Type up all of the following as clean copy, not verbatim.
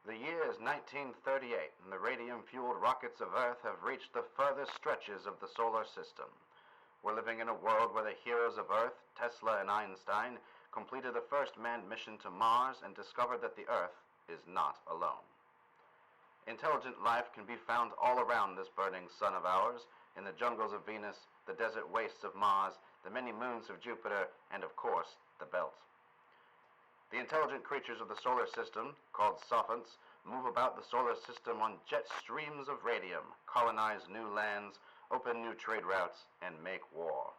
The year is 1938, and the radium-fueled rockets of Earth have reached the furthest stretches of the solar system. We're living in a world where the heroes of Earth, Tesla and Einstein, completed the first manned mission to Mars and discovered that the Earth is not alone. Intelligent life can be found all around this burning sun of ours, in the jungles of Venus, the desert wastes of Mars, the many moons of Jupiter, and of course, the Belt. The intelligent creatures of the solar system, called sophonts, move about the solar system on jet streams of radium, colonize new lands, open new trade routes, and make war.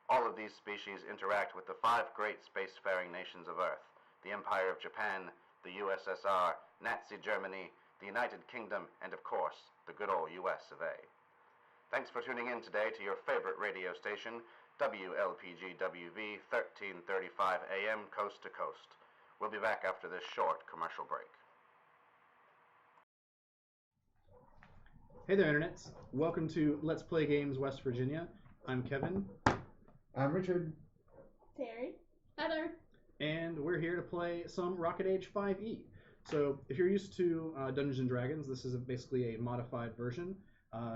All of these species interact with the 5 great spacefaring nations of Earth, the Empire of Japan, the USSR, Nazi Germany, the United Kingdom, and of course, the good old US of A. Thanks for tuning in today to your favorite radio station, WLPGWV 1335 AM Coast to Coast. We'll be back after this short commercial break. Hey there, internets. Welcome to Let's Play Games West Virginia. I'm Kevin. I'm Richard. Terry. Heather. And we're here to play some Rocket Age 5e. So if you're used to Dungeons & Dragons, this is basically a modified version.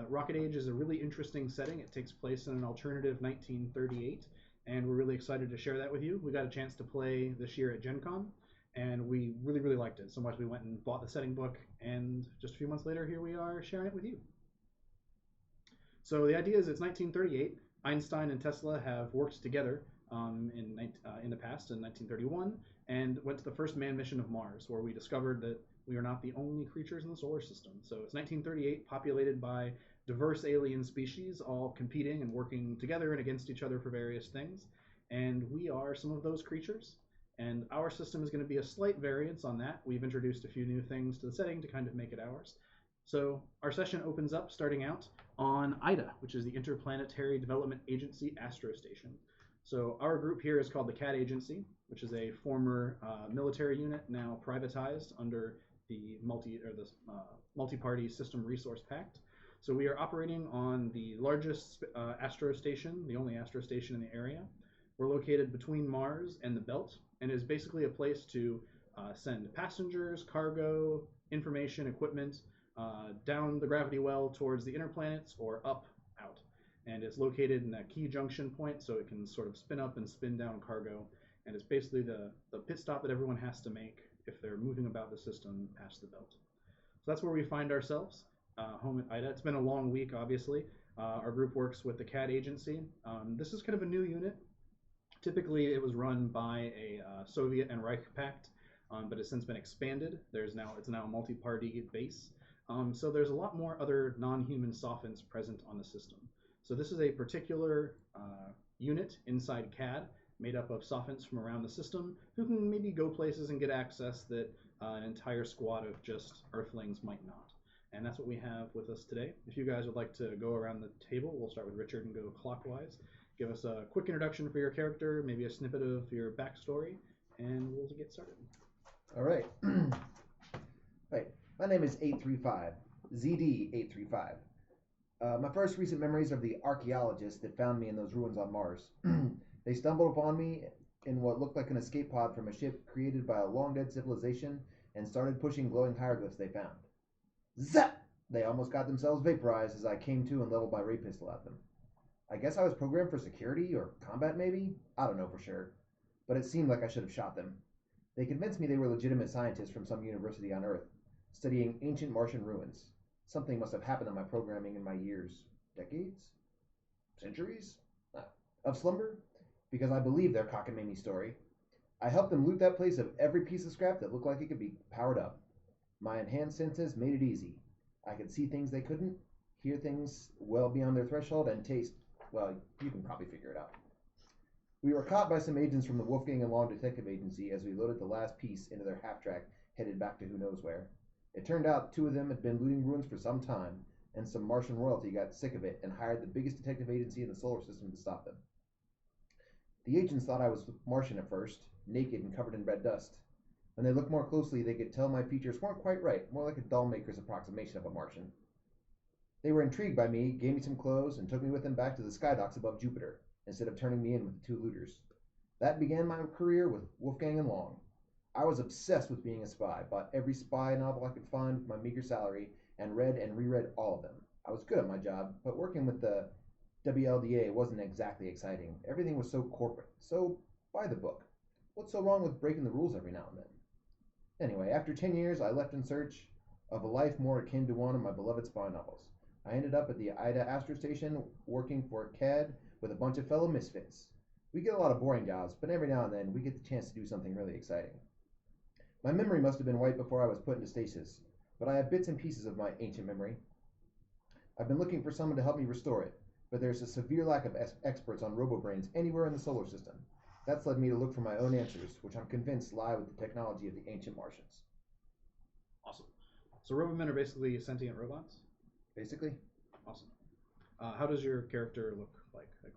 Rocket Age is a really interesting setting. It takes place in an alternative 1938, and we're really excited to share that with you. We got a chance to play this year at Gen Con, and we really, really liked it so much we went and bought the setting book, and just a few months later, here we are sharing it with you. So the idea is it's 1938. Einstein and Tesla have worked together in the past, in 1931, and went to the first manned mission of Mars, where we discovered that we are not the only creatures in the solar system. So it's 1938, populated by diverse alien species, all competing and working together and against each other for various things. And we are some of those creatures. And our system is going to be a slight variance on that. We've introduced a few new things to the setting to kind of make it ours. So our session opens up starting out on IDA, which is the Interplanetary Development Agency Astro Station. So our group here is called the CAD Agency, which is a former military unit now privatized under the multi-party System Resource Pact. So we are operating on the largest astro station, the only astro station in the area. We're located between Mars and the Belt, and is basically a place to send passengers, cargo, information, equipment down the gravity well towards the inner planets or up out. And it's located in a key junction point, so it can sort of spin up and spin down cargo. And it's basically the pit stop that everyone has to make if they're moving about the system past the Belt. So that's where we find ourselves, home at IDA. It's been a long week, obviously. Our group works with the CAD agency. This is kind of a new unit. Typically, it was run by a Soviet and Reich pact, but it's since been expanded. It's now a multi-party base. So there's a lot more other non-human sophonts present on the system. So this is a particular unit inside CAD made up of sophonts from around the system who can maybe go places and get access that an entire squad of just Earthlings might not. And that's what we have with us today. If you guys would like to go around the table, we'll start with Richard and go clockwise. Give us a quick introduction for your character, maybe a snippet of your backstory, and we'll get started. All right. Right. My name is 835, ZD835. My first recent memories are of the archaeologists that found me in those ruins on Mars. They stumbled upon me in what looked like an escape pod from a ship created by a long-dead civilization and started pushing glowing hieroglyphs they found. Zap! They almost got themselves vaporized as I came to and leveled my ray pistol at them. I guess I was programmed for security or combat maybe? I don't know for sure. But it seemed like I should have shot them. They convinced me they were legitimate scientists from some university on Earth, studying ancient Martian ruins. Something must have happened in my programming in my years, decades? Centuries? Of slumber? Because I believe their cockamamie story. I helped them loot that place of every piece of scrap that looked like it could be powered up. My enhanced senses made it easy. I could see things they couldn't, hear things well beyond their threshold, and taste, well, you can probably figure it out. We were caught by some agents from the Wolfgang and Long Detective Agency as we loaded the last piece into their half-track, headed back to who knows where. It turned out 2 of them had been looting ruins for some time, and some Martian royalty got sick of it and hired the biggest detective agency in the solar system to stop them. The agents thought I was Martian at first, naked and covered in red dust. When they looked more closely, they could tell my features weren't quite right, more like a doll maker's approximation of a Martian. They were intrigued by me, gave me some clothes, and took me with them back to the skydocks above Jupiter, instead of turning me in with the 2 looters. That began my career with Wolfgang and Long. I was obsessed with being a spy, bought every spy novel I could find with my meager salary, and read and reread all of them. I was good at my job, but working with the WLDA wasn't exactly exciting. Everything was so corporate, so by the book. What's so wrong with breaking the rules every now and then? Anyway, after 10 years, I left in search of a life more akin to one of my beloved spy novels. I ended up at the Ida Astro Station working for CAD with a bunch of fellow misfits. We get a lot of boring jobs, but every now and then we get the chance to do something really exciting. My memory must have been wiped before I was put into stasis, but I have bits and pieces of my ancient memory. I've been looking for someone to help me restore it, but there's a severe lack of experts on robo-brains anywhere in the solar system. That's led me to look for my own answers, which I'm convinced lie with the technology of the ancient Martians. Awesome. So Robomen are basically sentient robots? Basically. Awesome. How does your character look like? Like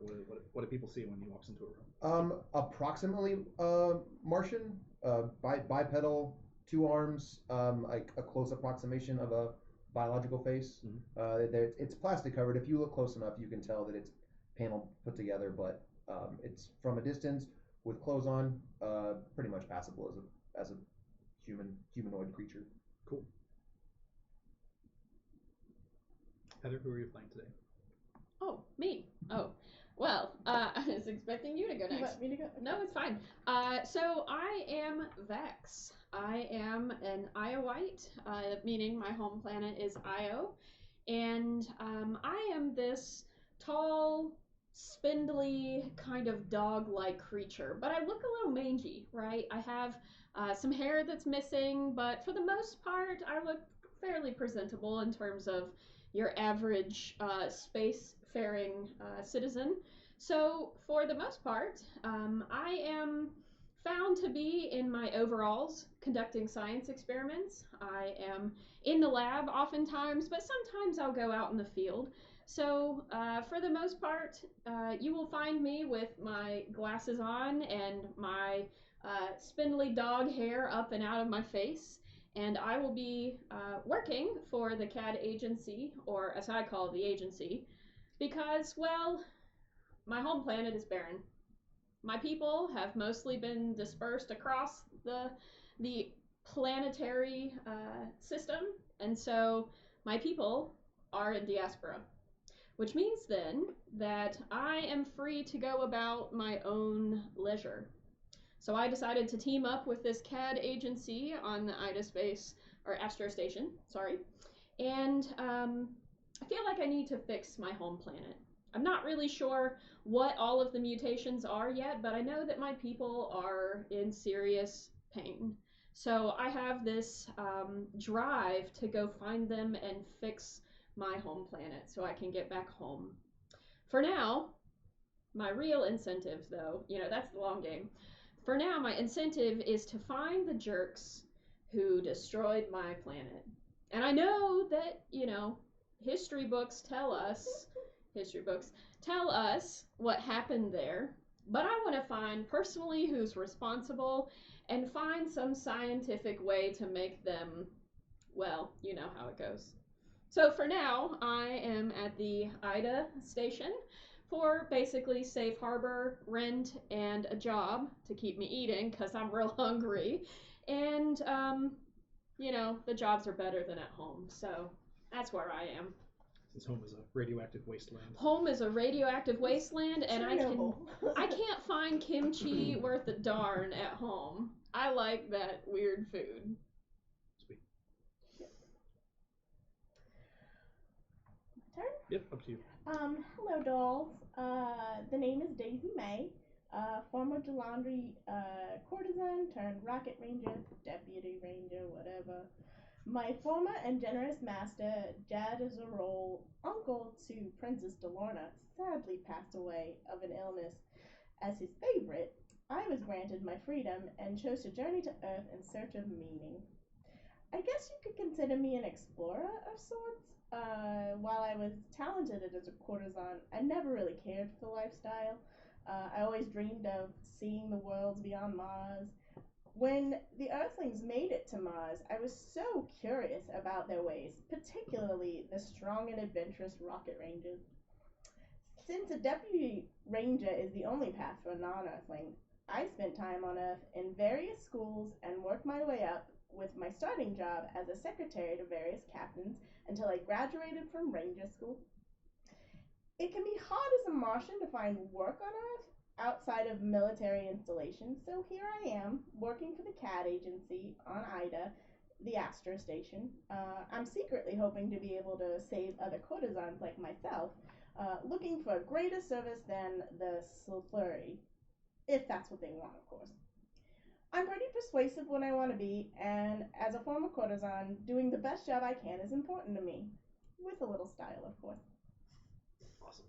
what do people see when he walks into a room? Approximately Martian, bipedal, 2 arms, like a close approximation of a biological face. It's plastic covered. If you look close enough, you can tell that it's panel put together, but it's from a distance with clothes on, pretty much passable as a humanoid creature. Cool. Heather, who are you playing today? Oh, me. Oh, well, I was expecting you to go You next. want me to go? No, it's fine. So I am Vex. I am an Iowite, meaning my home planet is Io, and I am this tall, spindly, kind of dog-like creature, but I look a little mangy, right? I have some hair that's missing, but for the most part, I look fairly presentable in terms of your average spacefaring citizen. So for the most part, I am found to be in my overalls conducting science experiments. I am in the lab oftentimes, but sometimes I'll go out in the field. So for the most part, you will find me with my glasses on and my spindly dog hair up and out of my face. And I will be working for the CAD agency, or as I call the agency, because, well, my home planet is barren. My people have mostly been dispersed across the planetary system, and so my people are in diaspora, which means then that I am free to go about my own leisure. So I decided to team up with this CAD agency on the Astro Station, and I feel like I need to fix my home planet. I'm not really sure what all of the mutations are yet, but I know that my people are in serious pain. So I have this drive to go find them and fix my home planet so I can get back home. For now, my real incentive, though, that's the long game. For now, my incentive is to find the jerks who destroyed my planet. And I know that, history books tell us what happened there, but I want to find personally who's responsible and find some scientific way to make them, well, you know how it goes. So for now, I am at the Ida station for basically safe harbor, rent, and a job to keep me eating because I'm real hungry. And, the jobs are better than at home. So that's where I am. Since home is a radioactive wasteland. Home is a radioactive wasteland, and I can't find kimchi worth a darn at home. I like that weird food. Sweet. Turn? Yep, up to you. Hello, dolls. The name is Daisy May, former Delandry courtesan turned rocket ranger, deputy ranger, whatever. My former and generous master, Jad Azarol, uncle to Princess Delorna, sadly passed away of an illness. As his favorite, I was granted my freedom and chose to journey to Earth in search of meaning. I guess you could consider me an explorer of sorts. While I was talented as a courtesan, I never really cared for the lifestyle. I always dreamed of seeing the worlds beyond Mars. When the Earthlings made it to Mars, I was so curious about their ways, particularly the strong and adventurous rocket rangers. Since a deputy ranger is the only path for a non-Earthling, I spent time on Earth in various schools and worked my way up with my starting job as a secretary to various captains until I graduated from Ranger School. It can be hard as a Martian to find work on Earth outside of military installations, so here I am, working for the CAD agency on Ida, the Astro Station. I'm secretly hoping to be able to save other courtesans like myself, looking for greater service than the Slurry, if that's what they want, of course. I'm pretty persuasive when I want to be, and as a former courtesan, doing the best job I can is important to me. With a little style, of course. Awesome.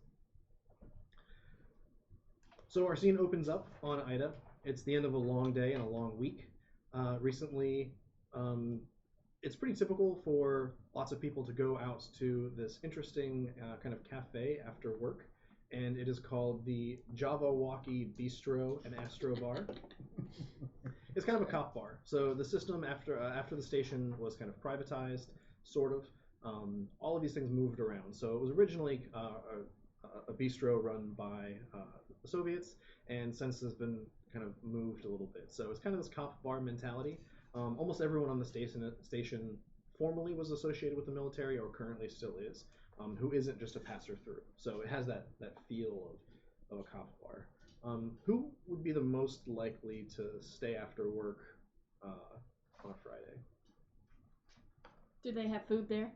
So our scene opens up on Ida. It's the end of a long day and a long week. Recently, it's pretty typical for lots of people to go out to this interesting kind of cafe after work, and it is called the Jabberwocky Bistro and Astro Bar. It's kind of a cop bar. So the system after the station was kind of privatized, sort of. All of these things moved around. So it was originally a bistro run by the Soviets, and since has been kind of moved a little bit. So it's kind of this cop bar mentality. Almost everyone on the station formerly was associated with the military, or currently still is, who isn't just a passer through. So it has that feel of a cop bar. Who would be the most likely to stay after work on a Friday? Do they have food there?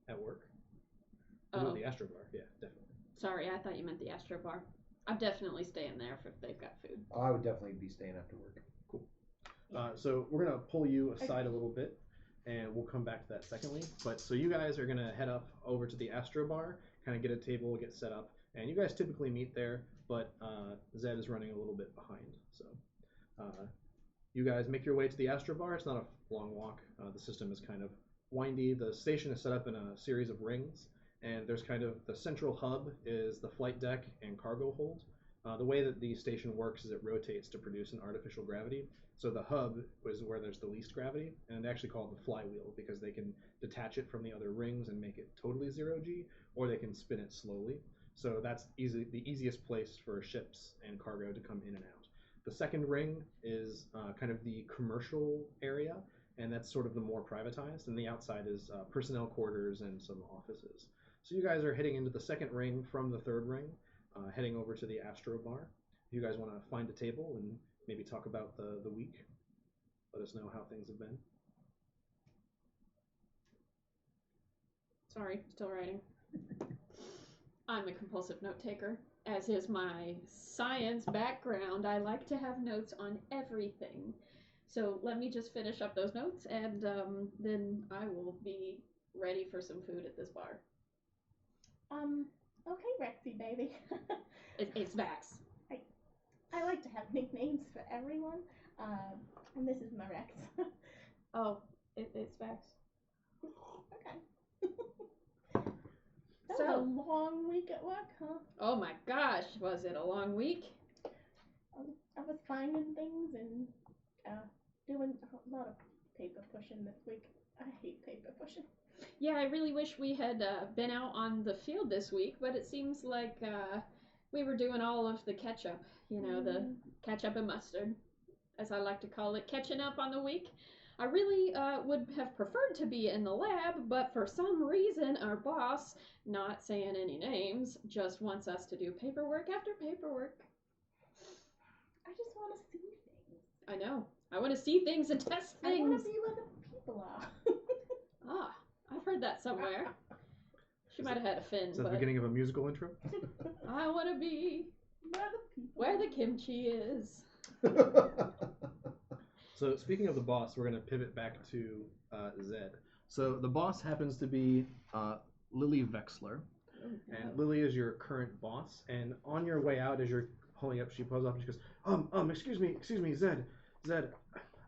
At work? Oh. No, the Astro Bar. Yeah, definitely. Sorry, I thought you meant the Astro Bar. I'm definitely staying there if they've got food. Oh, I would definitely be staying after work. Cool. So we're going to pull you aside a little bit, and we'll come back to that secondly. But so you guys are going to head up over to the Astro Bar, kind of get a table, get set up, and you guys typically meet there, but Zed is running a little bit behind. So you guys make your way to the Astro Bar. It's not a long walk. The system is kind of windy. The station is set up in a series of rings, and there's kind of the central hub is the flight deck and cargo hold. The way that the station works is it rotates to produce an artificial gravity. So the hub is where there's the least gravity, and they actually call it the flywheel because they can detach it from the other rings and make it totally zero G, or they can spin it slowly. So that's the easiest place for ships and cargo to come in and out. The second ring is kind of the commercial area, and that's sort of the more privatized, and the outside is personnel quarters and some offices. So you guys are heading into the second ring from the third ring, heading over to the Astro Bar. If you guys want to find a table and maybe talk about the week, let us know how things have been. Sorry, still writing. I'm a compulsive note taker. As is my science background, I like to have notes on everything. So let me just finish up those notes, and then I will be ready for some food at this bar. Okay, Rexy, baby. It's Vax. I like to have nicknames for everyone, and this is my Rex. Oh, it's Vax. Okay. That was a long week at work, huh? Oh my gosh, was it a long week? I was finding things and doing a lot of paper pushing this week. I hate paper pushing. Yeah, I really wish we had been out on the field this week, but it seems like we were doing all of the catch-up, the ketchup and mustard, as I like to call it, catching up on the week. I really would have preferred to be in the lab, but for some reason our boss, not saying any names, just wants us to do paperwork after paperwork. I just want to see things. I know. I want to see things and test things. I want to be where the people are. Ah, I've heard that somewhere. She might have had a fin. Is that the beginning of a musical intro? I want to be where the kimchi is. So speaking of the boss, we're going to pivot back to Zed. So the boss happens to be Lily Vexler. And Lily is your current boss. And on your way out, as you're pulling up, she pulls up and she goes, excuse me, Zed,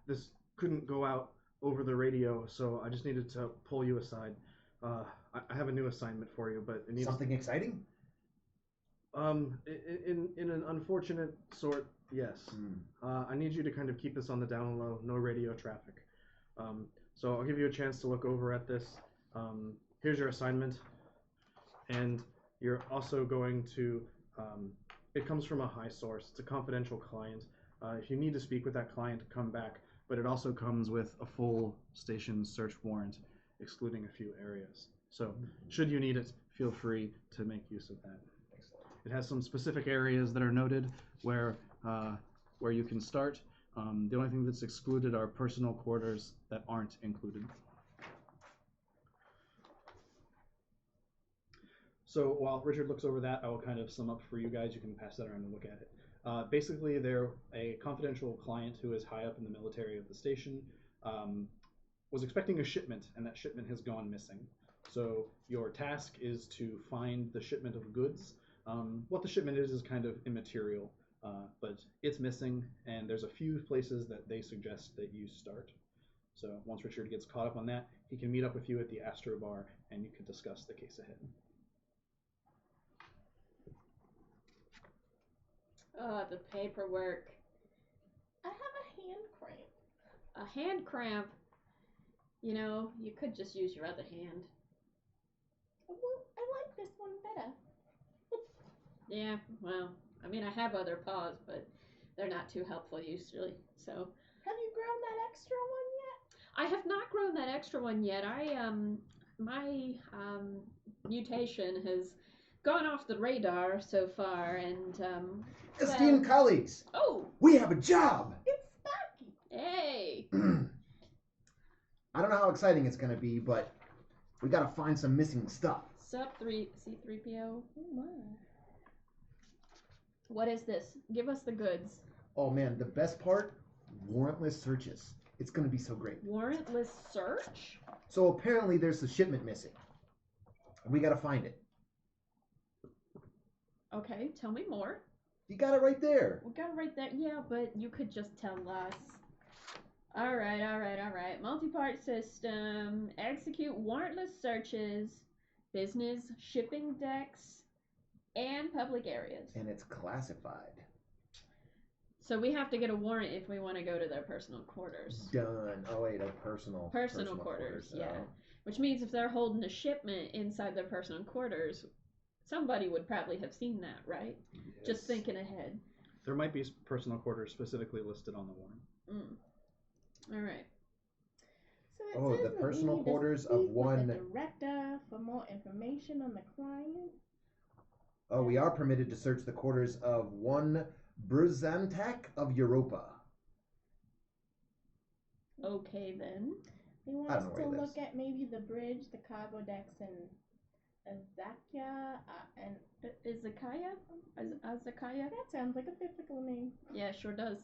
this couldn't go out over the radio, so I just needed to pull you aside. I have a new assignment for you, but it needs something exciting. In an unfortunate sort, yes. I need you to kind of keep this on the down low, no radio traffic. So I'll give you a chance to look over at this. Here's your assignment, and you're also going to. It comes from a high source. It's a confidential client. If you need to speak with that client, come back. But it also comes with a full station search warrant, excluding a few areas. So, should you need it, feel free to make use of that. It has some specific areas that are noted where you can start. The only thing that's excluded are personal quarters that aren't included. So while Richard looks over that, I will kind of sum up for you guys. You can pass that around and look at it. Basically, they're a confidential client who is high up in the military of the station, was expecting a shipment, and that shipment has gone missing. So your task is to find the shipment of goods. What the shipment is kind of immaterial, but it's missing, and there's a few places that they suggest that you start. So once Richard gets caught up on that, he can meet up with you at the Astro Bar, and you can discuss the case ahead. Oh, the paperwork. I have a hand cramp. A hand cramp. You know, you could just use your other hand. Well, I like this one better. Yeah, well, I mean, I have other paws, but they're not too helpful usually, so. Have you grown that extra one yet? I have not grown that extra one yet. My mutation has gone off the radar so far, and, Esteemed colleagues, Oh! we have a job! It's Sparky. Hey! I don't know how exciting it's going to be, but we got to find some missing stuff. Sup, C3PO? Oh my. What is this? Give us the goods. Oh man, the best part? Warrantless searches. It's going to be so great. Warrantless search? So apparently there's a shipment missing. And we got to find it. Okay, tell me more. You got it right there. We got it right there. Yeah, but you could just tell us. Alright. Multi-part system. Execute warrantless searches. Business, shipping decks, and public areas. And it's classified. So we have to get a warrant if we want to go to their personal quarters. Done. Oh wait, personal Quarters, yeah. Oh. Which means if they're holding a shipment inside their personal quarters, somebody would probably have seen that, right? Yes. Just thinking ahead. There might be personal quarters specifically listed on the warrant. All right. So it Oh, says the that we personal need to quarters speak of with one. the director for more information on the client. Oh, we are permitted to search the quarters of one Brzantak of Europa. Okay then. They want I us don't know to where he look lives. at maybe the bridge, the cargo decks, and Azakia, and Izakaya? Azakaya? that sounds like a biblical name. Yeah, sure does.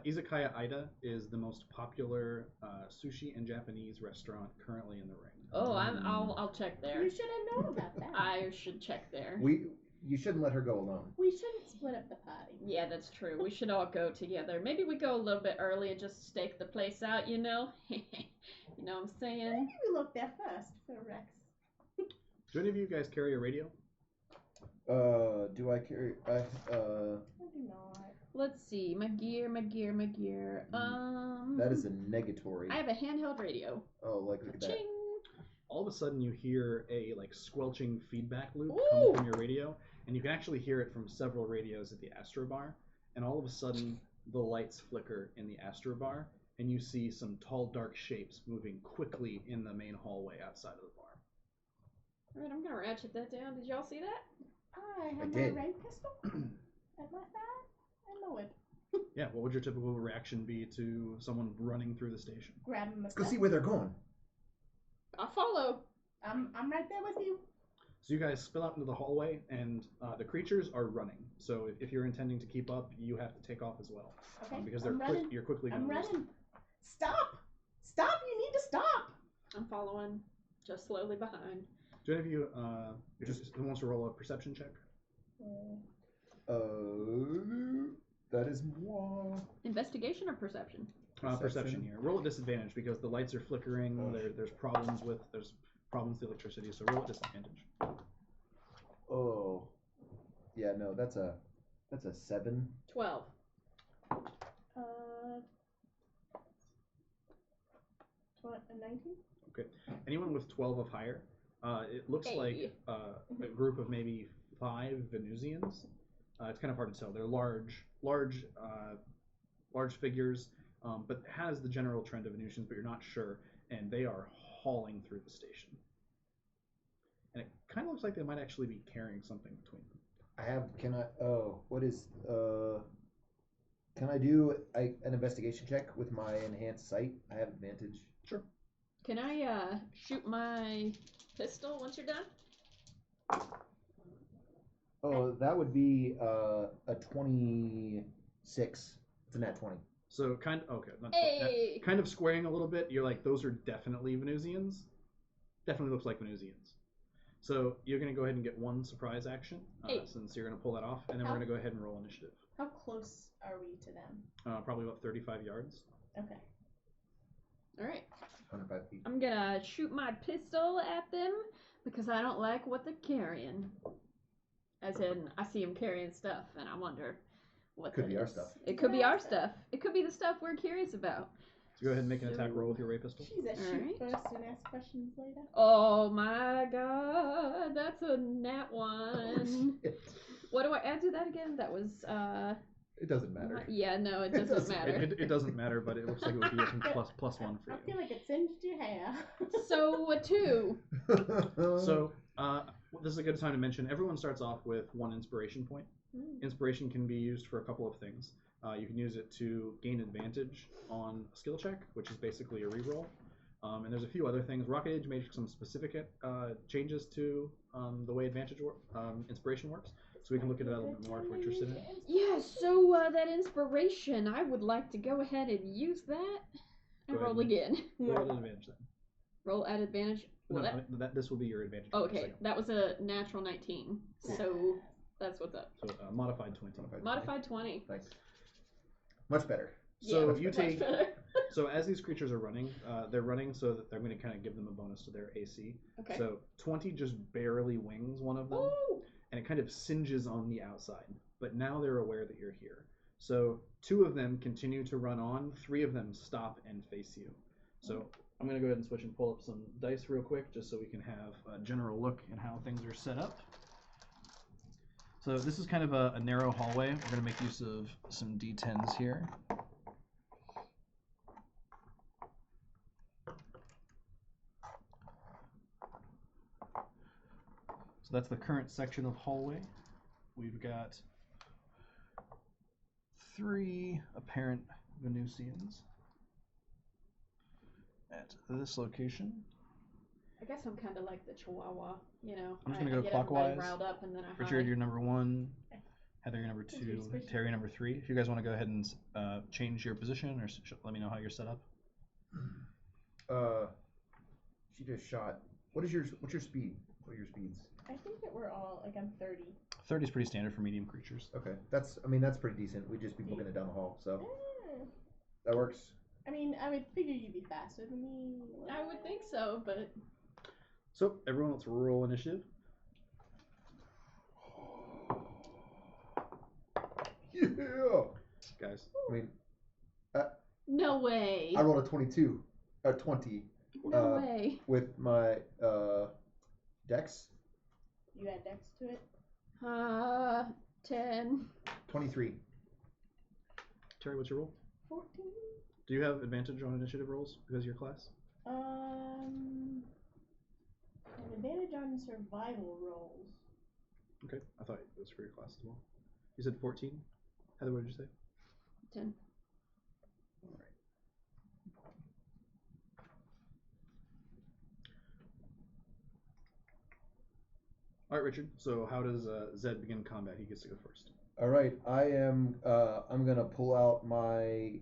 Izakaya Ida is the most popular sushi and Japanese restaurant currently in the ring. Oh, I'll check there. You should have known about that. I should check there. You shouldn't let her go alone. We shouldn't split up the party. Yeah, that's true. We should all go together. Maybe we go a little bit early and just stake the place out, you know? You know what I'm saying? Maybe we look there first for Rex. Do any of you guys carry a radio? Do I carry? I do not. Let's see. My gear. That is a negatory. I have a handheld radio. Oh, look at that. Ching! All of a sudden, you hear a squelching feedback loop Ooh! coming from your radio, and you can actually hear it from several radios at the Astro Bar. And all of a sudden, the lights flicker in the Astro Bar, and you see some tall, dark shapes moving quickly in the main hallway outside of the bar. All right, I'm gonna ratchet that down. Did y'all see that? I have my did. ray pistol at my side and my whip. Yeah, what would your typical reaction be to someone running through the station? Grabbing my Let's go stuff. see where they're going. I'll follow. I'm right there with you. So you guys spill out into the hallway, and the creatures are running. So if you're intending to keep up, you have to take off as well. Okay, Because I'm running. you're quickly going I'm to lose running. Stop! Stop! You need to stop! I'm following, just slowly behind. Do any of you just who wants to roll a perception check? That is moi. Investigation or perception? Perception here. Roll at disadvantage because the lights are flickering. Oh. There's problems with the electricity. So roll at disadvantage. Oh. Yeah, no, that's a 7. 12. What, a 19? Anyone with 12 of higher, it looks Hey. like a group of maybe 5 Venusians It's kind of hard to tell. They're large figures, but has the general trend of Venusians, but you're not sure. And they are hauling through the station. And it kind of looks like they might actually be carrying something between them. Can I do an investigation check with my enhanced sight? I have advantage. Sure. Can I shoot my pistol once you're done? Oh, that would be a 26. It's a nat 20. So kind of squaring a little bit. You're like, those are definitely Venusians. Definitely looks like Venusians. So you're going to go ahead and get one surprise action since you're going to pull that off, and then we're going to go ahead and roll initiative. How close are we to them? Probably about 35 yards. Okay. All right. 25 feet. I'm gonna shoot my pistol at them because I don't like what they're carrying. As in, I see them carrying stuff, and I wonder what Could that be our is. stuff. It could be our stuff. It could be the stuff we're curious about. So go ahead and make an attack roll with your ray pistol. She's a shoot Alright. first and ask questions later. Oh my god, that's a nat 1. What do I add to that again? That was It doesn't matter. Yeah, no, it doesn't matter. It doesn't matter, but it looks like it would be a plus one for I you. feel like it singed your hair. So a 2. So this is a good time to mention everyone starts off with 1 inspiration point. Inspiration can be used for a couple of things. You can use it to gain advantage on a skill check, which is basically a reroll. And there's a few other things. Rocket Age made some specific changes to the way inspiration works. So we can look at that a little bit more if we're interested in it. Yeah, so that inspiration, I would like to go ahead and use that and Go ahead roll and- again. Roll at advantage then. Roll at advantage. No, Well, this will be your advantage. oh, for the okay, second that was a natural 19. So that's what's up. one. So modified 20. Modified 20. Thanks. Much better. So Yeah, if you much take better. so as these creatures are running, they're running so that I'm going to kind of give them a bonus to their AC. Okay. So 20 just barely wings one of them, Ooh. and it kind of singes on the outside. But now they're aware that you're here. So 2 of them continue to run on. 3 of them stop and face you. So I'm going to go ahead and switch and pull up some dice real quick just so we can have a general look at how things are set up. So this is kind of a narrow hallway. We're going to make use of some D10s here. So that's the current section of hallway. We've got 3 apparent Venusians at this location. I guess I'm kind of like the Chihuahua, you know. I'm just I gonna go get everybody clockwise. riled up and then I Richard, hide. you're number 1. Heather, you're number Who's 2. your squishy? Terry, number 3. If you guys want to go ahead and change your position, or let me know how you're set up. She just shot. What's your speed? What are your speeds? I think that we're all like I'm 30. 30 is pretty standard for medium creatures. Okay, that's pretty decent. We'd just be booking it down the hall, so Eh. that works. I mean, I would figure you'd be faster than me. I would think so, but So everyone, let's roll initiative. Yeah. Guys, I mean, no way. I rolled a 22, or 20 No way. with my dex. You add dex to it. 10. 23. Terry, what's your roll? 14. Do you have advantage on initiative rolls because of your class? I have advantage on survival rolls. Okay, I thought it was for your class as well. You said 14? Heather, what did you say? 10. All right, Richard. So how does Zed begin combat? He gets to go first. All right, I am. I'm gonna pull out my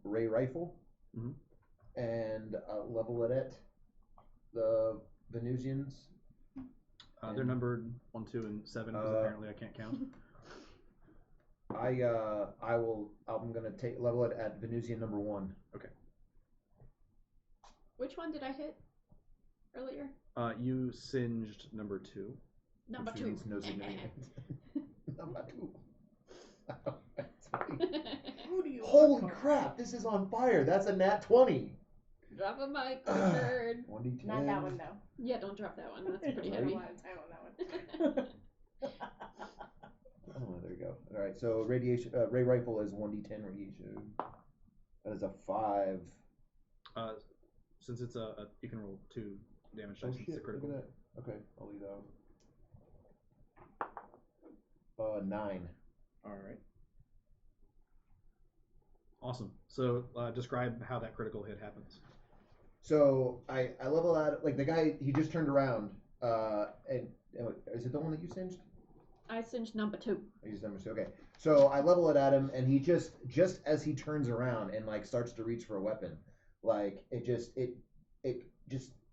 ray rifle Mhm. and level it at the Venusians. They're numbered 1, 2, and 7 because apparently I can't count. I'm gonna level it at Venusian number 1. Which one did I hit earlier? You singed number 2. Number which 2. means no significant. Number 2. Who do you Holy work for? crap! This is on fire. That's a nat 20. Drop a mic, Richard. 1d10. Not that one though. Yeah, don't drop that one. That's pretty I heavy. don't want time on that one. Oh, there you go. All right, so radiation. Ray rifle is 1d10 radiation. That is a 5. Since it's you can roll 2 damage Oh dice. It's a shit! critical. Look at that. Okay, I'll leave that. 9. All right. Awesome. So describe how that critical hit happens. So I level out like the guy. He just turned around. And is it the one that you singed? I cinched number 2. I used number 2. Okay. So I level it at him, and he just as he turns around and like starts to reach for a weapon, like it just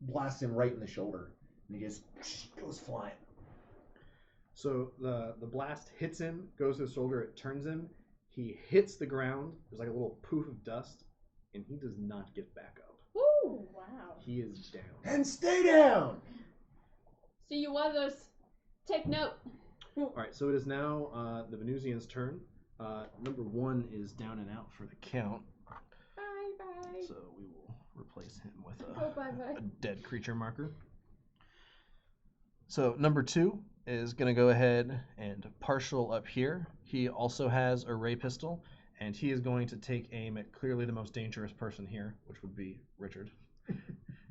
blasts him right in the shoulder, and he just goes flying. So the blast hits him, goes to his shoulder, it turns him. He hits the ground. There's like a little poof of dust, and he does not get back up. Woo! Wow. He is down. And stay down. See you others. Take note. All right, so it is now the Venusian's turn. Number 1 is down and out for the count. Bye. So we will replace him with Bye. a dead creature marker. So number 2 is going to go ahead and partial up here. He also has a ray pistol, and he is going to take aim at clearly the most dangerous person here, which would be Richard,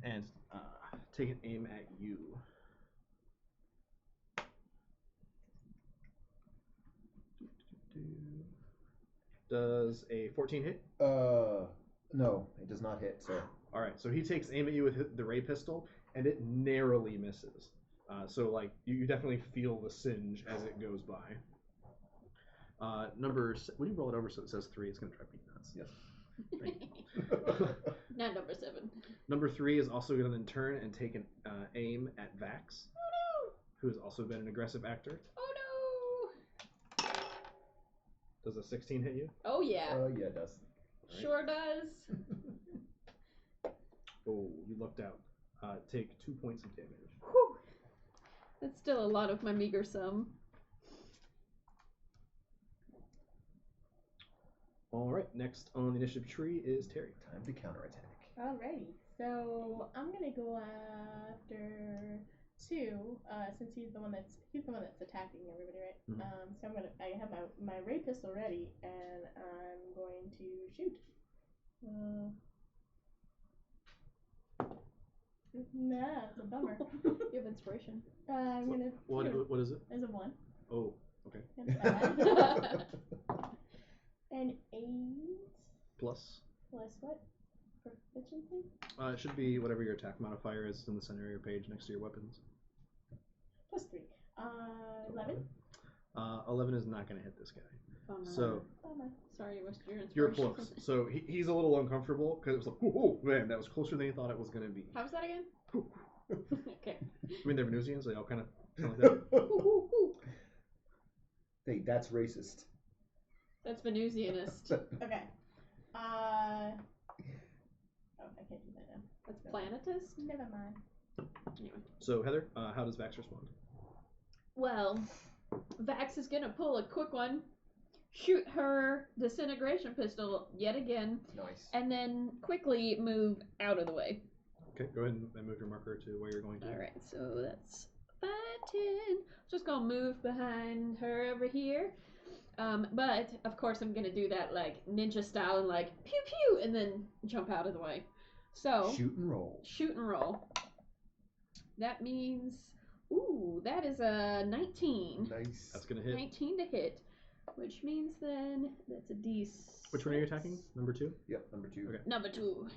and take an aim at you. Does a 14 hit? No, it does not hit, sir. All right, so he takes aim at you with the ray pistol, and it narrowly misses. So like you definitely feel the singe as it goes by. When you roll it over so it says 3, it's gonna drive me nuts. Yes. Not number 7. Number 3 is also gonna then turn and take an aim at Vax, who has also been an aggressive actor. Oh no! Does a 16 hit you? Oh yeah. Yeah, it does. Right. Sure does. Oh, you lucked out. Take 2 points of damage. Whew. That's still a lot of my meager sum. All right, next on the initiative tree is Terry. Time to counterattack. Alrighty, so I'm gonna go after 2, since he's the one that's attacking everybody, right? Mhm. So I have my ray pistol ready, and I'm going to shoot. Nah, it's a bummer. You have inspiration. I'm gonna. What is it? There's a 1. Oh, okay. That's bad. An 8 Plus. plus what? Proficiency? It should be whatever your attack modifier is in the center of your page next to your weapons. Plus 3. 11. 11 is not going to hit this guy. Bummer. So Bummer. Sorry, you wasted your you're inspiration. close. So he's a little uncomfortable because it was like, oh man, that was closer than he thought it was going to be. How was that again? Okay. I mean, they're Venusians, so they all kind of sound like that. Hey, that's racist. That's Venusianist. Okay. Oh, I can't do that now. That's Planetist? Never mind. Anyway. So Heather, how does Vax respond? Well, Vax is gonna pull a quick one, shoot her disintegration pistol yet again, Nice. and then quickly move out of the way. Okay, go ahead and move your marker to where you're going to. Alright, so that's 5, 10. Just gonna move behind her over here. But of course I'm gonna do that like ninja style and like pew pew and then jump out of the way. So Shoot and roll. shoot and roll. That means that is a 19. Nice. That's gonna hit. 19 to hit, which means then that's a D6. Which one are you attacking? Number 2? Yep, number 2. Okay. Number 2.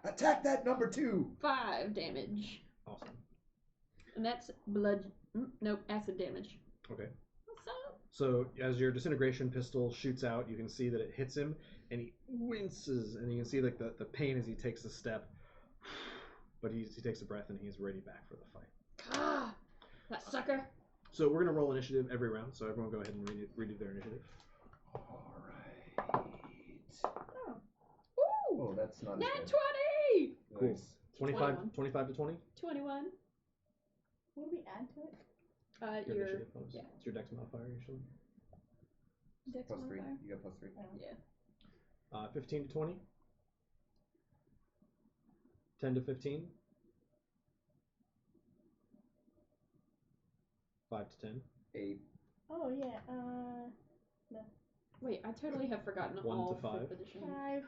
Attack that number 2. 5 damage. Awesome. And that's acid damage. Okay. What's up? So as your disintegration pistol shoots out, you can see that it hits him, and he winces, and you can see like the pain as he takes a step. But he takes a breath, and he's ready back for the fight. Ah, that sucker. So we're gonna roll initiative every round. So everyone go ahead and redo their initiative. All right. Oh. Oh, that's not Nat as 20! good. Cool. Nice. 25 to 20. 21. What do we add to it? Your Your initiative bonus. yeah. It's your dex modifier usually. Dex Plus 3. modifier. You got plus 3. Yeah. 15 to 20. 10 to 15. 5 to 10. 8. Oh yeah. Wait, I totally have forgotten 1 all to 5. 5th edition. 5.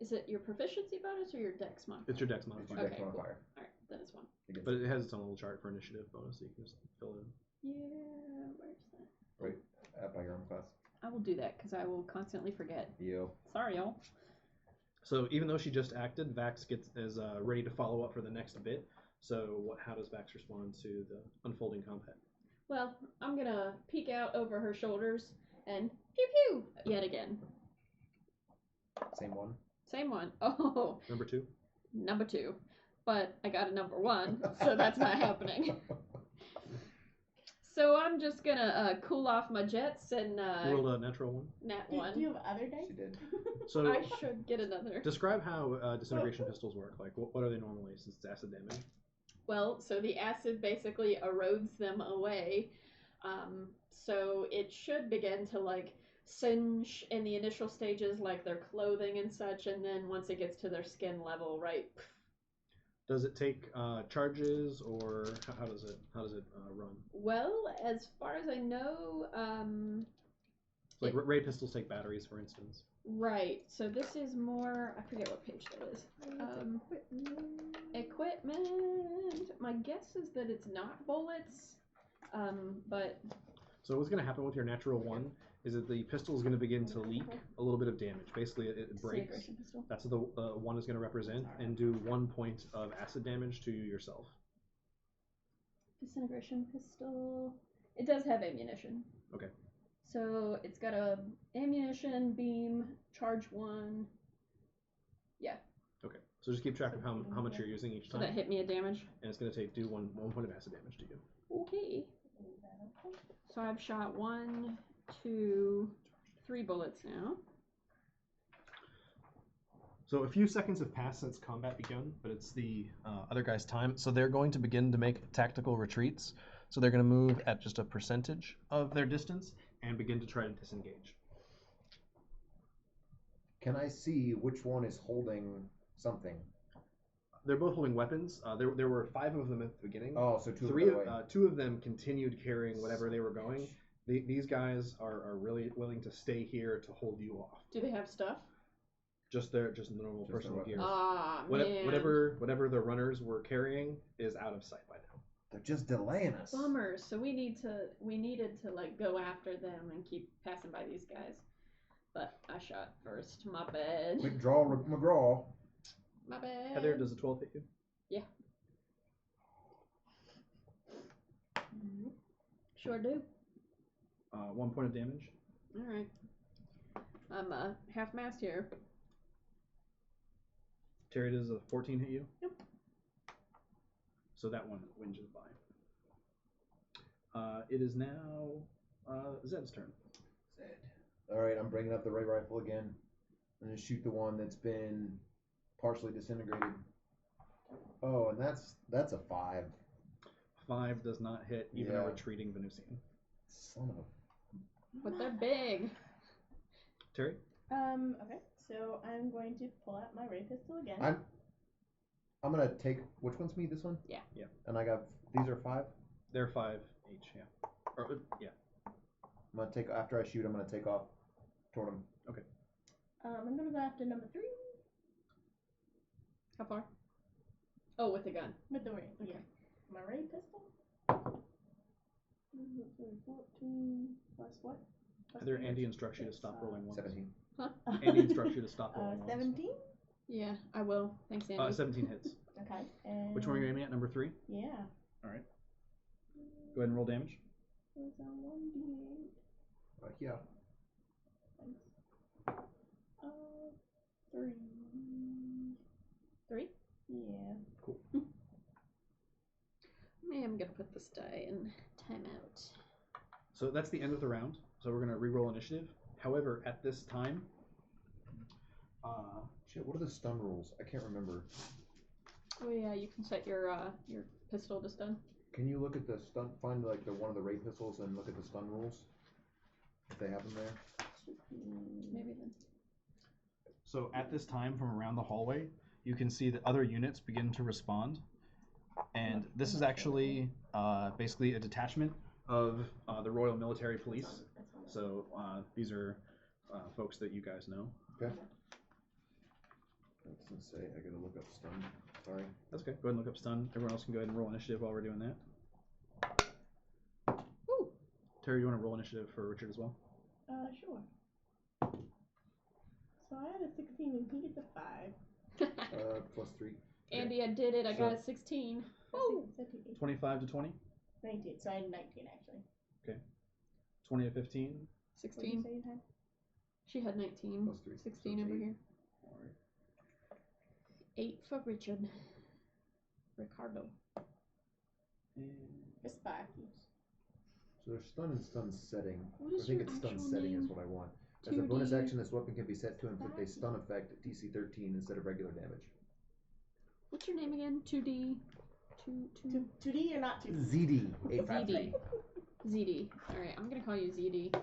Is it your proficiency bonus or your dex modifier? It's your dex It's your modifier. dex Okay, cool. modifier. Alright, then it's 1. But it has its own little chart for initiative bonus, so you can just fill it in. Yeah, where's that? Right up by your arm class. I will do that because I will constantly forget. Yo. Sorry, y'all. So even though she just acted, Vax is ready to follow up for the next bit. So how does Vax respond to the unfolding combat? Well, I'm gonna peek out over her shoulders and pew pew yet again. Same one. Same one. Oh, Number 2? number 2. But I got a number 1, so that's not happening. So I'm just gonna cool off my jets and You rolled a natural 1. nat Do 1. you have other dice? She did. So I should get another. describe how disintegration pistols work. Like, what are they normally, since it's acid damage? Well, so the acid basically erodes them away. So it should begin to like singe in the initial stages, like their clothing and such, and then once it gets to their skin level, right? Does it take charges, or how does it run? Well, as far as I know, Like ray pistols take batteries, for instance. right. So this is more. I forget what page that is. Equipment. My guess is that it's not bullets. But So what's going to happen with your natural 1 is that the pistol is going to begin to leak a little bit of damage. Basically, it breaks. disintegration pistol. That's what the 1 is going to represent, and do 1 point of acid damage to yourself. Disintegration pistol. It does have ammunition. Okay. So it's got a ammunition, beam, charge 1. Okay. So just keep track of how much you're using each So time, that hit me a damage. and it's going to do one point of acid damage to you. Okay. So I've shot 1, 2, 3 bullets now. So a few seconds have passed since combat begun, but it's the other guy's time. So they're going to begin to make tactical retreats. So they're going to move at just a percentage of their distance and begin to try to disengage. Can I see which one is holding something? They're both holding weapons. There were 5 of them at the beginning. Oh, so two Three of of them. 2 of them continued carrying whatever they were going. These guys are really willing to stay here to hold you off. Do they have stuff? Just normal Just their personal gear. weapons. Ah, man. Whatever the runners were carrying is out of sight by now. They're just delaying us. Bummer. So we needed to like go after them and keep passing by these guys. But I shot first. My bad. Quick draw, Rip McGraw. My bad. Heather, does a 12 hit you? Sure do. 1 point of damage. All right. I'm half mast here. Terry, does a 14 hit you? Nope. So that one whinges by. It is now Zed's turn. Zed. All right, I'm bringing up the ray rifle again. I'm gonna shoot the one that's been partially disintegrated. Oh, and that's a 5. 5 does not hit even Yeah. a retreating Venusian. Son of a. But they're big. Terry? Okay. So I'm going to pull out my ray pistol again. I'm gonna take which one's me? This one? Yeah. Yeah. And I got these are 5. They're 5 each, yeah. Or, yeah. I'm gonna take after I shoot. I'm gonna take off toward him. I'm gonna go after number 3 How far? Oh, with the gun. with the ray. Okay. My ray pistol. 14 plus what? Plus Heather, 3 Andy is instructs you to 6, stop rolling ones. 17. Andy instructs you to stop rolling ones. 17. Yeah, I will. Thanks, Andy. 17 hits. Okay. And Which one are you aiming at? Number 3? Yeah. All right. Go ahead and roll damage. It's on 1d8. Yeah. Three. 3? Yeah. Cool. I am gonna put this die in timeout. So that's the end of the round. So we're going to re-roll initiative. However, at this time, Shit. What are the stun rules? I can't remember. Oh yeah, you can set your pistol to stun. Can you look at the stun? Find like the one of the ray pistols and look at the stun rules. If they have them there. Maybe then. so at this time, from around the hallway, you can see that other units begin to respond. And this is actually basically a detachment of the Royal Military Police. So these are folks that you guys know. Okay. I was gonna say I gotta look up stun. Sorry. That's okay. Go ahead and look up stun. Everyone else can go ahead and roll initiative while we're doing that. Woo. Terry, you want to roll initiative for Richard as well? Sure. So I had a 16 and he gets a 5. +3. Andy, I did it. I got a 16. Woo. 25 to 20. 19. So I had 19 actually. Okay. 20 to 15. What did you 16. say you had? She had 19. +3. 16 So over 8. here. All right. 8 for Richard. Ricardo. And Sparky. So there's stun and stun setting. What I is think your it's stun actual setting name? is what I want. As a bonus 2D. action, this weapon can be set to inflict a stun effect at DC 13 instead of regular damage. What's your name again? 2D. 2D or not 2D? ZD 853. ZD. Alright, I'm gonna call you ZD.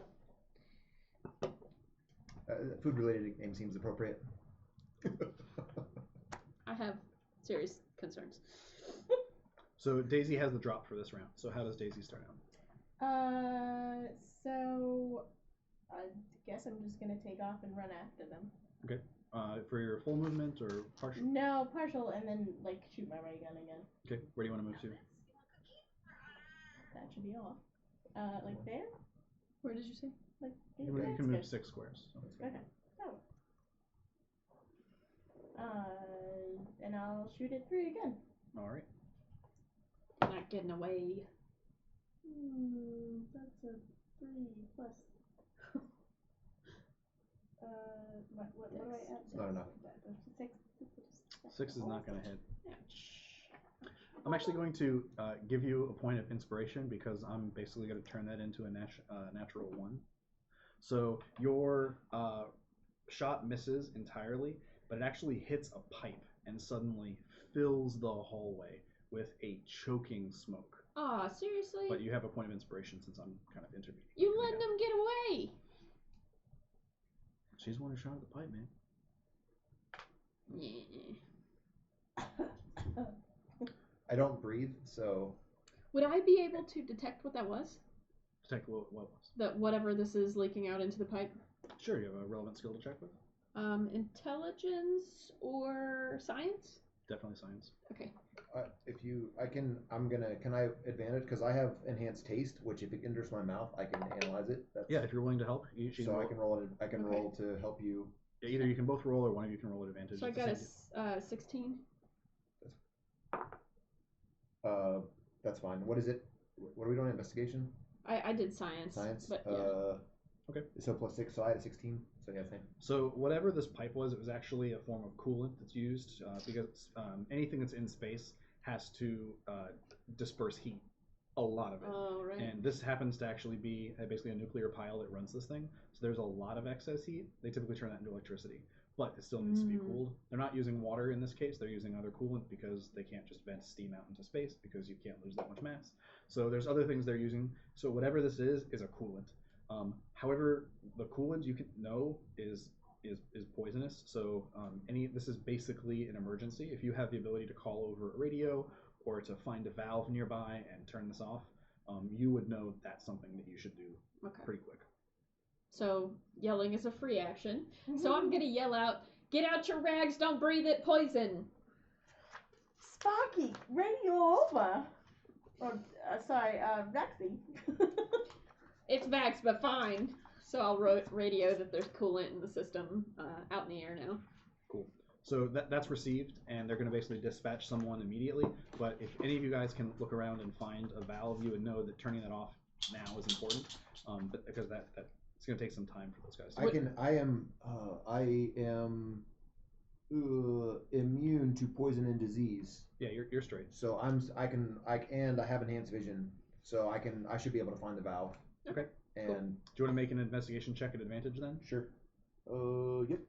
Food related name seems appropriate. I have serious concerns. so Daisy has the drop for this round. So how does Daisy start out? So I guess I'm just gonna take off and run after them. Okay. For your full movement or partial? No, partial, and then like shoot my ray gun again. Okay. Where do you want to move to? That should be off. Like there? Where did you say? Like You that's can move good. 6 squares. So. Okay. That and I'll shoot it 3 again. All right. You're not getting away. That's a 3 plus. What do I add? It's not enough. 6. 6 is not going to hit. Yeah. I'm actually going to give you a point of inspiration because I'm basically going to turn that into a natural 1. So your shot misses entirely, but it actually hits a pipe and suddenly fills the hallway with a choking smoke. Aw, seriously? But you have a point of inspiration since I'm kind of intervening. You letting them get away? She's the one who shot at the pipe, man. Yeah. I don't breathe, so Would I be able to detect what that was? Detect what was? That whatever this is leaking out into the pipe? Sure, you have a relevant skill to check with. Intelligence or science? Definitely science. Okay. can I advantage because I have enhanced taste, which if it enters my mouth, I can analyze it. Yeah, if you're willing to help, you So I can roll it. I can Okay. roll to help you. Yeah, either you can both roll or one of you can roll at advantage. So I It's the got same a 16. That's fine. What is it? What are we doing? Investigation? I did science. Science? But yeah. Okay. So +6, so I had a 16. So yeah, same. So whatever this pipe was, it was actually a form of coolant that's used because anything that's in space has to disperse heat, a lot of it. Oh, right. And this happens to actually be basically a nuclear pile that runs this thing. So there's a lot of excess heat. They typically turn that into electricity, but it still needs to be cooled. They're not using water in this case. They're using other coolant because they can't just vent steam out into space because you can't lose that much mass. So there's other things they're using. So whatever this is a coolant. However, the coolant you can know is poisonous. So this is basically an emergency. If you have the ability to call over a radio or to find a valve nearby and turn this off, you would know that's something that you should do pretty quick. So yelling is a free action. So I'm gonna yell out, "Get out your rags! Don't breathe it! Poison!" Sparky, radio over. Or Rexy. It's Vax, but fine. So I'll radio that there's coolant in the system out in the air now. Cool. So that's received, and they're going to basically dispatch someone immediately. But if any of you guys can look around and find a valve, you would know that turning that off now is important, but because that it's going to take some time for those guys. I am immune to poison and disease. Yeah, you're straight. So I have enhanced vision, so I should be able to find the valve. Okay. And cool. Do you want to make an investigation check at advantage then? Sure. Yep.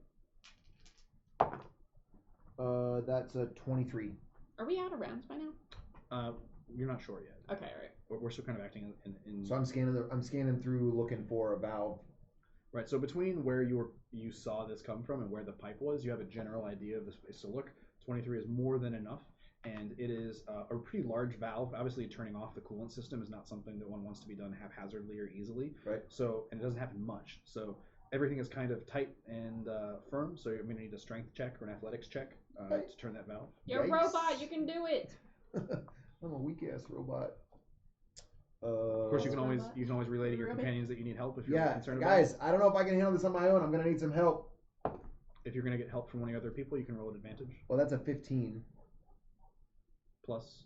That's a 23. Are we out of rounds by now? You're not sure yet. Okay, all right. We're still kind of acting in. So I'm scanning through looking for a valve. Right. So between where you saw this come from and where the pipe was, you have a general idea of the space to look. 23 is more than enough, and it is a pretty large valve. Obviously, turning off the coolant system is not something that one wants to be done haphazardly or easily. Right. So, and it doesn't happen much. So everything is kind of tight and firm. So you're going to need a strength check or an athletics check to turn that valve. You're a Yikes. robot. You can do it. I'm a weak ass robot. Of course, you can always relay to your Robot. companions that you need help if you're concerned guys, about it. I don't know if I can handle this on my own. I'm gonna need some help. If you're going to get help from one of the other people, you can roll an advantage. Well, that's a 15. Plus.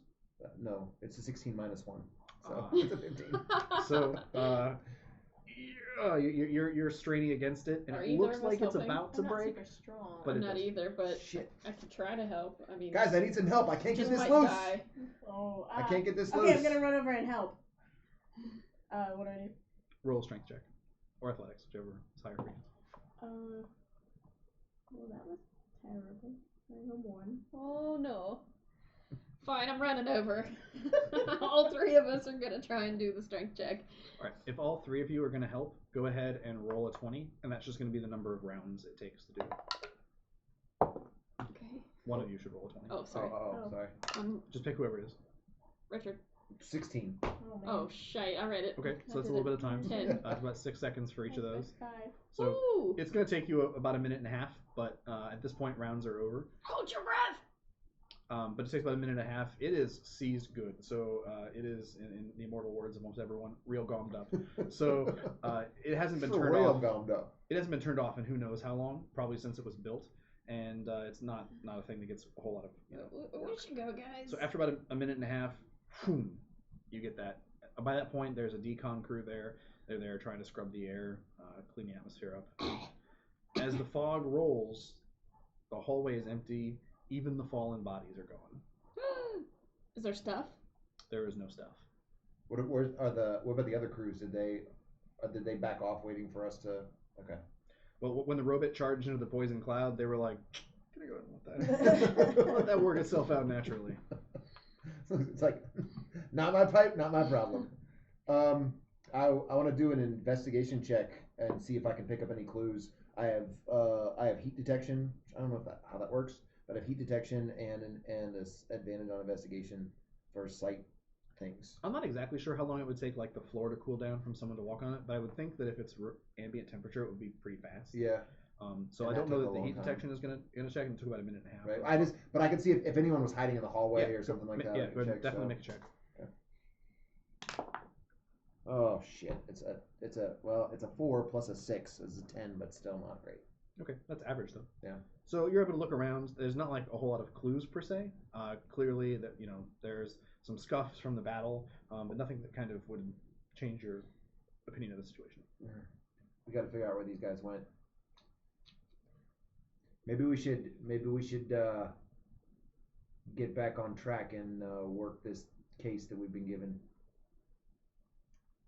No, it's a 16 minus 1. So Ah. it's a 15. So you're straining against it, and Are it either looks of us like it's helping? about to I'm not break. super strong. But I'm it not doesn't. either, but Shit. I could try to help. I mean, Guys, I need some help. I can't get just this might loose. die. Oh, I can't get this okay, loose. I'm gonna run over and help. What do I do? Roll a strength check. Or athletics, whichever is higher for you. Well, that was terrible. I got 1. Oh no. Fine, I'm running over. All three of us are gonna try and do the strength check. Alright, if all three of you are going to help, go ahead and roll a 20, and that's just going to be the number of rounds it takes to do it. Okay. One of you should roll a 20. Oh, sorry. Oh, sorry. Just pick whoever it is. Richard. 16. Oh, man. Oh, shite. I read it. Okay, so I that's a did little it. bit of time. 10. It's about 6 seconds for each of those. 5. So Ooh. it's going to take you about a minute and a half, but at this point, rounds are over. Hold your breath. But it takes about a minute and a half. It is seized good, so it is, in the immortal words of almost everyone, real gommed up. So it hasn't been turned real off. gummed up. It hasn't been turned off in who knows how long, probably since it was built, and it's not a thing that gets a whole lot of We work. should go, guys. So after about a minute and a half, boom, you get that. By that point, there's a decon crew there. They're there trying to scrub the air, clean the atmosphere up. As the fog rolls, the hallway is empty. Even the fallen bodies are gone. Is there stuff? There is no stuff. What about the other crews? Did they back off waiting for us to? Okay. Well, when the robot charged into the poison cloud, they were like, "Can I go ahead and let that let that work itself out naturally?" It's like, not my pipe, not my problem. I want to do an investigation check and see if I can pick up any clues. I have heat detection. I don't know how that works, but I have heat detection and this advantage on investigation for sight things. I'm not exactly sure how long it would take, like the floor to cool down from someone to walk on it, but I would think that if it's ambient temperature, it would be pretty fast. Yeah. So And I that don't know took that a the long heat time. detection is gonna check, and it took about a minute and a half. Right. But I could see if anyone was hiding in the hallway Yeah, or something like that. Yeah, I could go ahead, check, definitely so. make a check. Oh shit! It's a 4 plus a 6 is a 10, but still not great. Okay, that's average though. Yeah. So you're able to look around. There's not like a whole lot of clues per se. Clearly, that there's some scuffs from the battle, but nothing that kind of would change your opinion of the situation. We got to figure out where these guys went. Maybe we should get back on track and work this case that we've been given.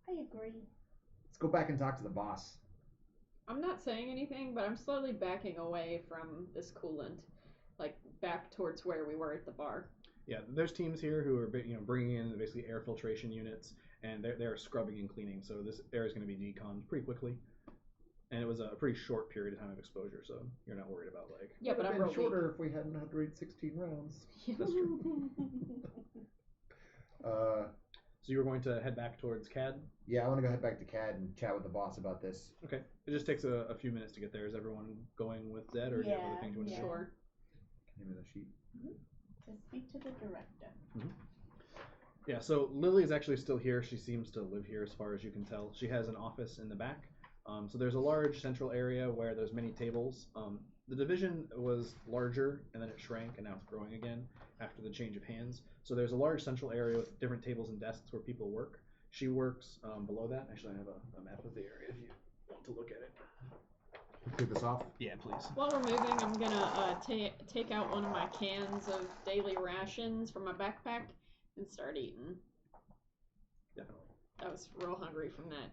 I agree. Let's go back and talk to the boss. I'm not saying anything, but I'm slowly backing away from this coolant, like back towards where we were at the bar. Yeah, there's teams here who are bringing in basically air filtration units, and they're scrubbing and cleaning. So this air is going to be deconned pretty quickly, and it was a pretty short period of time of exposure, so you're not worried about like. Yeah, but I'm been real shorter if we hadn't had to read 16 rounds. That's true. So you were going to head back towards CAD? Yeah, I want to go head back to CAD and chat with the boss about this. Okay. It just takes a few minutes to get there. Is everyone going with Zed, or do you have other things you want to do? Sure. Give me the sheet. To speak to the director. Yeah, so Lily is actually still here. She seems to live here as far as you can tell. She has an office in the back. So there's a large central area where there's many tables. The division was larger, and then it shrank, and now it's growing again after the change of hands. So there's a large central area with different tables and desks where people work. She works below that. Actually, I have a map of the area if you want to look at it. Take this off. Yeah, please. While we're moving, I'm gonna take out one of my cans of daily rations from my backpack and start eating. Definitely. I was real hungry from that.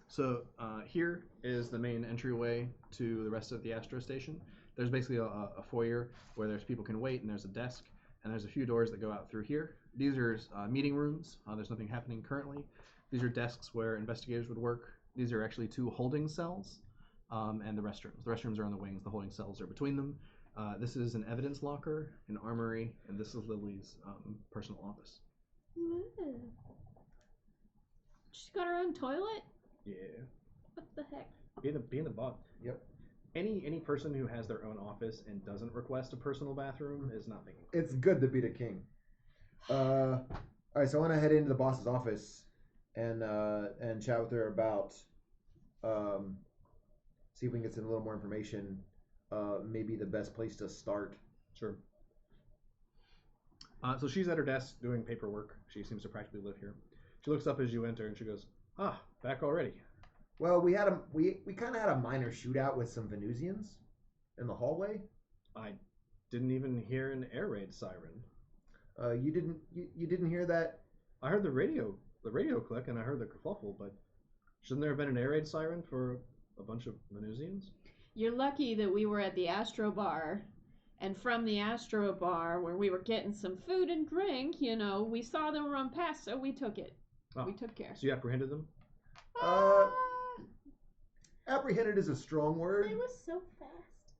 So here is the main entryway to the rest of the Astro Station. There's basically a foyer where there's people can wait, and there's a desk, and there's a few doors that go out through here. These are meeting rooms. There's nothing happening currently. These are desks where investigators would work. These are actually 2 holding cells, and the restrooms. The restrooms are on the wings. The holding cells are between them. This is an evidence locker, an armory, and this is Lily's personal office. Ooh. She's got her own toilet? Yeah. What the heck? Being the boss. Yep. Any person who has their own office and doesn't request a personal bathroom is not thinking. It's good to be the king. All right, so I want to head into the boss's office and chat with her about see if we can get some a little more information. Maybe the best place to start. Sure. So she's at her desk doing paperwork. She seems to practically live here. She looks up as you enter and she goes, "Ah, back already." Well, we kind of had a minor shootout with some Venusians in the hallway. I didn't even hear an air raid siren. You didn't hear that? I heard the radio click and I heard the kerfuffle, but shouldn't there have been an air raid siren for a bunch of Venusians? You're lucky that we were at the Astro Bar, and from the Astro Bar, where we were getting some food and drink, we saw them run past, so we took it. Oh, we took care. So you apprehended them? Apprehended is a strong word. They were so fast.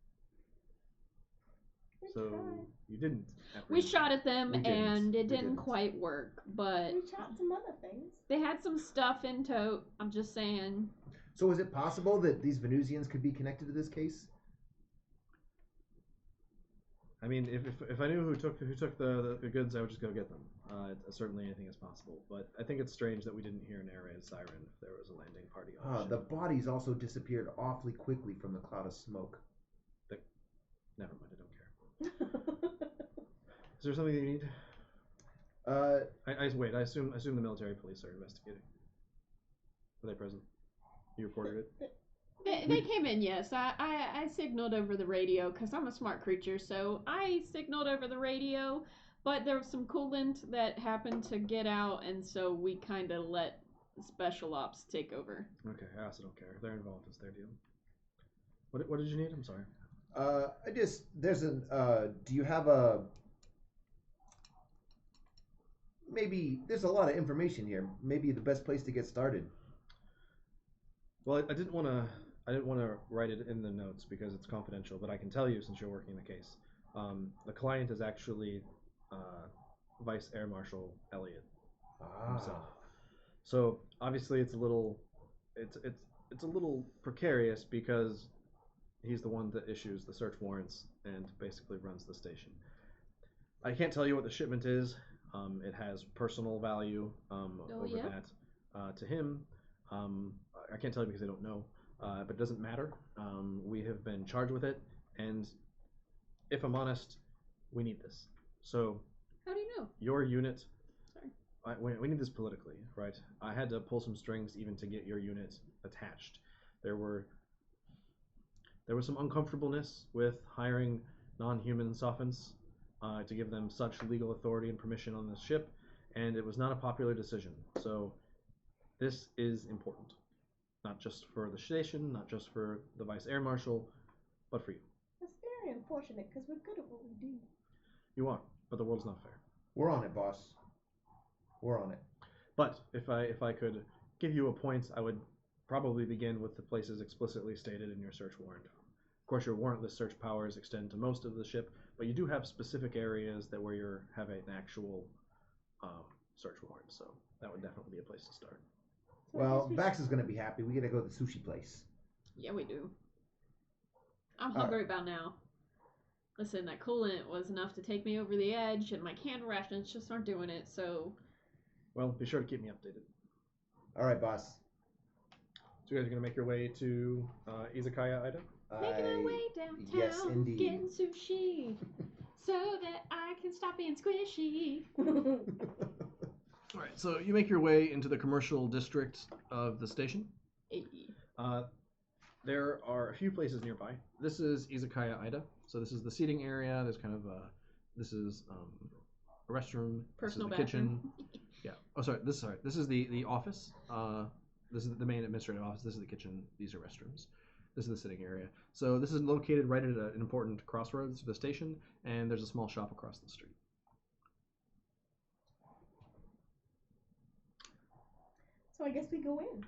We So tried. you didn't We apprehend shot at them, We didn't. and it We didn't didn't. quite work, but We shot some other things. they had some stuff in tote. I'm just saying. So is it possible that these Venusians could be connected to this case? I mean, if I knew who took the goods, I would just go get them. Certainly anything is possible, but I think it's strange that we didn't hear an air raid siren if there was a landing party on the The ship. bodies also disappeared awfully quickly from the cloud of smoke. Never mind, I don't care. Is there something you need? Wait. I assume the military police are investigating. Were they present? You reported it. They came in, yes. I signaled over the radio because I'm a smart creature, so I signaled over the radio, but there was some coolant that happened to get out, and so we kind of let special ops take over. Okay, I also don't care. If they're involved, it's their deal. What did you need? I'm sorry. Do you have maybe there's a lot of information here. Maybe the best place to get started. Well, I didn't want to write it in the notes because it's confidential, but I can tell you since you're working the case. The client is actually Vice Air Marshal Elliot himself. So obviously it's a little precarious because he's the one that issues the search warrants and basically runs the station. I can't tell you what the shipment is. It has personal value that to him. I can't tell you because I don't know, but it doesn't matter. We have been charged with it, and if I'm honest, we need this. So, How do you know? your unit. Sorry. We need this politically, right? I had to pull some strings even to get your unit attached. There was some uncomfortableness with hiring non-human sophants to give them such legal authority and permission on this ship, and it was not a popular decision. So this is important, not just for the station, not just for the Vice Air Marshal, but for you. That's very unfortunate because we're good at what we do. You are, but the world's not fair. We're on it, boss. We're on it. But if I could give you a point, I would probably begin with the places explicitly stated in your search warrant. Of course, your warrantless search powers extend to most of the ship, but you do have specific areas that where you have an actual search warrant, so that would definitely be a place to start. So I Well, guess we Vax is going to be happy. We got to go to the sushi place. Yeah, we do. I'm hungry about now. Listen, that coolant was enough to take me over the edge, and my canned rations just aren't doing it, so... Well, be sure to keep me updated. All right, boss. So you guys are going to make your way to Izakaya Ida? Making our way downtown, Yes, indeed. getting sushi, so that I can stop being squishy. All right, so you make your way into the commercial district of the station. Hey. There are a few places nearby. This is Izakaya Ida. So this is the seating area. There's kind of this is a restroom. Personal this is the bathroom. kitchen. Yeah. Oh, sorry. This is the office. This is the main administrative office. This is the kitchen. These are restrooms. This is the sitting area. So this is located right at an important crossroads for the station, and there's a small shop across the street. So I guess we go in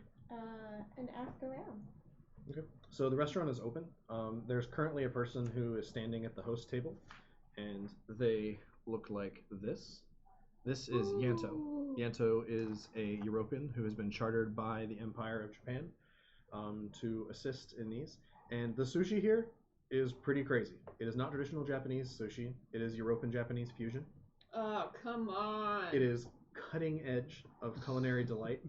and ask around. Okay. So the restaurant is open. There's currently a person who is standing at the host table, and they look like this. This is Yanto. Yanto is a European who has been chartered by the Empire of Japan to assist in these. And the sushi here is pretty crazy. It is not traditional Japanese sushi. It is European Japanese fusion. Oh, come on. It is cutting edge of culinary delight,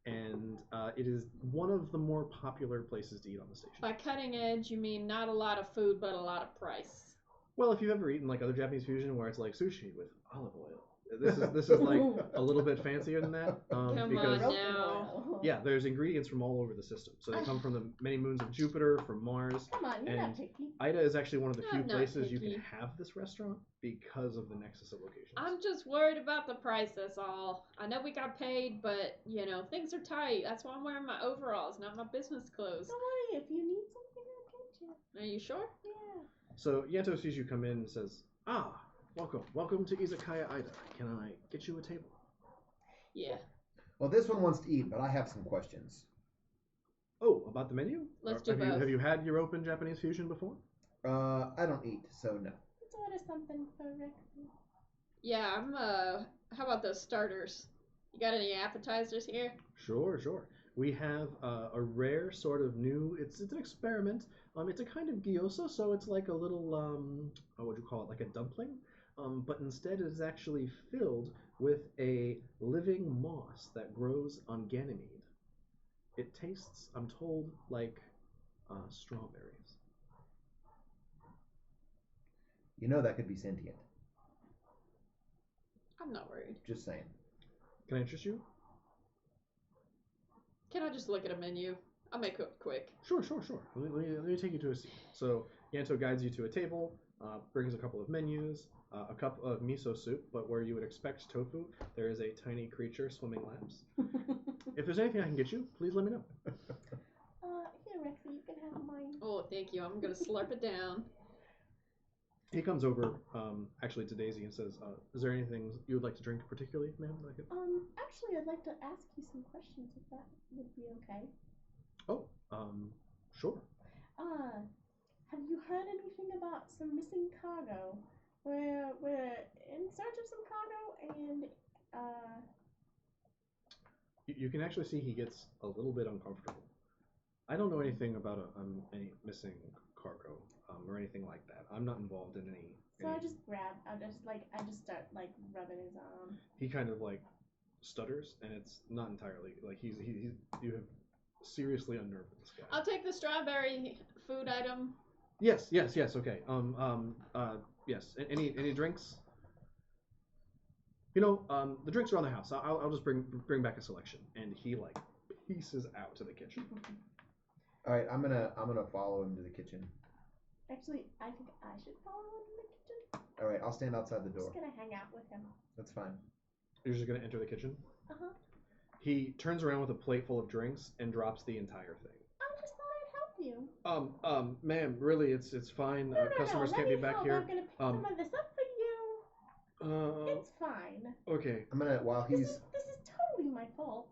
and it is one of the more popular places to eat on the station. By cutting edge, you mean not a lot of food, but a lot of price. Well, if you've ever eaten like other Japanese fusion where it's like sushi with olive oil, this is like a little bit fancier than that. Come because on now. yeah, there's ingredients from all over the system. So they come from the many moons of Jupiter, from Mars. Come on, you're And not picky. Ida is actually one of the few I'm not places you picky. can have this restaurant because of the nexus of locations. I'm just worried about the price, that's all. I know we got paid, but, you know, things are tight. That's why I'm wearing my overalls, not my business clothes. Don't worry, if you need something, I'll get you. Are you sure? Yeah. So Yanto sees you come in and says, "Ah, welcome to Izakaya Ida. Can I get you a table?" Yeah. Well, this one wants to eat, but I have some questions. Oh, about the menu? Let's do have both. Have you had European Japanese fusion before? I don't eat, so no. Let's order something for Rick. Yeah, how about those starters? You got any appetizers here? Sure. We have a rare sort of new. It's an experiment. It's a kind of gyoza, so it's like a little what would you call it? Like a dumpling. But instead it is actually filled with a living moss that grows on Ganymede. It tastes, I'm told, like strawberries. You know that could be sentient. I'm not worried. Just saying. Can I interest you? Can I just look at a menu? I'll make it quick. Sure. Let me take you to a seat. So Yanto guides you to a table, brings a couple of menus, a cup of miso soup, but where you would expect tofu, there is a tiny creature swimming laps. If there's anything I can get you, please let me know. Here, Rexy, you can have mine. Oh, thank you. I'm gonna slurp it down. He comes over, actually to Daisy and says, "Is there anything you would like to drink particularly, ma'am?" that I could... Actually, I'd like to ask you some questions, if that would be okay. Oh, sure. Have you heard anything about some missing cargo? We're in search of some cargo, and You can actually see he gets a little bit uncomfortable. I don't know anything about any missing cargo or anything like that. I'm not involved in any. So I just start like rubbing his arm. He kind of like stutters, and it's not entirely like you have seriously unnerved this guy. I'll take the strawberry food item. Yes. Okay. Yes. Any drinks? You know, the drinks are on the house. I'll just bring back a selection, and he like pieces out to the kitchen. All right, I'm gonna follow him to the kitchen. Actually, I think I should follow him to the kitchen. All right, I'll stand outside the I'm door. just gonna hang out with him. That's fine. You're just gonna enter the kitchen. Uh-huh. He turns around with a plate full of drinks and drops the entire thing. I just thought I'd help you. Ma'am, really, it's fine. No, Customers let can't me be back help. here. I'm gonna pick some of this up for you. It's fine. Okay. I'm gonna while This he's is totally my fault.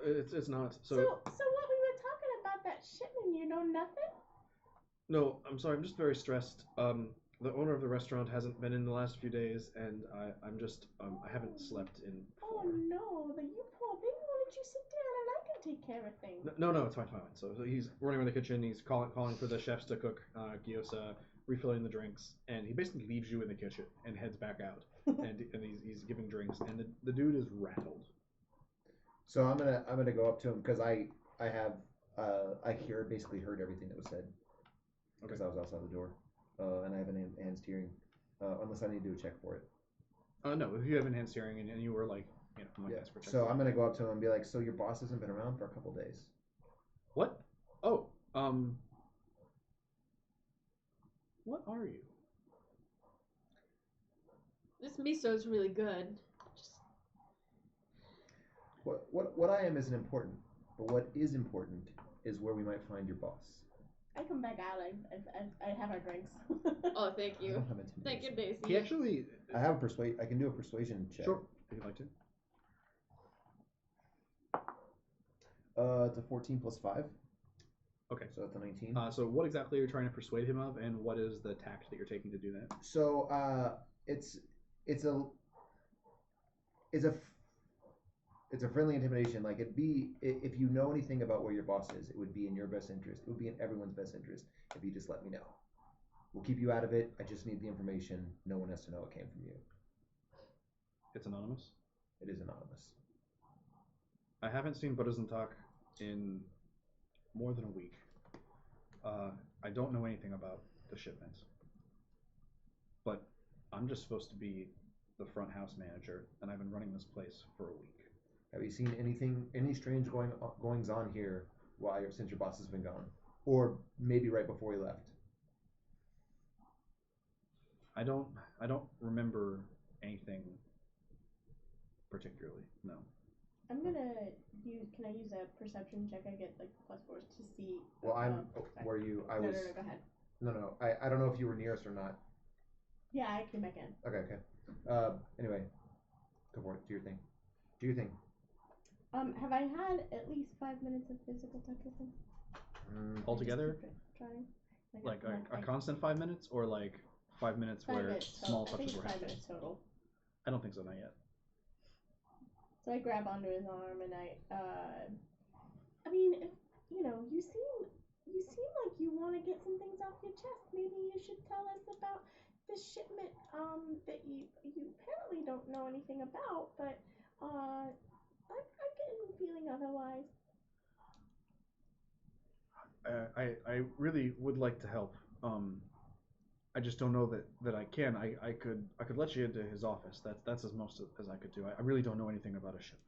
It's not. So what we were talking about that shipment, you know nothing? No, I'm sorry. I'm just very stressed. The owner of the restaurant hasn't been in the last few days, and I'm just I haven't slept in. Oh no, you poor baby. Why don't you sit down and I can take care of things? No, it's fine. So he's running around the kitchen. He's calling for the chefs to cook gyoza, refilling the drinks, and he basically leaves you in the kitchen and heads back out. and he's giving drinks, and the dude is rattled. So I'm gonna go up to him because I basically heard everything that was said because I was outside the door, and I have an hand steering, unless I need to do a check for it. No, if you have enhanced hearing and you were like, that's protected. So I'm gonna go up to him and be like, "So your boss hasn't been around for a couple days?" What? Oh, what are you? This miso's really good. What I am isn't important, but what is important is where we might find your boss. I come back out. I have our drinks. Oh, thank I you. don't have intimidation. Thank you, Daisy. He actually. I have I can do a persuasion check. Sure, if you'd like to. It's a 14 plus 5. Okay. So that's a 19. So what exactly are you trying to persuade him of, and what is the tact that you're taking to do that? So it's a friendly intimidation. Like it'd be if you know anything about where your boss is, it would be in your best interest. It would be in everyone's best interest if you just let me know. We'll keep you out of it. I just need the information. No one has to know it came from you. It's anonymous? It is anonymous. I haven't seen Buddhism Talk in more than a week. I don't know anything about the shipment. But I'm just supposed to be the front house manager, and I've been running this place for a week. Have you seen any strange goings on here since your boss has been gone? Or maybe right before he left? I don't remember anything particularly, no. I'm gonna use. Can I use a perception check? I get like +4s to see. Well, sorry. you? I No, was. go ahead. No. I don't know if you were near us or not. Yeah, I came back in. Okay. Anyway, go for it. Do your thing. Have I had at least 5 minutes of physical touch with him? Altogether? Trying. Like a constant 5 minutes, or like 5 minutes 5 where minutes small total. I think touches it's were 5 happening? minutes total. I don't think so, not yet. So I grab onto his arm and I mean, if, you seem like you want to get some things off your chest. Maybe you should tell us about this shipment that you apparently don't know anything about, but I'm getting a feeling otherwise. I really would like to help. I just don't know that I can. I could let you into his office. That's as most as I could do. I really don't know anything about a shipment.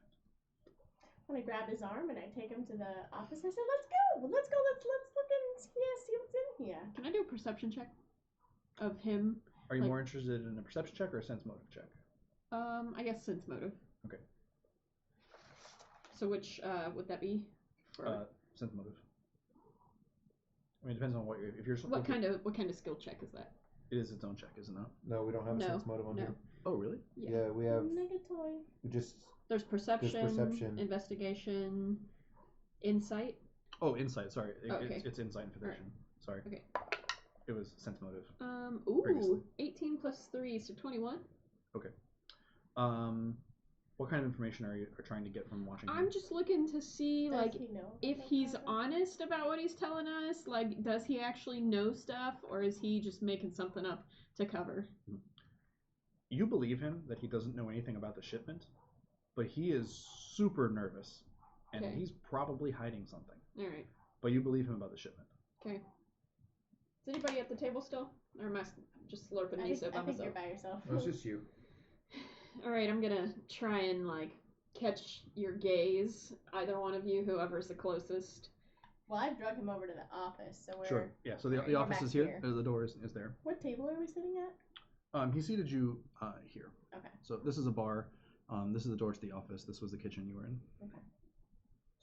And I grab his arm and I take him to the office. I said, "Let's go. Let's look in here, see what's in here." Can I do a perception check of him? Are you more interested in a perception check or a sense motive check? I guess sense motive. Okay. So which would that be? Sense motive. I mean, it depends on what if you're. What kind of skill check is that? It is its own check, is it not? No, we don't have a sense motive on here. Oh, really? Yeah, we have. Negatory. There's perception, investigation, insight. Oh, insight. Sorry, okay. It's insight and fidelity. Sorry. Okay. It was sense motive. Previously. 18 plus 3, so 21. Okay. What kind of information are you trying to get from watching him? I'm just looking to see, Does like, he know if about he's that? honest about what he's telling us. Like, does he actually know stuff, or is he just making something up to cover? You believe him that he doesn't know anything about the shipment, but he is super nervous, and Okay. he's probably hiding something. All right. But you believe him about the shipment. Okay. Is anybody at the table still? Or am I just slurping I these think by myself? you're by yourself. No, it's just you. All right, I'm gonna try and catch your gaze, either one of you, whoever's the closest. Well, I've drug him over to the office, so we're. Sure. Yeah. So the Alright, we're office back is here. here. The door is there. What table are we sitting at? He seated you here. Okay. So this is a bar. This is the door to the office. This was the kitchen you were in. Okay.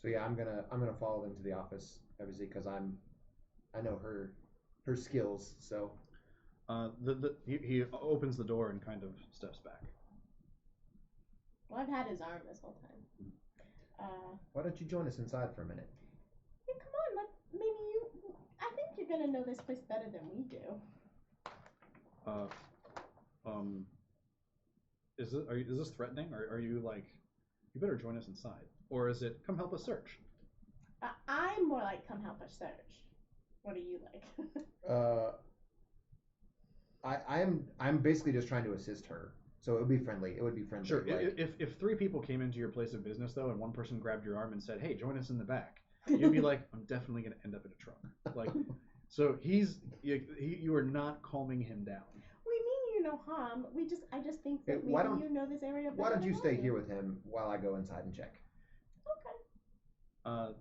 So yeah, I'm gonna follow them to the office, obviously, because I know her skills. So. He opens the door and kind of steps back. Well, I've had his arm this whole time. Why don't you join us inside for a minute? Hey, come on, maybe you. I think you're gonna know this place better than we do. Is this threatening? Or are you like, you better join us inside? Or is it, come help us search? I'm more like, come help us search. What are you like? I'm basically just trying to assist her, so it would be friendly. Sure. Like, If 3 people came into your place of business though, and one person grabbed your arm and said, "Hey, join us in the back," you'd be like, "I'm definitely going to end up in a truck." Like, so you are not calming him down. We mean you no harm. I just think that Why maybe don't- you know this area better. why don't than you I stay do. here with him while I go inside and check? Okay.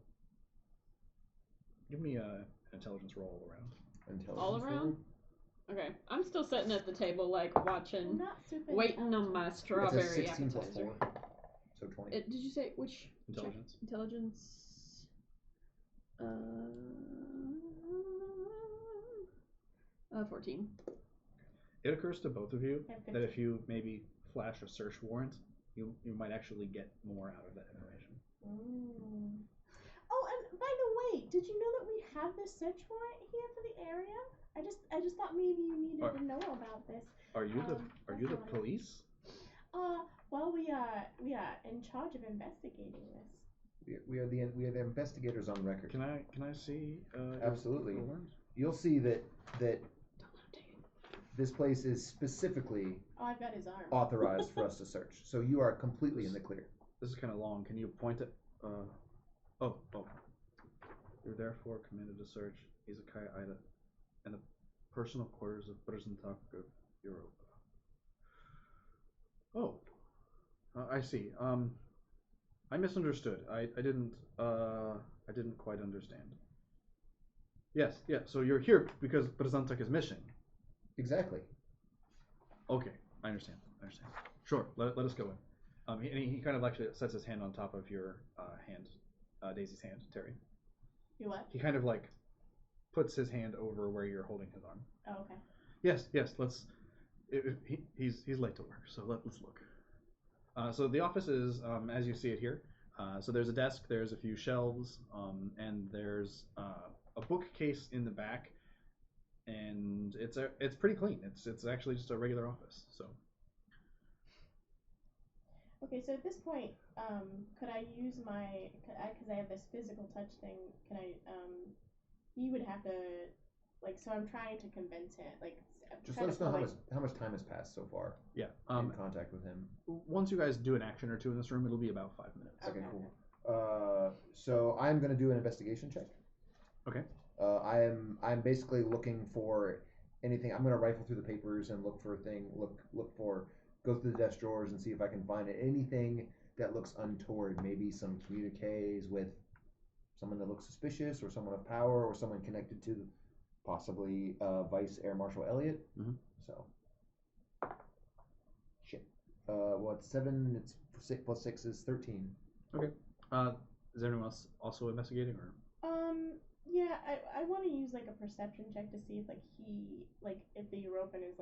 Give me an intelligence roll all around. Intelligence All roll? around? Okay. I'm still sitting at the table, I'm watching, not super waiting on my intelligent. It's a strawberry 16 plus appetizer. 4, so 20. Did you say which? Intelligence. Check? Intelligence. 14. It occurs to both of you I have that 15. if you maybe flash a search warrant, you might actually get more out of that information. Mm. Oh, and by the way, Wait, did you know that we have this search warrant here for the area? I just thought maybe you needed to know about this. Are you the that's all. police? Well, we are in charge of investigating this. We are the investigators on record. Can I see? Absolutely. your warrant? You'll see that this place is specifically Oh, I've got his arm. authorized for us to search. So you are completely in the clear. This is kind of long. Can you point it? Oh. You're therefore committed to search Izakaya Ida and the personal quarters of Brzezintok of Europe. Oh, I see. I misunderstood. I didn't quite understand. Yes, yeah. So you're here because Brzezintok is missing. Exactly. Okay, I understand. Sure, let us go in. He kind of actually sets his hand on top of your hand, Daisy's hand, Terry. You what? He kind of like puts his hand over where you're holding his arm. Oh, okay. Yes. Let's. He's late to work, so let's look. So the office is as you see it here. So there's a desk, there's a few shelves, and there's a bookcase in the back, and it's pretty clean. It's actually just a regular office. So. Okay, so at this point, could I use because I have this physical touch thing, he would have to, so I'm trying to convince him, just let us know how much time has passed so far. Yeah. In contact with him. Once you guys do an action or two in this room, it'll be about 5 minutes. Okay, cool. So I'm gonna do an investigation check. Okay. I'm basically looking for anything. I'm gonna rifle through the papers and look for go through the desk drawers and see if I can find anything that looks untoward. Maybe some communiques with someone that looks suspicious, or someone of power, or someone connected to possibly Vice Air Marshal Elliott. Mm-hmm. So, shit. What 7? It's 6 plus 6 is 13. Okay. Is everyone else also investigating, or? Yeah, I want to use a perception check to see if if the European is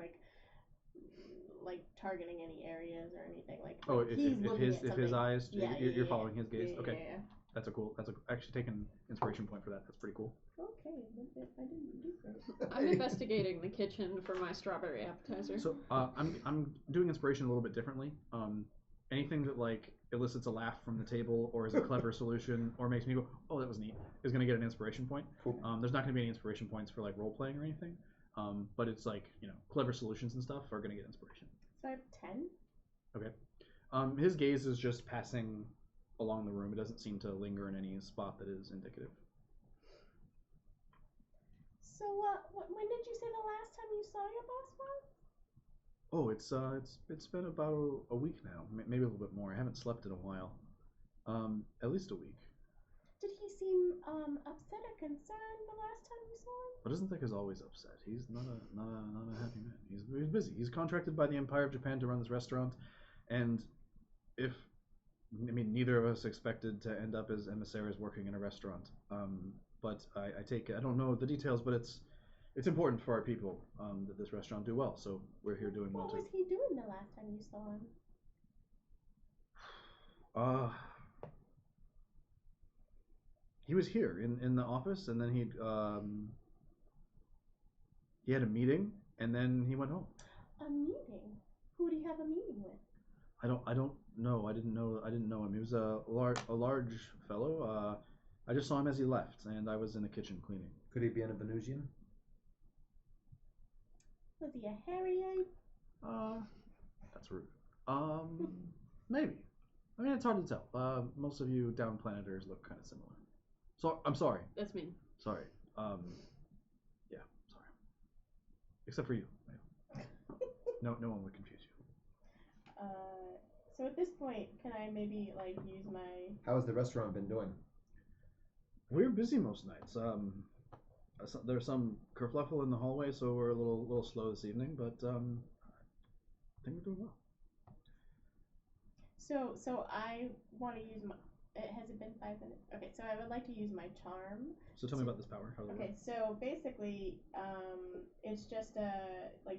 targeting any areas or anything if his eyes, you're following his gaze. Yeah, okay. Yeah. That's actually take an inspiration point for that. That's pretty cool. Okay, I didn't do great. I'm investigating the kitchen for my strawberry appetizer. So I'm doing inspiration a little bit differently. Anything that elicits a laugh from the table, or is a clever solution, or makes me go, oh, that was neat, is going to get an inspiration point. Cool. There's not going to be any inspiration points for role playing or anything. But it's clever solutions and stuff are going to get inspiration. So I have 10. Okay. His gaze is just passing along the room. It doesn't seem to linger in any spot that is indicative. So when did you say the last time you saw your boss was? Oh, it's been about a week now, maybe a little bit more. I haven't slept in a while. At least a week. Did he seem upset or concerned the last time you saw him? But Brzezintok is always upset. He's not a happy man. He's busy. He's contracted by the Empire of Japan to run this restaurant, and neither of us expected to end up as emissaries working in a restaurant. But I take it. I don't know the details, but it's important for our people that this restaurant do well. So we're here doing well too. What was he doing the last time you saw him? He was here in the office, and then he had a meeting, and then he went home. A meeting? Who did he have a meeting with? I don't know. I didn't know him. He was a large fellow. I just saw him as he left, and I was in the kitchen cleaning. Could he be a Venusian? Was he a hairy ape? That's rude. Maybe. It's hard to tell. Most of you down planeters look kind of similar. So I'm sorry. That's me. Sorry. Yeah, sorry. Except for you. No one would confuse you. So at this point, can I maybe use my? How has the restaurant been doing? We're busy most nights. There's some kerfluffle in the hallway, so we're a little slow this evening, but I think we're doing well. So I want to use my. Has it been 5 minutes? Okay, so I would like to use my charm. So tell me about this power. How does it work? Okay, so basically, it's just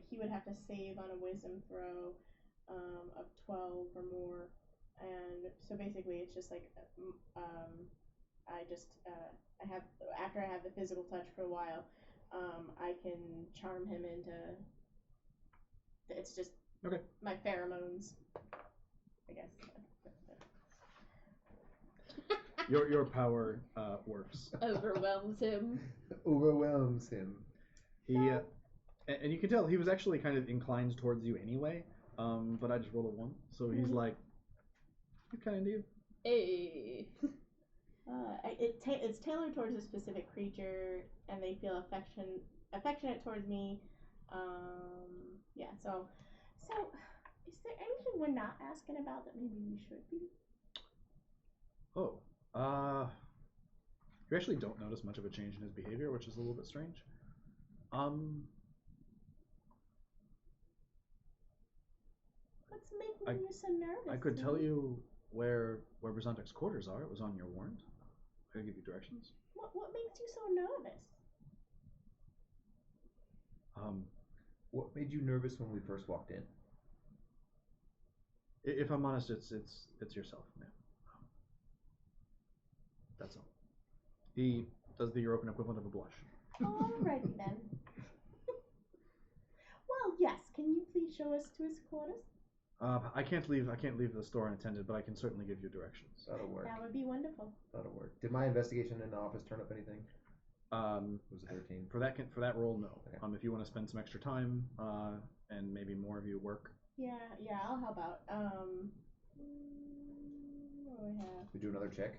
he would have to save on a wisdom throw of 12 or more, and so basically it's just I just I have after I have the physical touch for a while, I can charm him into. It's just Okay. my pheromones, I guess. Your power works. Overwhelms him. Overwhelms him. He and you can tell he was actually kind of inclined towards you anyway. But I just rolled a 1, so he's like, "What kind do you?" Hey. It's tailored towards a specific creature, and they feel affectionate towards me. Yeah. So, is there anything we're not asking about that maybe we should be? Oh, you actually don't notice much of a change in his behavior, which is a little bit strange. What's making you so nervous? I could tell you where Brazantek's quarters are. It was on your warrant. I can give you directions. What makes you so nervous? What made you nervous when we first walked in? If I'm honest, it's yourself, man. That's all. He does the European equivalent of a blush. Alrighty then. Well, yes. Can you please show us to his quarters? I can't leave the store unattended, but I can certainly give you directions. That'll work. That would be wonderful. That'll work. Did my investigation in the office turn up anything? It was a 13. For that role, no. Okay. If you want to spend some extra time, and maybe more of you work. Yeah, I'll help out. What do we have? We do another check.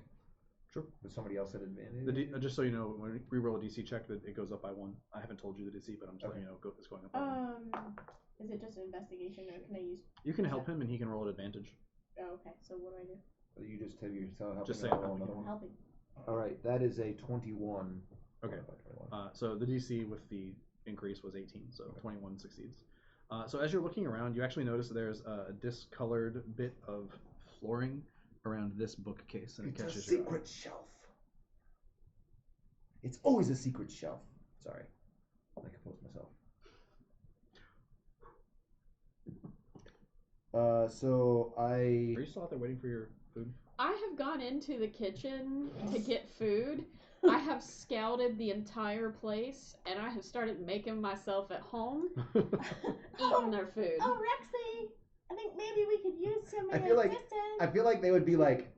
Sure. With somebody else at advantage. Just so you know, when we roll a DC check, it goes up by 1. I haven't told you the DC, but I'm just letting you know it's going up by 1. Is it just an investigation, or can I use? You can help him, and he can roll at advantage. Oh, okay. So what do I do? You just have yourself helping. Just say roll I'm another helping. one. Helping. All right, that is a 21. Okay. 21. So the DC with the increase was 18, so 21 succeeds. So as you're looking around, you actually notice there's a discolored bit of flooring around this bookcase, and it It's a catches your eye. secret shelf. It's always a secret shelf. Sorry, I composed myself. So Are you still out there waiting for your food? I have gone into the kitchen to get food. I have scouted the entire place, and I have started making myself at home, eating their food. Oh, Rexy, I think maybe we could use some of I your feel like assistance. I feel like they would be like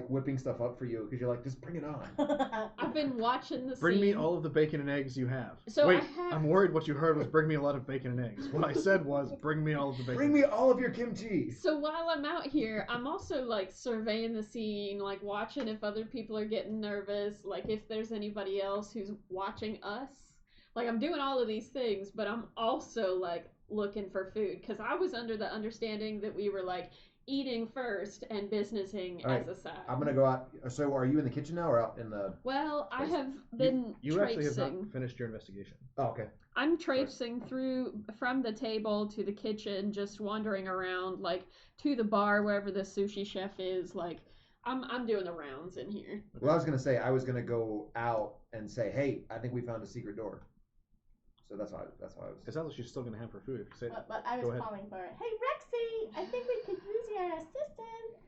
whipping stuff up for you because you're like, just bring it on. I've been watching the Bring scene. me all of the bacon and eggs you have. So Wait, I have- I'm worried what you heard was bring me a lot of bacon and eggs. What I said was bring me all of the bacon. Bring me all of your kimchi. So while I'm out here, I'm also like surveying the scene, like watching if other people are getting nervous, like if there's anybody else who's watching us. Like I'm doing all of these things, but I'm also like looking for food because I was under the understanding that we were like eating first and businessing All right, as a side. I'm gonna go out. So are you in the kitchen now or out in the? Well, I have been You actually have traipsing. not finished your investigation. Oh, okay. I'm traipsing through from the table to the kitchen, just wandering around, like to the bar wherever the sushi chef is. Like I'm doing the rounds in here. Well, I was gonna say I was gonna go out and say, hey, I think we found a secret door. So that's why I was. It sounds like she's still going to have her food if you say that. But I Go was ahead. calling for it. Hey, Rexy, I think we could use your assistance.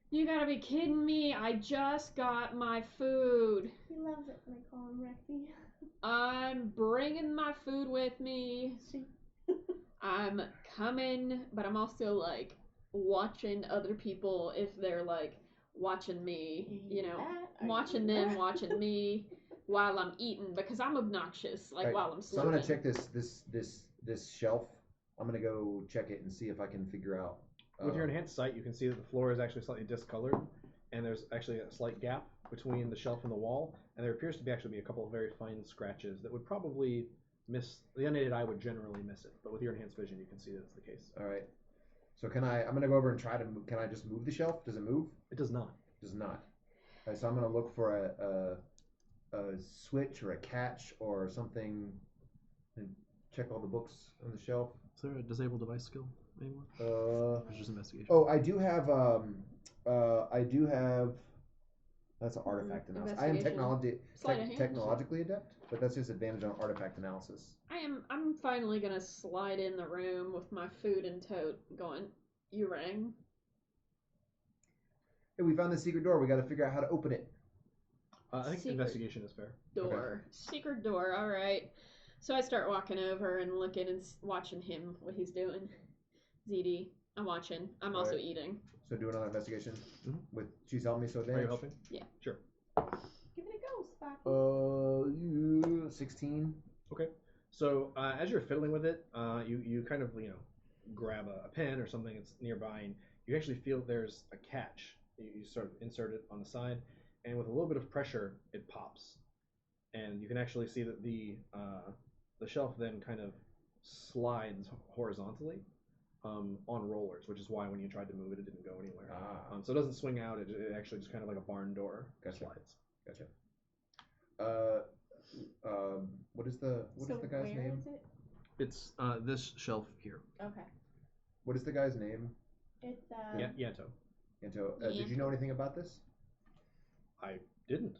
You gotta be kidding me! I just got my food. He loves it when I call him Rexy. I'm bringing my food with me. I'm coming, but I'm also like watching other people if they're like watching me. You know, watching them, watching me. While I'm eating because I'm obnoxious, like Right. while I'm So I'm sleeping. gonna check this shelf. I'm gonna go check it and see if I can figure out. With your enhanced sight, you can see that the floor is actually slightly discolored, and there's actually a slight gap between the shelf and the wall, and there appears to be actually a couple of very fine scratches that would probably miss the unaided eye would generally miss it, but with your enhanced vision, you can see that's the case. All right. So I'm gonna go over and try to. Can I just move the shelf? Does it move? It does not. Does not. All right, so I'm gonna look for a switch or a catch or something, and check all the books on the shelf. Is there a disabled device skill anymore? Or it's just investigation. Oh, I do have. That's an artifact analysis. I am Investigation. Sleight of hand. technologically adept, but that's just advantage on artifact analysis. I'm finally gonna slide in the room with my food and tote, going. You rang. Hey, we found the secret door. We got to figure out how to open it. I think Secret investigation is fair. door. Secret door, alright. So I start walking over and looking and watching him, what he's doing. ZD, I'm watching. I'm also Alright. eating. So do another investigation. Mhm. With she's helping me, so Are you advantage. helping? Yeah. Sure. Give it a go, Sparky. 16. Okay. So as you're fiddling with it, you kind of grab a pen or something that's nearby, and you actually feel there's a catch. You sort of insert it on the side, and with a little bit of pressure, it pops, and you can actually see that the shelf then kind of slides horizontally on rollers, which is why when you tried to move it, it didn't go anywhere. So it doesn't swing out. It actually just kind of like a barn door slides. Gotcha. What is the guy's where name? is it? It's this shelf here. Okay. What is the guy's name? It's Yanto. Yanto. Did you know anything about this? I didn't.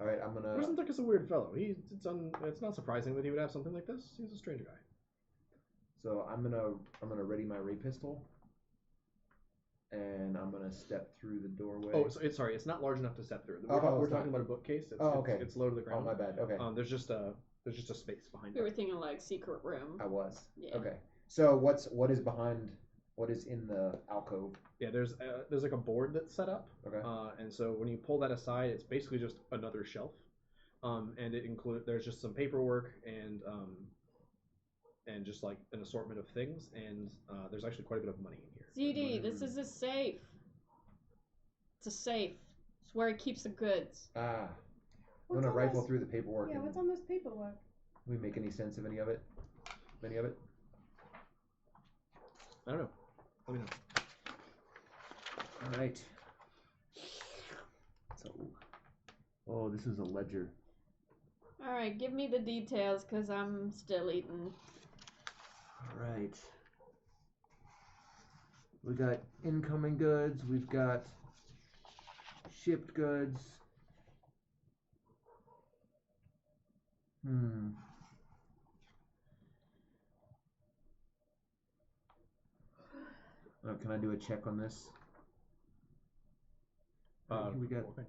All right, I'm gonna. Rosentuck is a weird fellow. It's not surprising that he would have something like this. He's a strange guy. So I'm gonna ready my ray pistol, and I'm gonna step through the doorway. Oh, so it's not large enough to step through. Oh, We're it's talking not. about a bookcase. Okay. It's low to the Oh, ground. my bad. Okay. There's just a space behind We were it. thinking like secret room. I was. Yeah. Okay. So what is behind? What is in the alcove? Yeah, there's like a board that's set up. Okay. And so when you pull that aside, it's basically just another shelf. And there's just some paperwork and just like an assortment of things, and there's actually quite a bit of money in here. ZD, this is a safe. It's a safe. It's where he keeps the goods. I'm What's gonna on rifle this- through the paperwork. Yeah, and what's on this paperwork? Can we make any sense of any of it? Any of it? I don't know. Let me know. All right. So, oh, this is a ledger. Alright, give me the details, because I'm still eating. All right. We got incoming goods. We've got shipped goods. Can I do a check on this? Here we got what kind?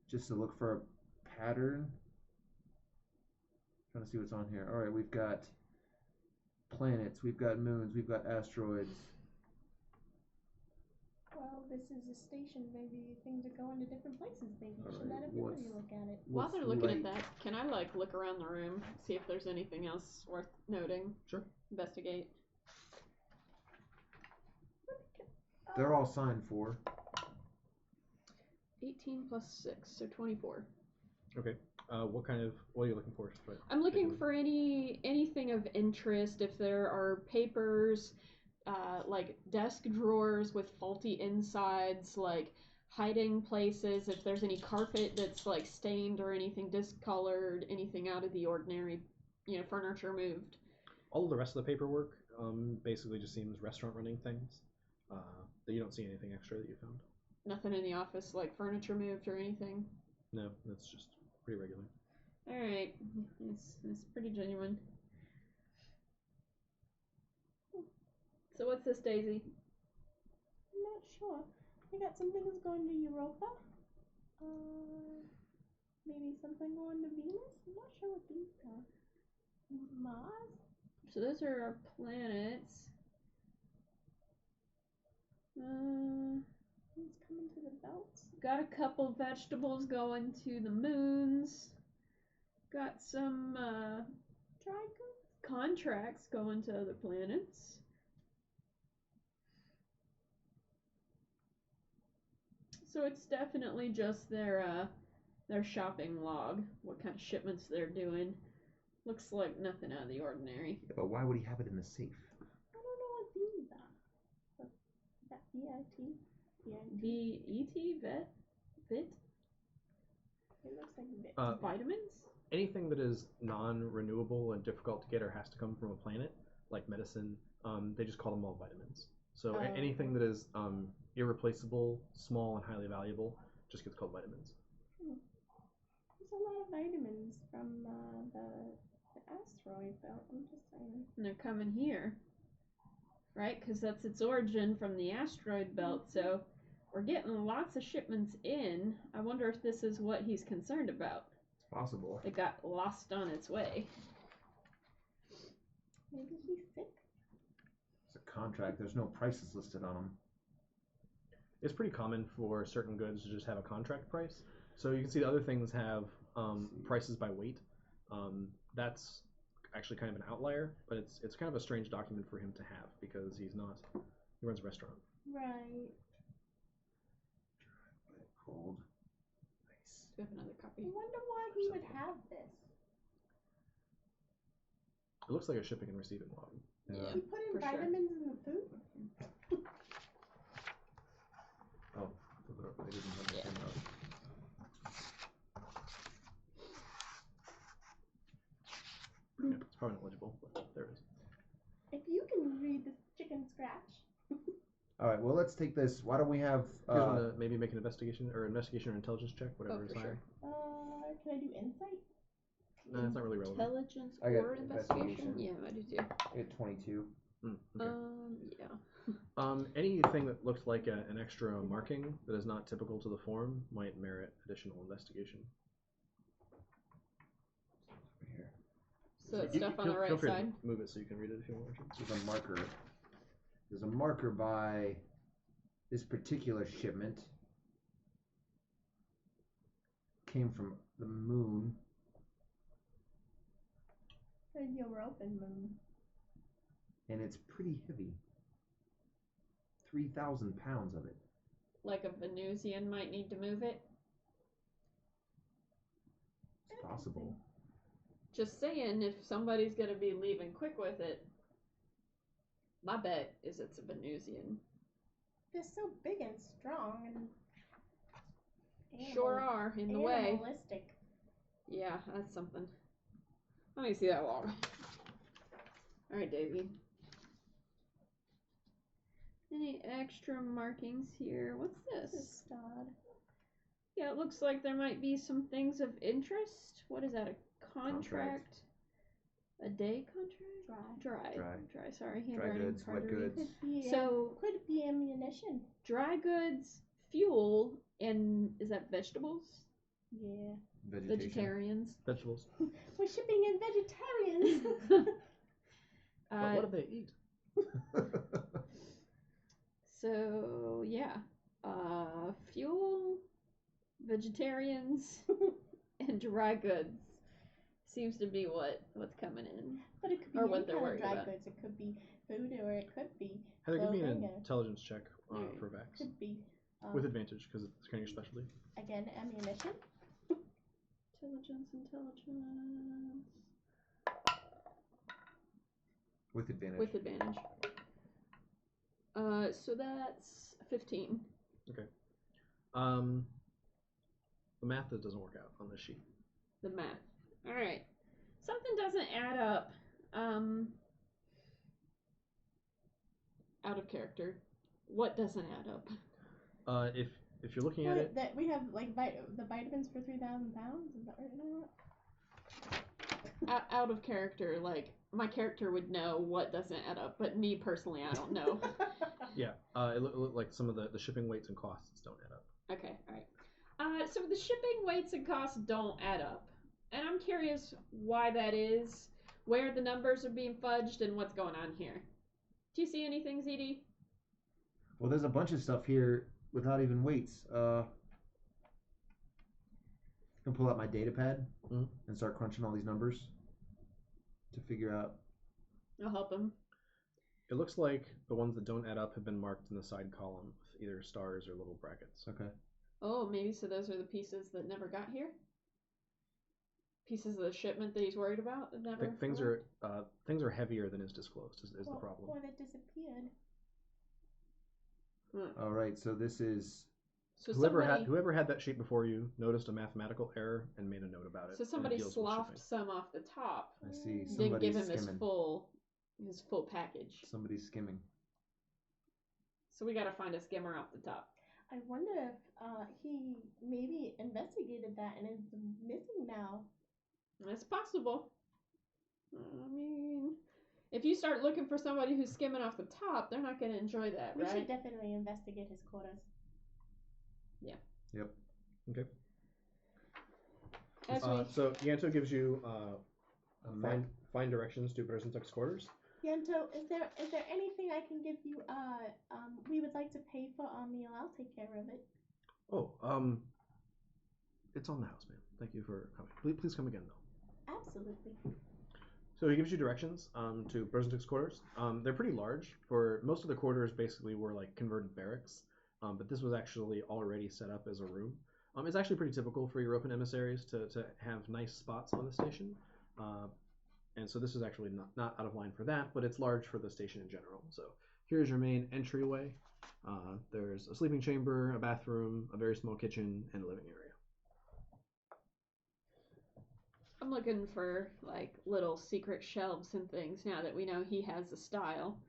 just to look for a pattern. Trying to see what's on here. All right, we've got planets, we've got moons, we've got asteroids. Well, this is a station. Maybe things are going to different places. Maybe you should Alright, let everybody look at it. While they're What's looking light? at that, can I look around the room, see if there's anything else worth noting? Sure. Investigate. They're all signed for. 18 plus 6, so 24. Okay. What are you looking for? I'm looking for anything of interest. If there are papers, like desk drawers with faulty insides, like hiding places. If there's any carpet that's like stained or anything discolored, anything out of the ordinary, furniture moved. All of the rest of the paperwork basically just seems restaurant running things. That you don't see anything extra that you found. Nothing in the office like furniture moved or anything. No, that's just pretty regular. All right, it's pretty genuine. So what's this, Daisy? I'm not sure. I got some things going to Europa. Maybe something going to Venus. I'm not sure what these are. Mars. So those are our planets. Things coming to the belts. Got a couple vegetables going to the moons. Got some Dry goods. contracts going to other planets. So it's definitely just their shopping log, what kind of shipments they're doing. Looks like nothing out of the ordinary. Yeah, but why would he have it in the safe? I don't know what these are. Is that VIT? VET? Vet? Vit? It looks like bits. Vitamins? Anything that is non-renewable and difficult to get or has to come from a planet, like medicine, they just call them all vitamins. So anything that is irreplaceable, small, and highly valuable just gets called vitamins. There's a lot of vitamins from the asteroid belt. I'm just saying. And they're coming here. Right? Because that's its origin from the asteroid belt. So We're getting lots of shipments in. I wonder if this is what he's concerned about. It's possible. It got lost on its way. Maybe he's sick. It's a contract. There's no prices listed on them. It's pretty common for certain goods to just have a contract price. So you can see the other things have prices by weight. That's actually kind of an outlier, but it's kind of a strange document for him to have because he runs a restaurant. Right. Cold. Nice. Do we have another I copy? wonder why he would have this. It looks like a shipping and receiving log. Yeah. He put in for sure. vitamins in the food. Oh, they didn't have the Yeah. thing up. Yeah, it's probably not legible, but there it is. If you can read this chicken scratch. All right. Well, let's take this. Why don't we have? You guys want to maybe make an investigation or intelligence check, whatever is for higher. sure. Can I do insight? No, it's not really relevant. Intelligence I got or investigation? investigation. Yeah, I do too. I get 22. Okay. Yeah. Anything that looks like an extra marking that is not typical to the form might merit additional investigation. Over here. So it's stuff on the Feel right free side. to move it so you can read it if you want to. There's a marker. There's a marker by this particular shipment. Came from the moon. There's Europa moon. And it's pretty heavy. 3,000 pounds of it. Like a Venusian might need to move it. It's possible. Just saying, if somebody's gonna be leaving quick with it, my bet is it's a Venusian. They're so big and strong and Sure are, in the way. animalistic. Yeah, that's something. Let me see that log. Alright, Davey. Any extra markings here? What's This this? is stud. Yeah, it looks like there might be some things of interest. What is that? A contract? A day contract? Dry. Sorry, Dry handwriting goods, hard wet to read. goods. Could be ammunition. Dry goods, fuel, and is that vegetables? Yeah. Vegetarians. Vegetables. We're shipping in vegetarians. What do they eat? So yeah, fuel, vegetarians, and dry goods seems to be what's coming in. But it could be Or any what they're kind of worried dry about. goods. It could be food, or it could be Heather, give me an clothing, or intelligence check Alright. for Vex. could be With advantage, because it's kind of your specialty. again ammunition. Intelligence. With advantage. With advantage. So that's 15. The math that doesn't work out on this sheet. The math. All right. Something doesn't add up. Out of character. What doesn't add up? If you're looking at it, That we have like the vitamins for 3,000 pounds. Is that right? Out of character, like my character would know what doesn't add up, but me personally, I don't know. yeah, it looked like some of the shipping weights and costs don't add up. Okay, all right. So the shipping weights and costs don't add up, and I'm curious why that is, where the numbers are being fudged, and what's going on here. Do you see anything, ZD? Well, there's a bunch of stuff here without even weights. I can pull out my data pad and start crunching all these numbers to figure out. I'll help him. It looks like the ones that don't add up have been marked in the side column with either stars or little brackets. Okay. Oh, maybe so those are the pieces that never got here? Pieces of the shipment that he's worried about that never Things are heavier than is disclosed is the problem. Or that disappeared. All right. So this is. So whoever had that sheet before you noticed a mathematical error and made a note about it. So somebody sloughed some off the top. I see. Didn't Somebody's give him skimming. his full package. Somebody's skimming. So we gotta find a skimmer off the top. I wonder if he maybe investigated that and is missing now. It's possible. I mean, if you start looking for somebody who's skimming off the top, they're not gonna enjoy that, We right? should definitely investigate his quotas. Yeah. Yep. Okay. As we So Yanto gives you Fine. find directions to Bersentuk's quarters. Yento, is there anything I can give you? We would like to pay for our meal. I'll take care of it. Oh, it's on the house, man. Thank you for coming. Please come again, though. Absolutely. So he gives you directions to Bersentuk's quarters. They're pretty large. For most of the quarters, basically were like converted barracks, but this was actually already set up as a room. It's actually pretty typical for European emissaries to have nice spots on the station, and so this is actually not out of line for that, but it's large for the station in general. So here's your main entryway. There's a sleeping chamber, a bathroom, a very small kitchen, and a living area. I'm looking for like little secret shelves and things now that we know he has the style.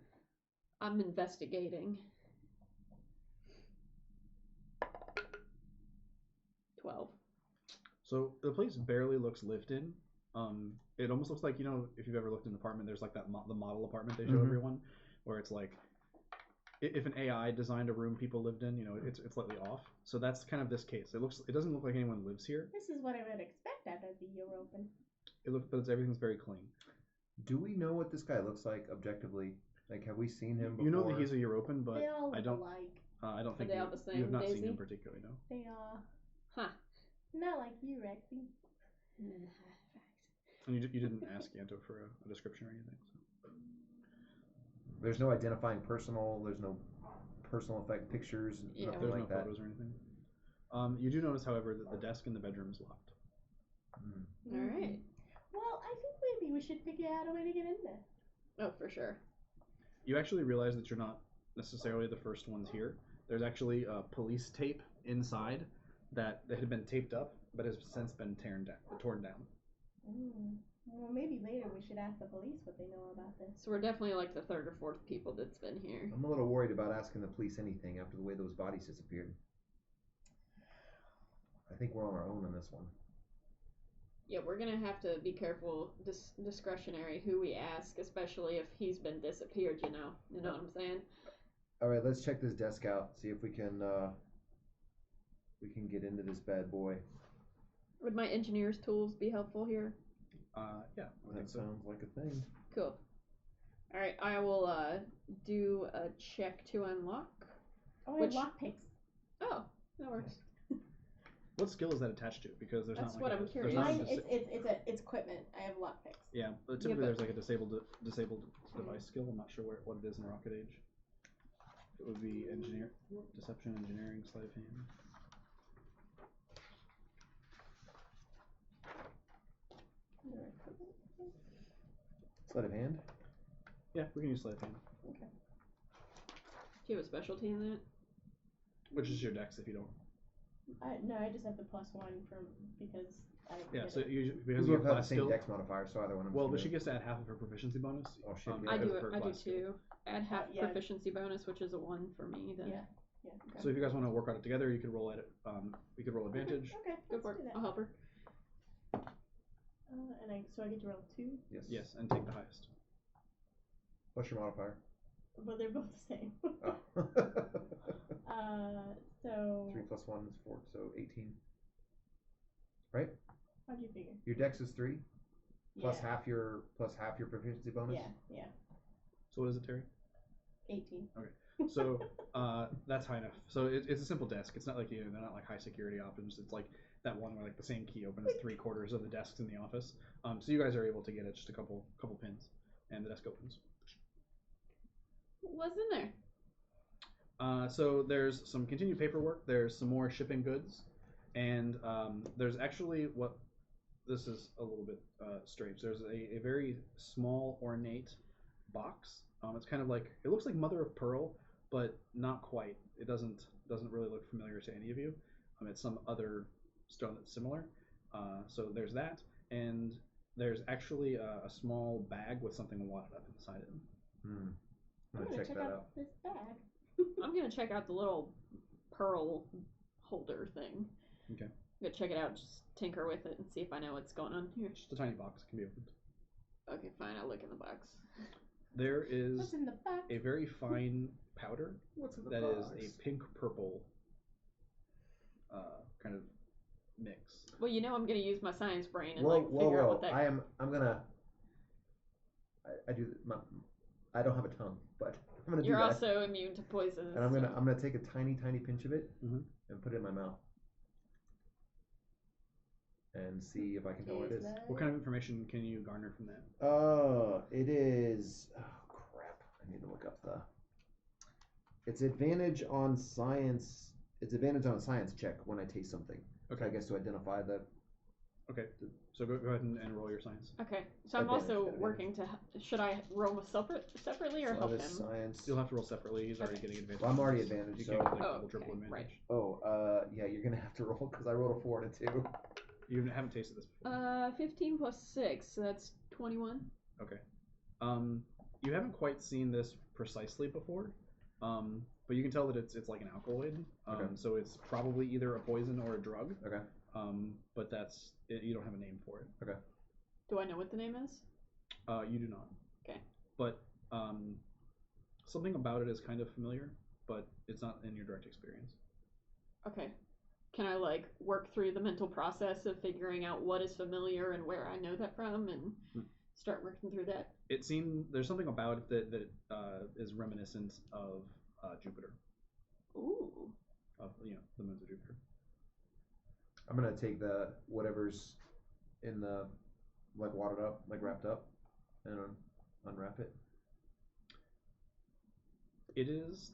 I'm investigating. 12. So the place barely looks lived in. It almost looks like, if you've ever looked in an apartment, there's like that the model apartment they show everyone, where it's like if an AI designed a room people lived in, it's slightly off. So that's kind of this case. It doesn't look like anyone lives here. This is what I would expect out of the European. But everything's very clean. Do we know what this guy looks like objectively? Like, have we seen him before? You know that he's a European, but They all I look don't. alike. I don't think Are they you, all the you have same, not seen Daisy? him particularly. No. They are. Huh. Not like you, Rexy. And you didn't ask Yanto for a description or anything. So. There's no identifying personal. There's no personal effect pictures. Yeah. Nothing There's like no that. photos or anything. You do notice, however, that the desk in the bedroom is locked. All right. Well, I think maybe we should figure out a way to get in there. Oh, for sure. You actually realize that you're not necessarily the first ones here. There's actually police tape inside that had been taped up, but has since been torn down. Well, maybe later we should ask the police what they know about this. So we're definitely like the third or fourth people that's been here. I'm a little worried about asking the police anything after the way those bodies disappeared. I think we're on our own on this one. Yeah, we're gonna have to be careful, discretionary who we ask, especially if he's been disappeared. You know what I'm saying? All right, let's check this desk out. See if we can get into this bad boy. Would my engineer's tools be helpful here? Yeah, I think That so. sounds like a thing. Cool. All right, I will do a check to unlock. Oh, we have lockpicks. Oh, that works. What skill is that attached to? Because there's That's not what like I'm there's curious. not a Mine, it's equipment. I have lockpicks. yeah, but typically but- there's like a disabled device skill. I'm not sure what it is in Rocket Age. It would be deception, engineering, sleight of hand. Sleight of hand. Yeah, we can use sleight of hand. Do you have a specialty in that? Which is your dex if you don't. No, I just have the +1 because I. Yeah, did so it. you We because both you have have the class same skill. dex modifier, so either one of us. Well, can but do she it. gets to add half of her proficiency bonus. Oh shit! Um, Yeah. I do per I do class skill. too. Add half yeah. proficiency bonus, which is a 1 for me. Then Yeah. Okay. So if you guys want to work on it together, you could roll at it. You could roll advantage. Okay, Go let's for do it. that. I'll help her. And I get to roll 2, Yes. Yes, and take the highest. What's your modifier? but they're both the same. Oh. So 3 + 1 is 4, so 18. Right? how'd you figure? Your dex is 3 plus Yeah. half your proficiency bonus. Yeah. So what is it, Terry? 18. So that's high enough. So it's a simple desk. It's not like they're not like high security options. It's like that one where like the same key opens 3/4 of the desks in the office. So you guys are able to get it just a couple pins, and the desk opens. What's in there? So there's some continued paperwork. There's some more shipping goods, and there's actually this is a little bit strange. There's a very small ornate box. It's kind of like it looks like mother of pearl, but not quite. It doesn't really look familiar to any of you. It's some other stone that's similar. So there's that, and there's actually a small bag with something wadded up inside it. I'm I'm gonna gonna check that out. this bag. I'm gonna check out the little pearl holder thing. Okay. I'm gonna check it out, just tinker with it, and see if I know what's going on here. Just a tiny box can be opened. Okay, fine. I'll look in the box. There is What's in the box? a very fine powder What's in the that is box? a pink purple. kind of mix. Well, I'm going to use my science brain and Whoa, figure out what that. I'm gonna. I do. I don't have a tongue, but I'm gonna do You're that. also immune to poisons. And I'm gonna take a tiny pinch of it and put it in my mouth and see if I can tell what it is. What kind of information can you garner from that? It is. Oh crap! I need to look up the. It's advantage on science. It's advantage on a science check when I taste something. Okay. I guess to identify the. Okay. So go ahead and roll your science. Okay. So I'm also working to. Should I roll separately or help him? Science. You'll have to roll separately. He's already getting advantage. Well, I'm already advantaged. You so. can't get Oh, double, triple okay, advantage. right. Oh, yeah, you're gonna have to roll because I rolled a 4 and a 2. You haven't tasted this before. 15 plus 6, so that's 21. Okay. You haven't quite seen this precisely before, but you can tell that it's like an alkaloid. Okay. So it's probably either a poison or a drug. Okay. But you don't have a name for it. Okay. Do I know what the name is? You do not. Okay. But something about it is kind of familiar, but it's not in your direct experience. Okay. Can I work through the mental process of figuring out what is familiar and where I know that from and start working through that? It seemed there's something about it that is reminiscent of Jupiter. Ooh. Of the moons of Jupiter. I'm gonna take the whatever's in the wadded up, wrapped up, and unwrap it. It is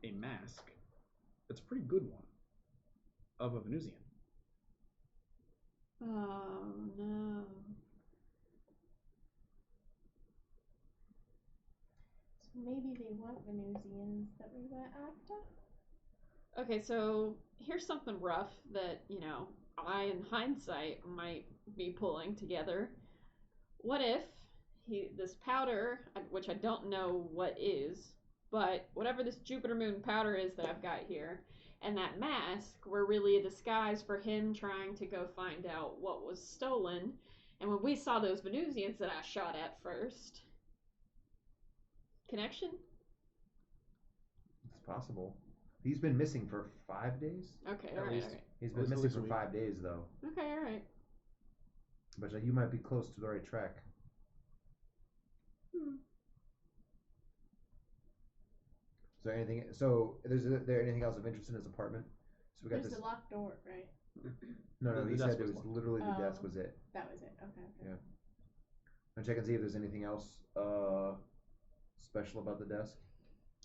a mask. It's a pretty good one. Of a Venusian. Oh no. So maybe they weren't Venusians that we were after? Okay, so here's something rough that, I in hindsight might be pulling together. What if this powder, which I don't know what is, but whatever this Jupiter moon powder is that I've got here, and that mask were really a disguise for him trying to go find out what was stolen. And when we saw those Venusians that I shot at first. Connection? It's possible. He's been missing for 5 days? Okay, At alright, least. alright. He's been missing for 5 days, though. Okay, alright. But you might be close to the right track. Is there anything else of interest in his apartment? So we got There's this. a locked door, right? No, The he desk said it was was locked. literally the desk was it. That was it. Okay. Yeah. I'm check and see if there's anything else special about the desk.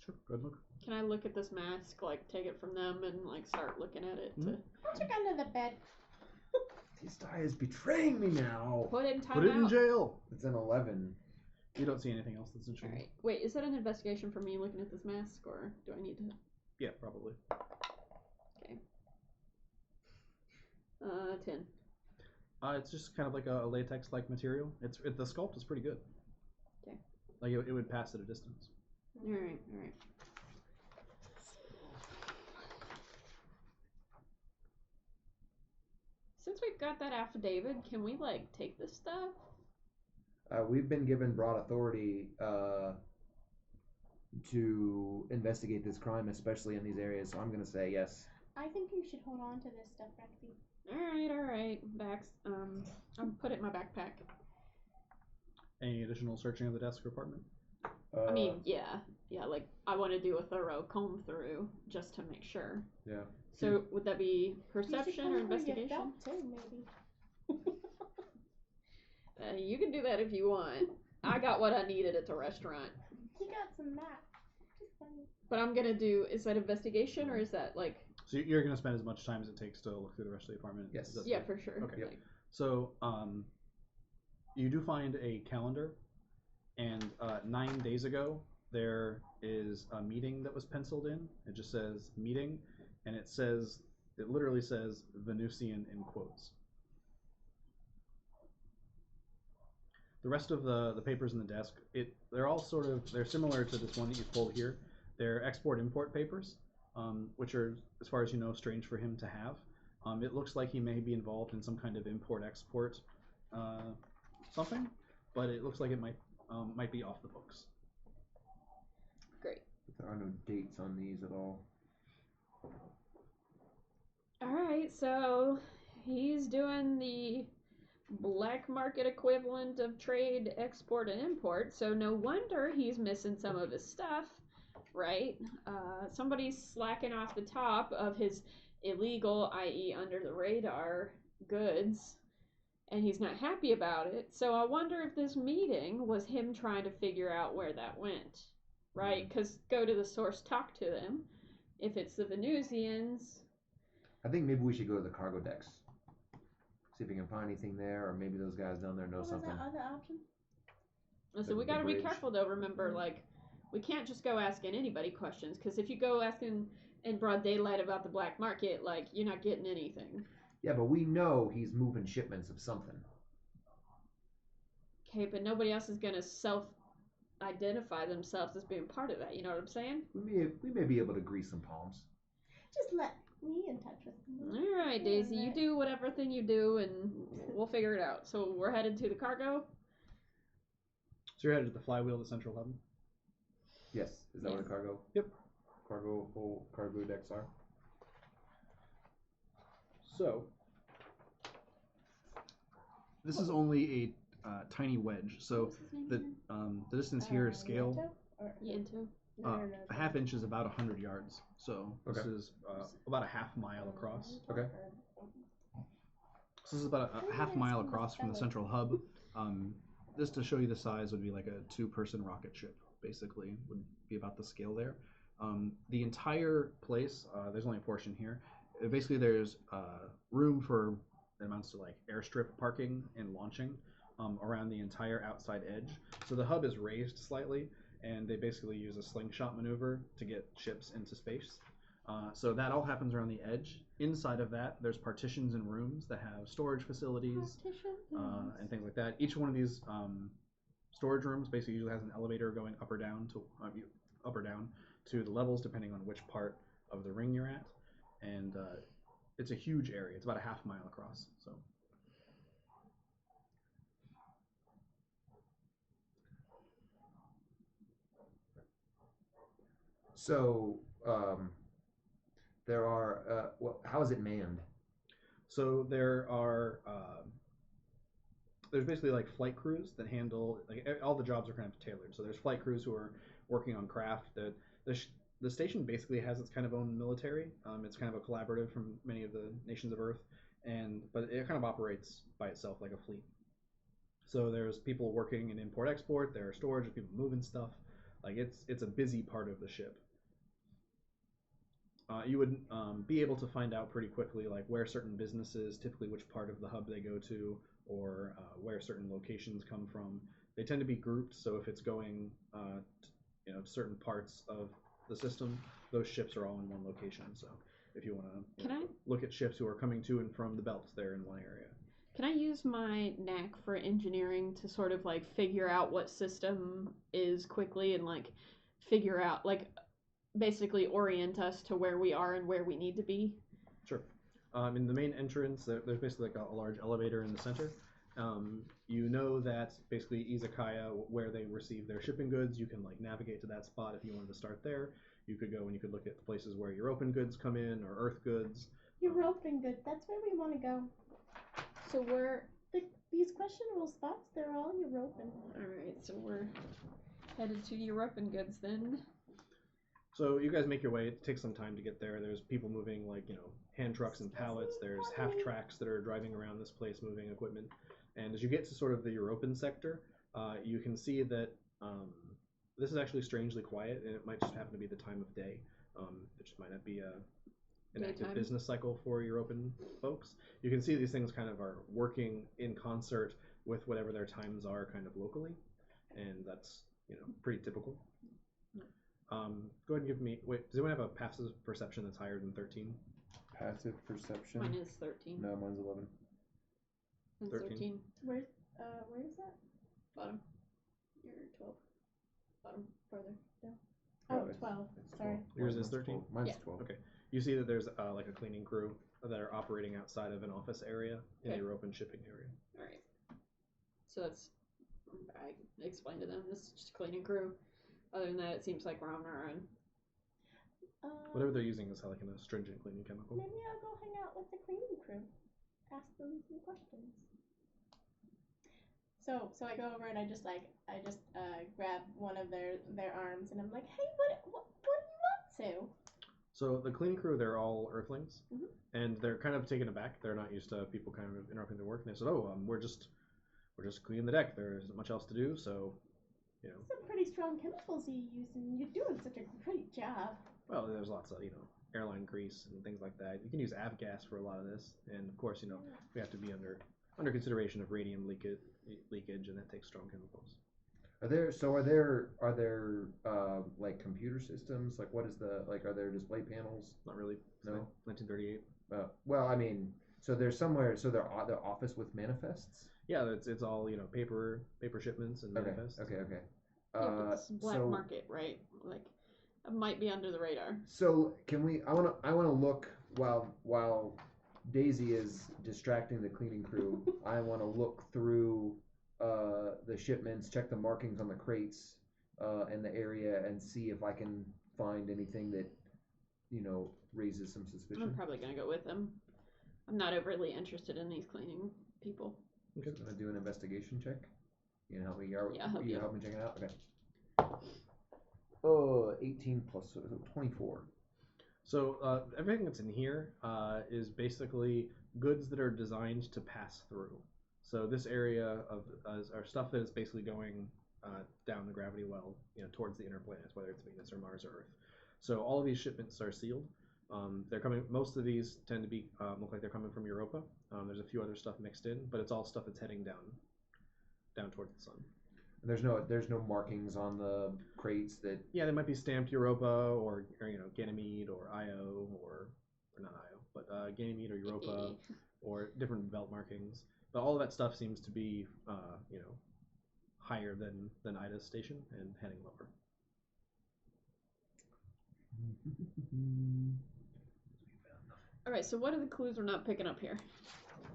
Sure, go ahead and look. Can I look at this mask, take it from them and start looking at it to I'll check under the bed. This guy is betraying me now. put it in timeout? Put it in jail. It's an 11. You don't see anything else that's interesting. Alright. Wait, is that an investigation for me looking at this mask, or do I need to? Yeah, probably. Okay. 10. It's just kind of like a latex-like material. The sculpt is pretty good. Okay. It would pass at a distance. Alright. Since we've got that affidavit, can we take this stuff? We've been given broad authority to investigate this crime, especially in these areas. So I'm gonna say yes. I think you should hold on to this stuff, Rexy. Alright. I'll put it in my backpack. Any additional searching of the desk or apartment? I mean, yeah, I want to do a thorough comb through just to make sure. Yeah. So would that be perception you should or comb through your investigation? belt too, maybe. You can do that if you want. I got what I needed at the restaurant. He got some maps. Just funny. But I'm gonna do. Is that investigation or is that So you're gonna spend as much time as it takes to look through the rest of the apartment? Yes. Is that Yeah, fair? for sure. Okay. Yep. So you do find a calendar, and 9 days ago there is a meeting that was penciled in. It just says meeting, and it literally says Venusian in quotes. The rest of the papers in the desk, they're all they're similar to this one that you pulled here. They're export-import papers, which are, as far as you know, strange for him to have. It looks like he may be involved in some kind of import-export something, but it looks like it might be off the books. Great. There are no dates on these at all. Alright, so he's doing the black market equivalent of trade, export, and import, so no wonder he's missing some of his stuff, right? Somebody's slacking off the top of his illegal, i.e., under the radar goods, and he's not happy about it. So I wonder if this meeting was him trying to figure out where that went, right? Because go to the source, talk to them. If it's the Venusians. I think maybe we should go to the cargo decks. See if we can find anything there, or maybe those guys down there know something. What was that other option? So we gotta be bridge. careful though, remember, like, we can't just go asking anybody questions, because if you go asking in broad daylight about the black market, like, you're not getting anything. Yeah, but we know he's moving shipments of something. Okay, but nobody else is gonna self-identify themselves as being part of that, you know what I'm saying? We may be able to grease some palms. Just let me in touch with them. Alright, Daisy, you do whatever thing you do, and we'll figure it out. So we're headed to the cargo? So you're headed to the flywheel, the central hub? Yes. Is that what a cargo? Yep. Cargo decks are? So, this is only a tiny wedge. So the distance here is scaled. Yento? A half inch is about 100 yards. So this is about a half mile across. Okay. So this is about a half mile across from the central hub. Just to show you the size would be like a 2-person rocket ship, basically, would be about the scale there. The entire place, there's only a portion here. Basically, there's room for, it amounts to like airstrip parking and launching around the entire outside edge. So the hub is raised slightly, and they basically use a slingshot maneuver to get ships into space. So that all happens around the edge. Inside of that, there's partitions and rooms that have storage facilities and things like that. Each one of these storage rooms basically usually has an elevator going up or down to the levels depending on which part of the ring you're at. And it's a huge area. It's about a half mile across. So there are. How is it manned? So there are. There's basically like flight crews that handle, like, all the jobs are kind of tailored. So there's flight crews who are working on craft. The station basically has its kind of own military. It's kind of a collaborative from many of the nations of Earth, but it kind of operates by itself like a fleet. So there's people working in import-export. There are storage, people moving stuff. Like it's a busy part of the ship. You would be able to find out pretty quickly, like where certain businesses, typically which part of the hub they go to, or where certain locations come from. They tend to be grouped, so if it's going to certain parts of the system, those ships are all in one location. So if you want to look at ships who are coming to and from the belts, they're in one area. Can I use my knack for engineering to sort of like figure out what system is quickly and like figure out, like, basically orient us to where we are and where we need to be? Sure. In the main entrance, there's basically like a large elevator in the center. You know that basically izakaya, where they receive their shipping goods, you can like navigate to that spot if you wanted to start there. You could go and you could look at the places where European goods come in, or Earth goods. European goods, that's where we want to go. So we're... These questionable spots, they're all European. Alright, so we're headed to European goods then. So you guys make your way. It takes some time to get there. There's people moving, like, hand trucks and pallets. There's half tracks that are driving around this place moving equipment. And as you get to sort of the European sector, you can see that this is actually strangely quiet, and it might just happen to be the time of day. It just might not be an active business cycle for European folks. You can see these things kind of are working in concert with whatever their times are kind of locally, and that's pretty typical. Go ahead and give me... Wait, does anyone have a passive perception that's higher than 13? Passive perception? Mine is 13. No, mine's 11. And 13. Where is that? Bottom. You're 12. Bottom, farther down. Oh, it's 12. It's Sorry. 12. Yours is 13? Mine's Yeah. 12. Okay. You see that there's like a cleaning crew that are operating outside of an office area in the European shipping area. Alright. So that's... I explained to them, this is just a cleaning crew. Other than that, it seems like we're on our own. Whatever they're using is like an astringent cleaning chemical. Maybe I'll go hang out with the cleaning crew. Ask them some questions. So I go over and I just grab one of their arms and I'm like, hey, what are you up to? So the cleaning crew, they're all Earthlings, Mhm. and they're kind of taken aback. They're not used to people kind of interrupting their work. And they said, "Oh, we're just cleaning the deck. There isn't much else to do, so you know." Some pretty strong chemicals you use, and you're doing such a great job. Well, there's lots of airline grease and things like that. You can use avgas for a lot of this, and of course we have to be under consideration of radium leakage, and that takes strong chemicals. Are there like computer systems? Like what is are there display panels? Not really. No. 1938. Well, I mean, so there's somewhere. So their office with manifests. Yeah, it's all paper shipments and manifests. Okay. Yeah, but this is black market, right? Like, it might be under the radar. So can we? I want to look while Daisy is distracting the cleaning crew. I want to look through the shipments, check the markings on the crates and the area, and see if I can find anything that raises some suspicion. I'm probably gonna go with them. I'm not overly interested in these cleaning people. Okay. I'm gonna do an investigation check. You can help me. Help me check it out. Okay. 18 plus 24. So everything that's in here is basically goods that are designed to pass through. So this area are stuff that is basically going down the gravity well, towards the inner planets, whether it's Venus or Mars or Earth. So all of these shipments are sealed. They're coming. Most of these tend to be look like they're coming from Europa. There's a few other stuff mixed in, but it's all stuff that's heading down towards the sun. There's no markings on the crates that. Yeah, they might be stamped Europa or Ganymede or Io or not Io, but Ganymede or Europa or different belt markings. But all of that stuff seems to be higher than Ida's station and heading lower. All right, so what are the clues we're not picking up here?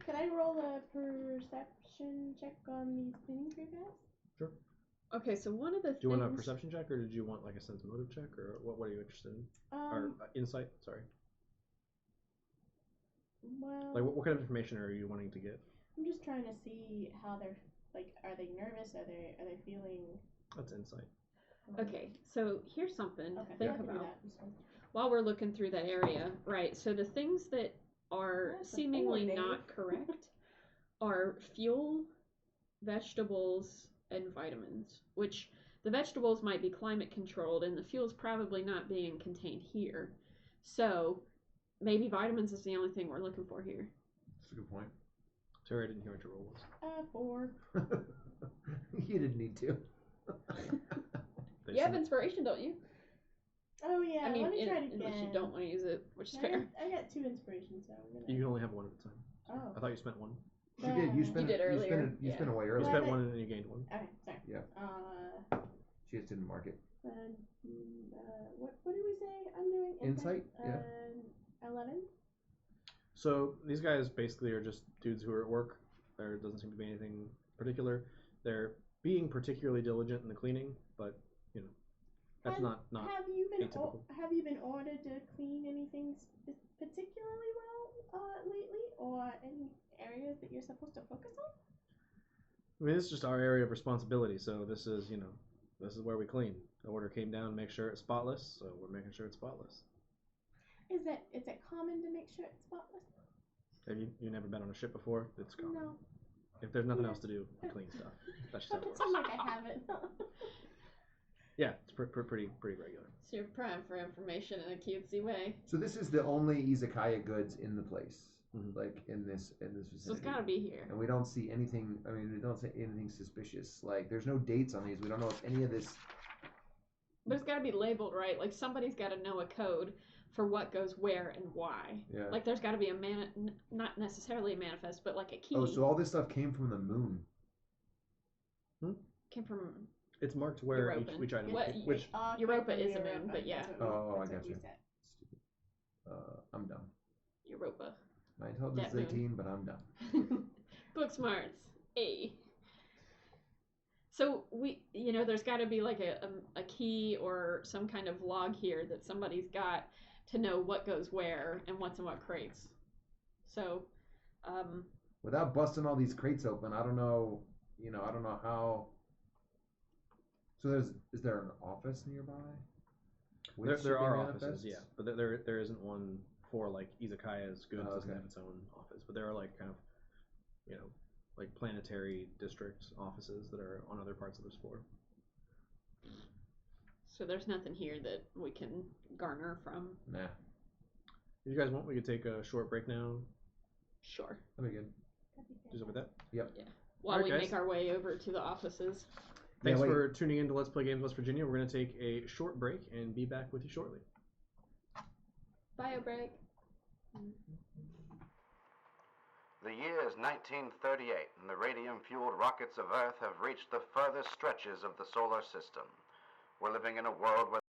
Could I roll a perception check on these cleaning crew guys? Sure. Okay, so one of the Do you want a perception check, or did you want like a sense motive check, or what are you interested in? Or insight, sorry. Well, Like what kind of information are you wanting to get? I'm just trying to see how they're like. Are they nervous? Are they feeling? That's insight. Okay, so here's something to Okay, think I can do about that. while we're looking through that area, right? So the things that are That's a seemingly 4, Dave. not correct are fuel, vegetables, and vitamins, which the vegetables might be climate controlled and the fuel's probably not being contained here. So maybe vitamins is the only thing we're looking for here. That's a good point. Sorry, I didn't hear what your roll was. 4. You didn't need to. You have inspiration, don't you? Oh yeah. I mean, let me try it unless you again. don't want to use it, which is fair. I got 2 inspirations, so I'm gonna. You can only have one at a time. Oh. I thought you spent one. You did. You spent. You did earlier. You spent away You earlier. spent one and then you gained one. Okay, sorry. Yeah. She just didn't mark it. What did we say I'm doing? Insight? Yeah. 11. So these guys basically are just dudes who are at work. There doesn't seem to be anything particular. They're being particularly diligent in the cleaning, but that's not Have you been atypical. Have you been ordered to clean anything particularly well lately, or any areas that you're supposed to focus on? I mean, this is just our area of responsibility. So this is where we clean. The order came down, make sure it's spotless. So we're making sure it's spotless. Is it common to make sure it's spotless? Have you never been on a ship before? It's common. No. If there's nothing else to do, you clean stuff. That's just how Don't it works. pretend like I haven't. Yeah, it's pretty regular. So you're primed for information in a cutesy way. So this is the only izakaya goods in the place, Mm-hmm. like in this vicinity. So it's gotta be here. And we don't see anything. I mean, we don't see anything suspicious. Like there's no dates on these. We don't know if any of this. But it's gotta be labeled right. Like somebody's gotta know a code for what goes where and why. Yeah. Like there's gotta be not necessarily a manifest, but like a key. Oh, so all this stuff came from the moon. Came from It's marked where European. each item. What- Which Europa is a moon, but yeah. Oh, I That's what got we you. said. I'm dumb. Europa. My intelligence is That moon. 18, but I'm dumb. Book smarts. A. So there's got to be like a key or some kind of log here that somebody's got to know what goes where and what's in what crates. So, Without busting all these crates open, I don't know. I don't know how. So is there an office nearby? There are offices, yeah, but there isn't one for like Izakaya's goods doesn't have its own office, but there are like kind of like planetary district offices that are on other parts of this floor. So there's nothing here that we can garner from. Nah. If you guys want, we could take a short break now. Sure. That'd be good. Do something with that. Yep. Yeah. While we make our way over to the offices. Thanks for tuning in to Let's Play Games West Virginia. We're going to take a short break and be back with you shortly. Bio break. The year is 1938, and the radium-fueled rockets of Earth have reached the furthest stretches of the solar system. We're living in a world where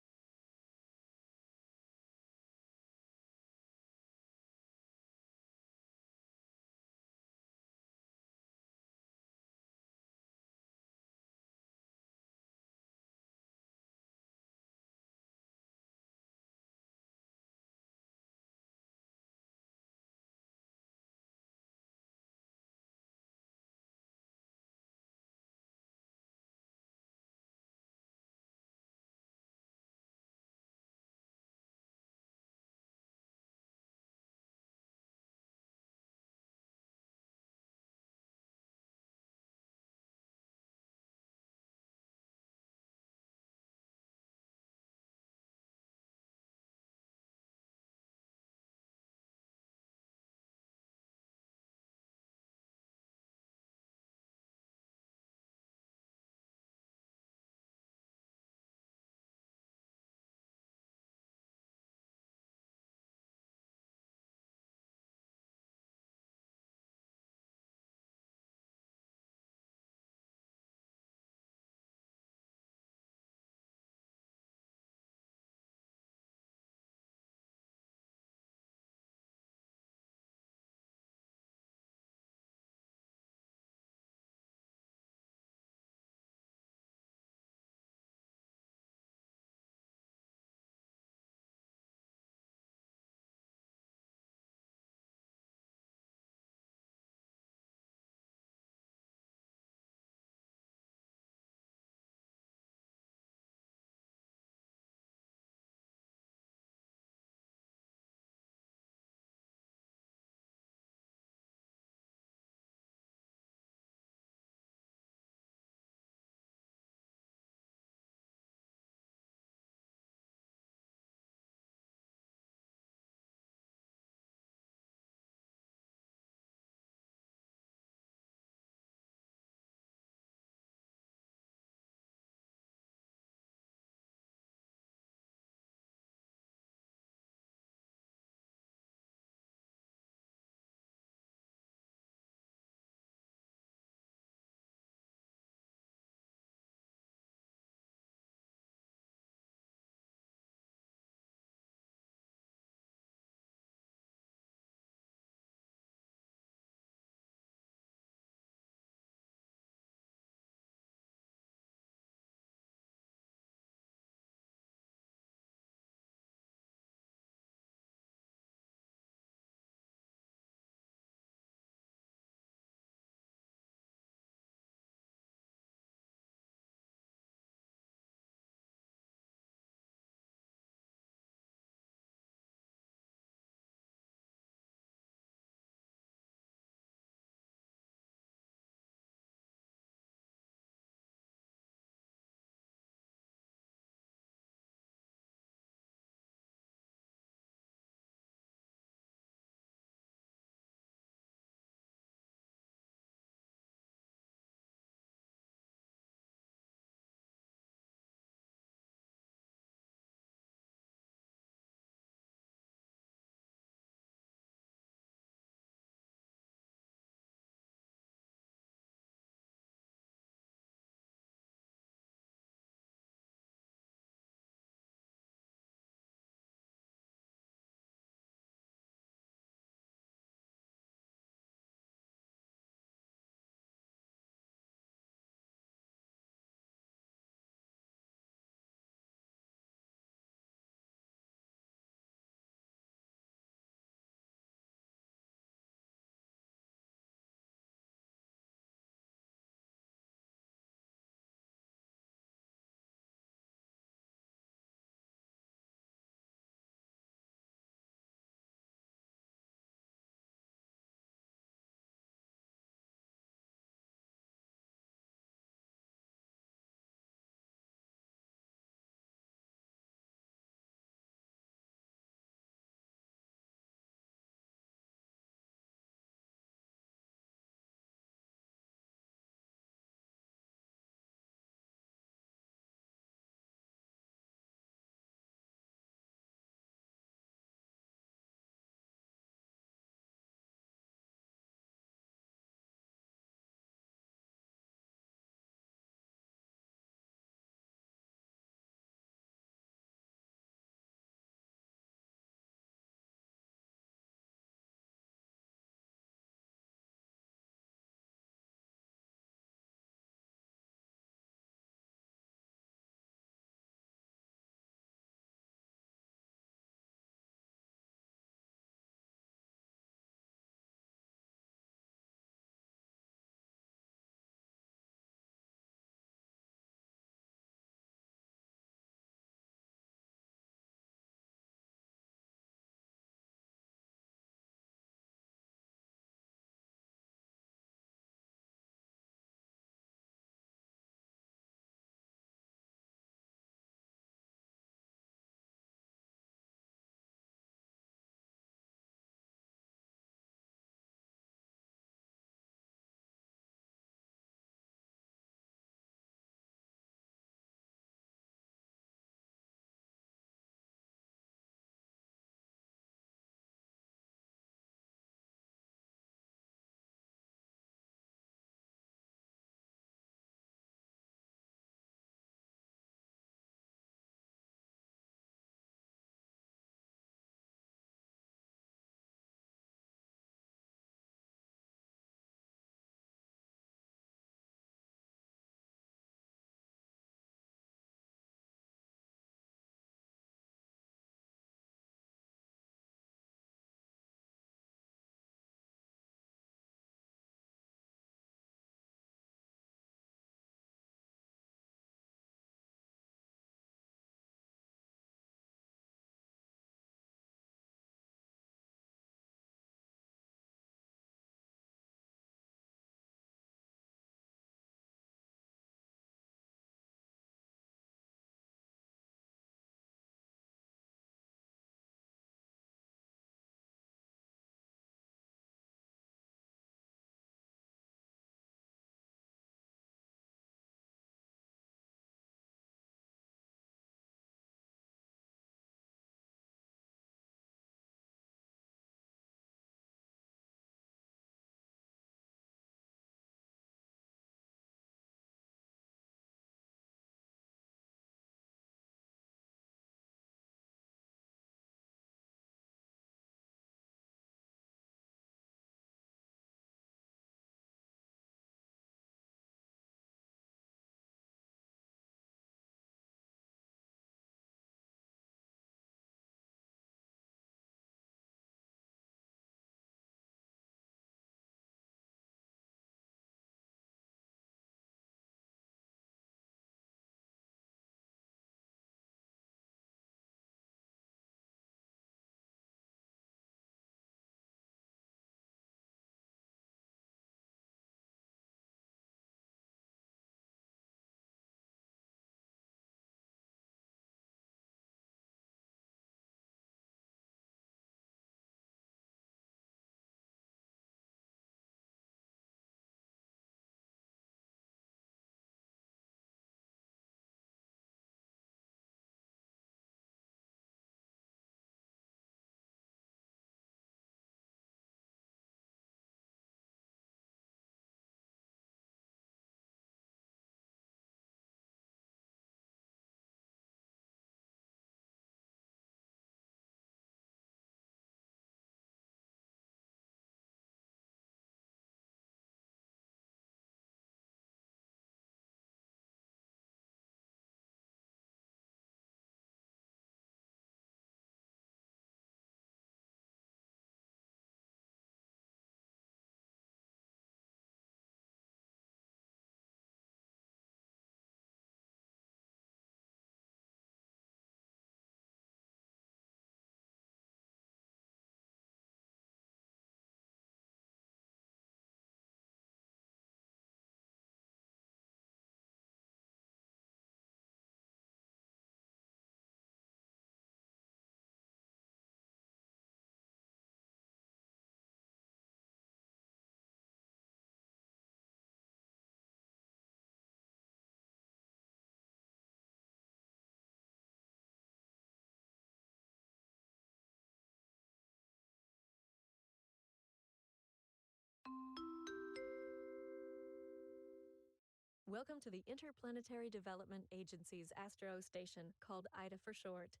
Welcome to the Interplanetary Development Agency's Astro Station, called IDA for short.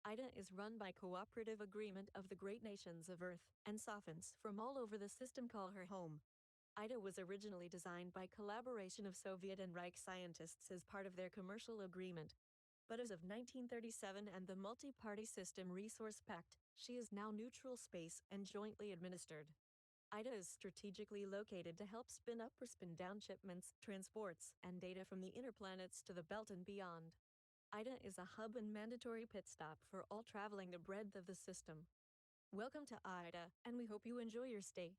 IDA is run by cooperative agreement of the great nations of Earth and sovereigns from all over the system call her home. IDA was originally designed by collaboration of Soviet and Reich scientists as part of their commercial agreement. But as of 1937 and the Multi-Party System Resource Pact, she is now neutral space and jointly administered. IDA is strategically located to help spin up or spin down shipments, transports, and data from the inner planets to the belt and beyond. IDA is a hub and mandatory pit stop for all traveling the breadth of the system. Welcome to IDA, and we hope you enjoy your stay.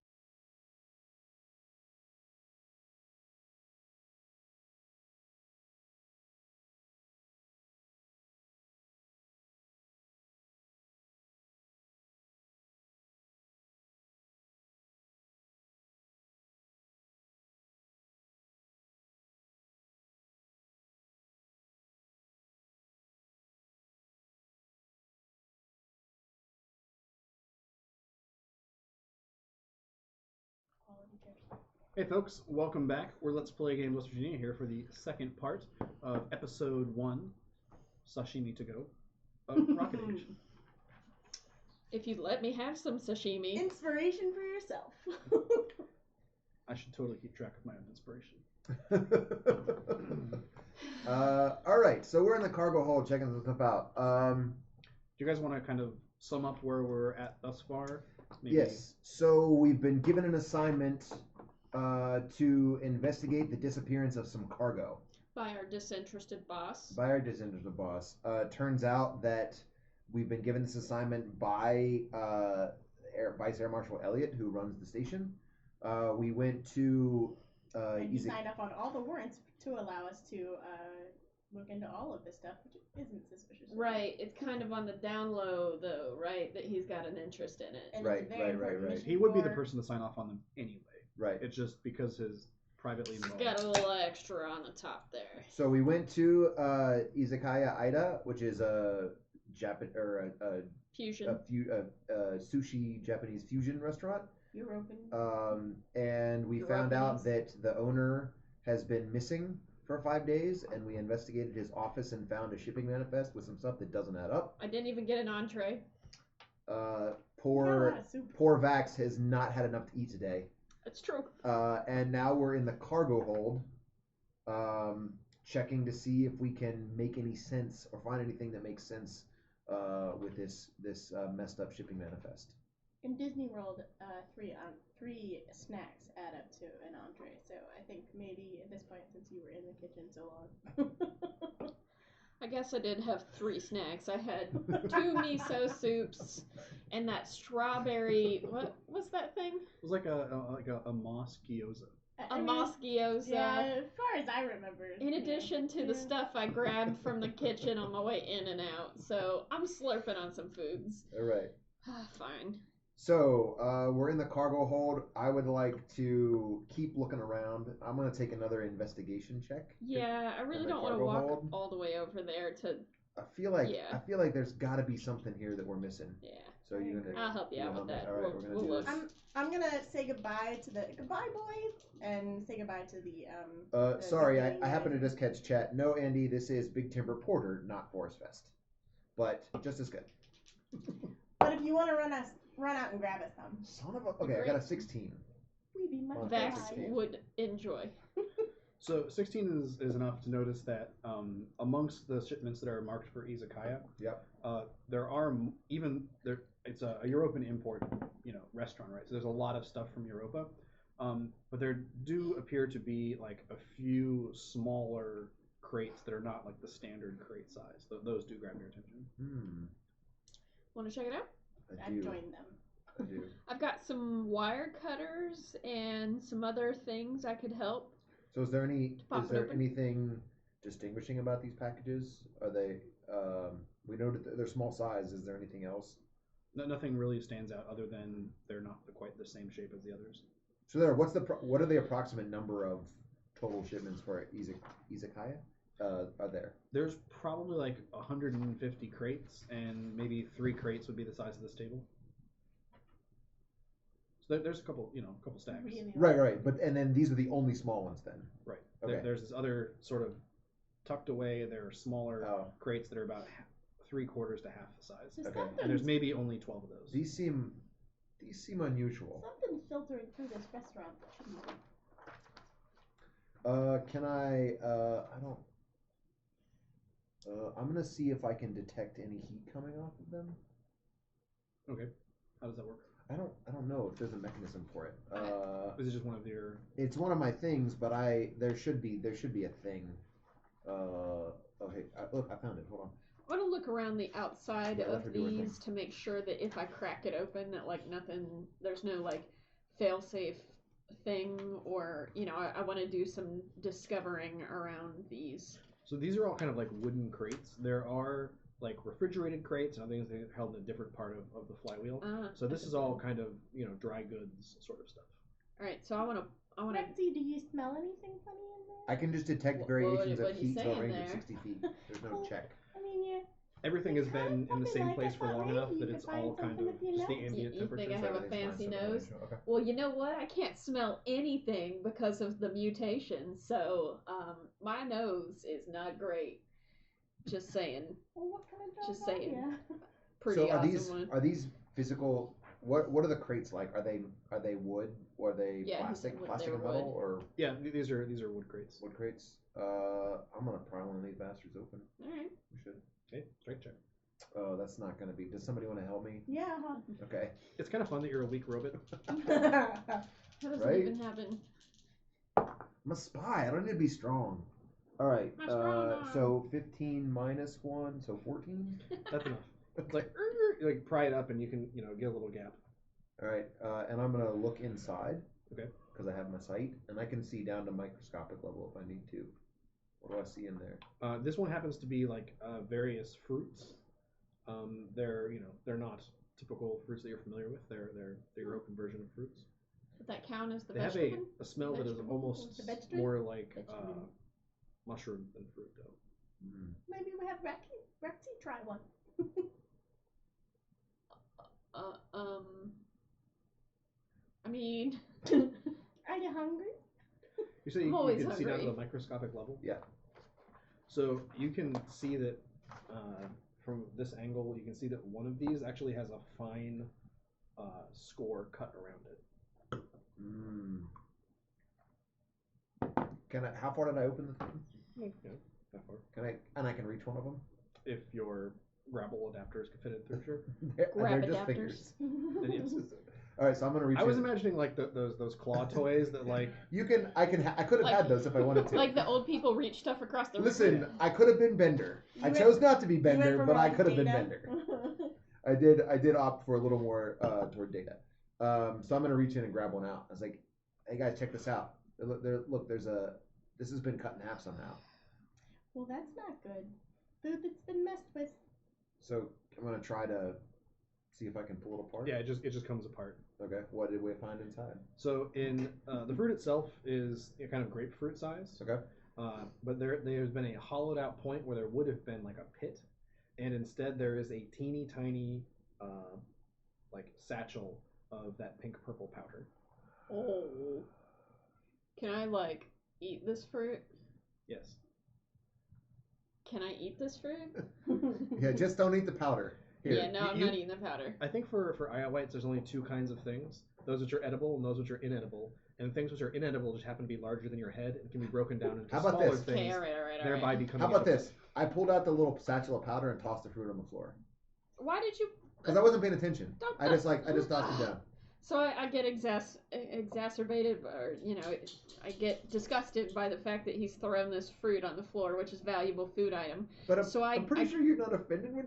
Quality checks. Hey folks, welcome back. We're Let's Play Games West Virginia here for the second part of episode 1, Sashimi To Go, of Rocket Age. If you'd let me have some sashimi. Inspiration for yourself. I should totally keep track of my own inspiration. Alright, so we're in the cargo hold checking some stuff out. Do you guys want to kind of sum up where we're at thus far? Maybe... Yes, so we've been given an assignment to investigate the disappearance of some cargo. By our disinterested boss. Turns out that we've been given this assignment by Vice Air Marshal Elliott, who runs the station. We went to... and he signed up on all the warrants to allow us to look into all of this stuff, which isn't suspicious. Right, it's kind of on the down low, though, right? That he's got an interest in it. And Right, it's a very right, right, important right. mission He would be the for- person to sign off on them anyway. Right. It's just because his privately He's involved. got a little extra on the top there. So we went to Izakaya Ida, which is a Fusion. sushi Japanese fusion restaurant. European. And we found out that the owner has been missing for 5 days, and we investigated his office and found a shipping manifest with some stuff that doesn't add up. I didn't even get an entree. Poor Vax has not had enough to eat today. That's true. And now we're in the cargo hold, checking to see if we can make any sense or find anything that makes sense with this messed up shipping manifest. In Disney World, three snacks add up to an entree. So I think maybe at this point, since you were in the kitchen so long. I guess I did have 3 snacks. I had 2 miso soups and that strawberry. What was that thing? It was like a moss gyoza. A moss gyoza. Yeah, as far as I remember. In addition to the stuff I grabbed from the kitchen on my way in and out. So I'm slurping on some foods. All right. Fine. So we're in the cargo hold. I would like to keep looking around. I'm gonna take another investigation check. Yeah, I really the don't want to cargo walk hold? all the way over there to. I feel like Yeah. there's got to be something here that we're missing. Yeah. So you're gonna. I'll help you out gonna with help me? that. All right, we're gonna do look. this. I'm gonna say goodbye to the boys and say goodbye to the Sorry, the I happened to just catch chat. No, Andy, this is Big Timber Porter, not Forest Fest, but just as good. But if you want to run out and grab us some, Son of a. Okay, I got a 16. we'd be much Vax obliged. would enjoy. So 16 is enough to notice that amongst the shipments that are marked for Izakaya, Yep. there are it's a European import, restaurant, right? So there's a lot of stuff from Europa, but there do appear to be like a few smaller crates that are not like the standard crate size. Those do grab your attention. Want to check it out? I do. I'd join them. I do. I've got some wire cutters and some other things I could help. So is there Pop it open. anything distinguishing about these packages? Are they? We know that they're small size. Is there anything else? Nothing really stands out other than they're not quite the same shape as the others. So what are the approximate number of total shipments for Izakaya? Are there? There's probably like 150 crates, and maybe 3 crates would be the size of this table. So there's a couple stacks. Really Right. But and then these are the only small ones then. Right. Okay. There's this other sort of tucked away. There are smaller crates that are about 3/4 to half the size. Okay. And there's maybe only 12 of those. These seem unusual. Something's filtering through this restaurant that shouldn't be. Can I? I don't. I'm gonna see if I can detect any heat coming off of them. Okay. How does that work? I don't know if there's a mechanism for it. Is it just one of your? It's one of my things, but there should be a thing. Okay. Look, I found it. Hold on. I want to look around the outside Yeah, of let her do her these to make sure that if I crack it open, that like nothing, there's no like fail-safe thing, or I want to do some discovering around these. So these are all kind of like wooden crates. There are like refrigerated crates and other things that are held in a different part of the flywheel. So this is all kind of dry goods sort of stuff. All right, so I want to. Rexy, do you smell anything funny in there? I can just detect variations what of you heat to a saying range there? of 60 feet. There's no check. I mean, yeah. Everything has been in the same Like place I for thought long maybe enough you that could it's find all kind something of with your just the nose. ambient You temperature. think I have a Everything's fine, fancy so nose? Okay. Well, you know what? I can't smell anything because of the mutation, so my nose is not great. Just saying. Well, what kind of Just dog saying. are you? Pretty So awesome one. are these physical? What are the crates like? Are they wood or are they Yeah, plastic they and were metal wood. or Yeah, these are wood crates. wood crates? I'm gonna pry one of these bastards open. All right. We should. Okay, strength check. Oh, that's not gonna be. Does somebody want to help me? Yeah, Okay. It's kind of fun that you're a weak robot. huh? How does Right? it even happen? I'm a spy. I don't need to be strong. All right. My strong arm. So 15 minus 1, so 14. That's enough. It's like you like pry it up and you can get a little gap. All right. And I'm gonna look inside. Okay. Because I have my sight and I can see down to microscopic level if I need to. What do I see in there? This one happens to be like various fruits. They're not typical fruits that you're familiar with. They're the European version of fruits. Does that count as the They have vegetable? a smell that is Vegetable? almost The vegetable? more like Vegetable. mushroom than fruit, though. Maybe we have Rexy try one. I mean, Are you hungry? You say I'm you always can see down to hungry. the microscopic level? Yeah. So you can see that from this angle, you can see that one of these actually has a fine score cut around it. Can I? How far did I open the thing? Yeah, that far. I can reach one of them. If your grapple adapters can fit it through, sure. Grab They're just adapters. fingers. Then yes. All right, so I'm gonna reach. I was in. imagining like those claw toys that like. You can. I could have Like- had those if I wanted to. like the old people reach stuff across the Listen, river. I could have been Bender. You I went- chose not to be You went Bender, from but I like could have been data. Bender. I did opt for a little more toward data. So I'm gonna reach in and grab one out. I was like, "Hey guys, check this out. Look, this has been cut in half somehow." Well, that's not good. Food that's been messed with. So I'm gonna try to see if I can pull it apart. Yeah, it just comes apart. Okay. What did we find inside? So in the fruit itself is kind of grapefruit size. Okay. But there's been a hollowed out point where there would have been like a pit, and instead there is a teeny tiny like satchel of that pink purple powder. Oh. Can I like eat this fruit? Yes. Can I eat this fruit? Yeah, just don't eat the powder. Here. Yeah, no, I'm you- not eating the powder. I think for Iowites there's only two kinds of things: those which are edible and those which are inedible. And things which are inedible just happen to be larger than your head and can be broken down into How about smaller this? things, Okay, all right. thereby becoming. How about edible. this? I pulled out the little satchel of powder and tossed the fruit on the floor Why did you? because I wasn't paying attention. Don't- I just tossed it down. So I get exacerbated, or I get disgusted by the fact that he's thrown this fruit on the floor, which is valuable food item. But I'm I'm pretty sure you're not offended when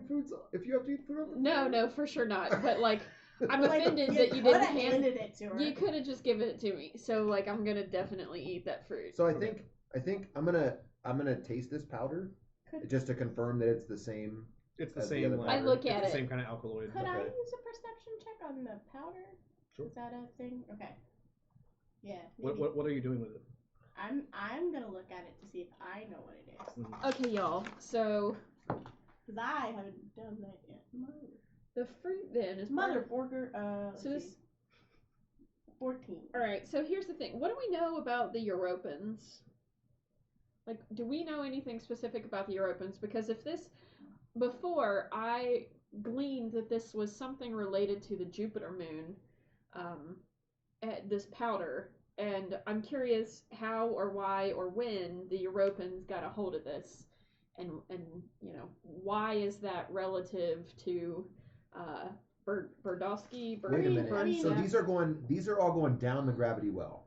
if you have to eat food on the floor. No, for sure not. But like, I'm Like, offended you that you coulda didn't hand. handed it to her. You could have just given it to me. So like, I'm gonna definitely eat that fruit. So I think I'm gonna taste this powder Could- just to confirm that it's the same. It's the As the same. other Like, I look it's at the it. same kind of alkaloid. Could I Okay. use a perception check on the powder? Sure. Is that a thing? Okay. Yeah. What, maybe. what are you doing with it? I'm gonna look at it to see if I know what it is, Okay, y'all. So because I haven't done that yet. the fruit then is part Mother of- forker. So Let's this. see. 14. All right. So here's the thing. What do we know about the Europans? Like, do we know anything specific about the Europans? Because if this, before I gleaned that this was something related to the Jupiter moon, um, this powder, and I'm curious how or why or when the Europans got a hold of this, and why is that relative to Berdowski? Wait a minute. I mean, So these are all going down the gravity well.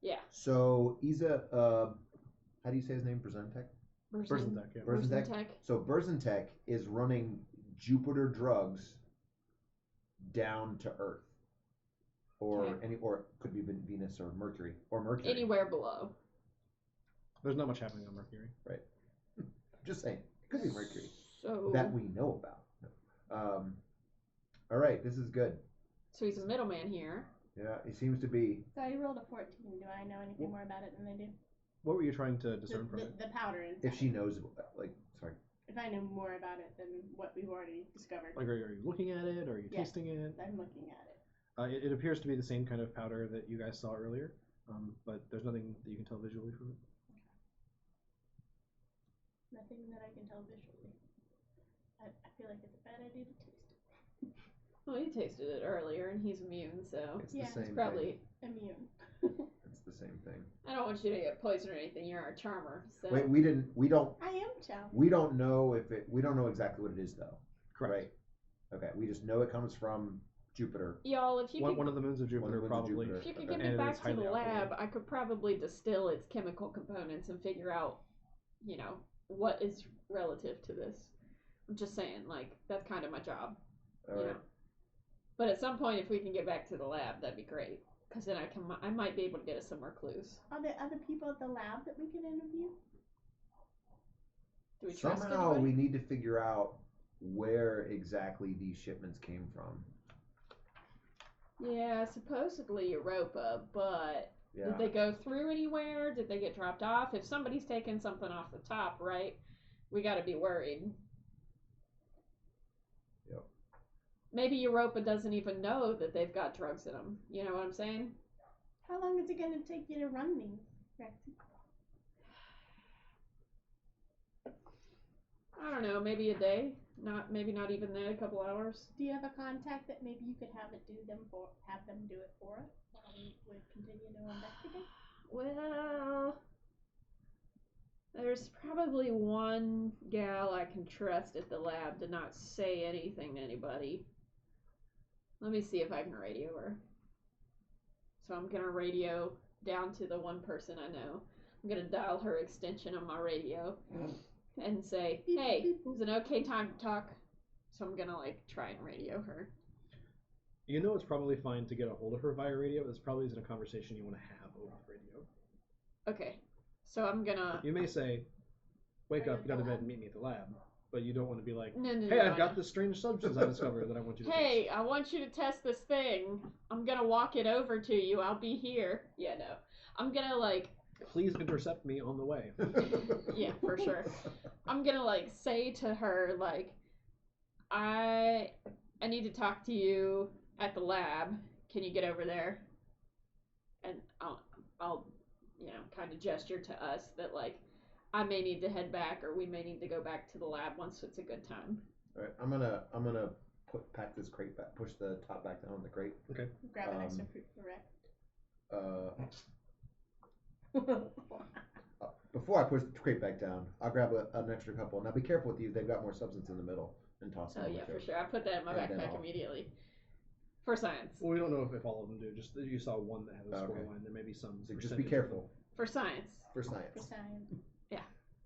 Yeah. So Isa, how do you say his name? Brzezintek? Bersentek, yeah. Bersentek. So Bersentek is running Jupiter drugs down to Earth, or Okay. or it could be Venus or Mercury Anywhere below. There's not much happening on Mercury. Right. Just saying, it could be Mercury So that we know about. All right, this is good. So he's a middleman here. Yeah, it seems to be. So I rolled a 14. Do I know anything more about it than they do? What were you trying to discern from it? The powder inside. If she knows, sorry. If I know more about it than what we've already discovered. Like, are you looking at it? Or are you Yes. tasting it? I'm looking at it. It appears to be the same kind of powder that you guys saw earlier, but there's nothing that you can tell visually from it. Nothing that I can tell visually. I feel like it's a bad idea to taste it. Well, he tasted it earlier, and he's immune, so It's Yeah, the same it's probably. Immune. It's the same thing. I don't want you to get poisoned or anything. You're our charmer. So. Wait, we don't I am chow. we don't know we don't know exactly what it is though. Correct. Right. Okay, we just know it comes from Jupiter. Y'all, if you could, One of the moons of Jupiter, moons of probably. Jupiter. if you could Okay. get me And back it's to the highly lab, alkaline. I could probably distill its chemical components and figure out, what is relative to this. I'm just saying, like, that's kind of my job. All you right. know. But at some point, if we can get back to the lab, that'd be great. Because then I might be able to get us some more clues. Are there other people at the lab that we can interview? Do we trust Somehow anybody? we need to figure out where exactly these shipments came from. Yeah, supposedly Europa, but Yeah. did they go through anywhere? Did they get dropped off? If somebody's taking something off the top, right, we got to be worried. Yep. Maybe Europa doesn't even know that they've got drugs in them. You know what I'm saying? How long is it going to take you to run these, Rexy? I don't know, maybe a day. Maybe not even that, a couple hours. Do you have a contact that maybe you could have them do it for us while we would continue to investigate? Well, there's probably one gal I can trust at the lab to not say anything to anybody. Let me see if I can radio her. So I'm gonna radio down to the one person I know. I'm gonna dial her extension on my radio and say, "Hey, is it an okay time to talk?" So I'm gonna try and radio her. You know it's probably fine to get a hold of her via radio. This probably isn't a conversation you want to have over the radio. Okay, so I'm gonna. You may say, "Wake Are you up, at get out the of bed, lab? and meet me at the lab." But you don't want to be like, No, "Hey, I've got this strange substance I discovered that I want you to Hey, I want you to test this thing. I'm gonna walk it over to you. I'll be here. Yeah, no. I'm gonna taste. Please intercept me on the way." yeah, for sure. I'm gonna say to her I need to talk to you at the lab. Can you get over there? And I'll kind of gesture to us that I may need to head back, or we may need to go back to the lab once it's a good time. All right, I'm gonna pack this crate back, push the top back down on the crate. Okay. Grab an extra fruit for Rex. Before I push the crate back down, I'll grab an extra couple. Now be careful with these; they've got more substance in the middle, and toss them. Oh yeah, for sure. I put that in my And then backpack I'll- immediately. For science. Well, we don't know if all of them do. Just that you saw one that had a Okay. score line. There may be some. So just percentage be of careful For science. for For science. science.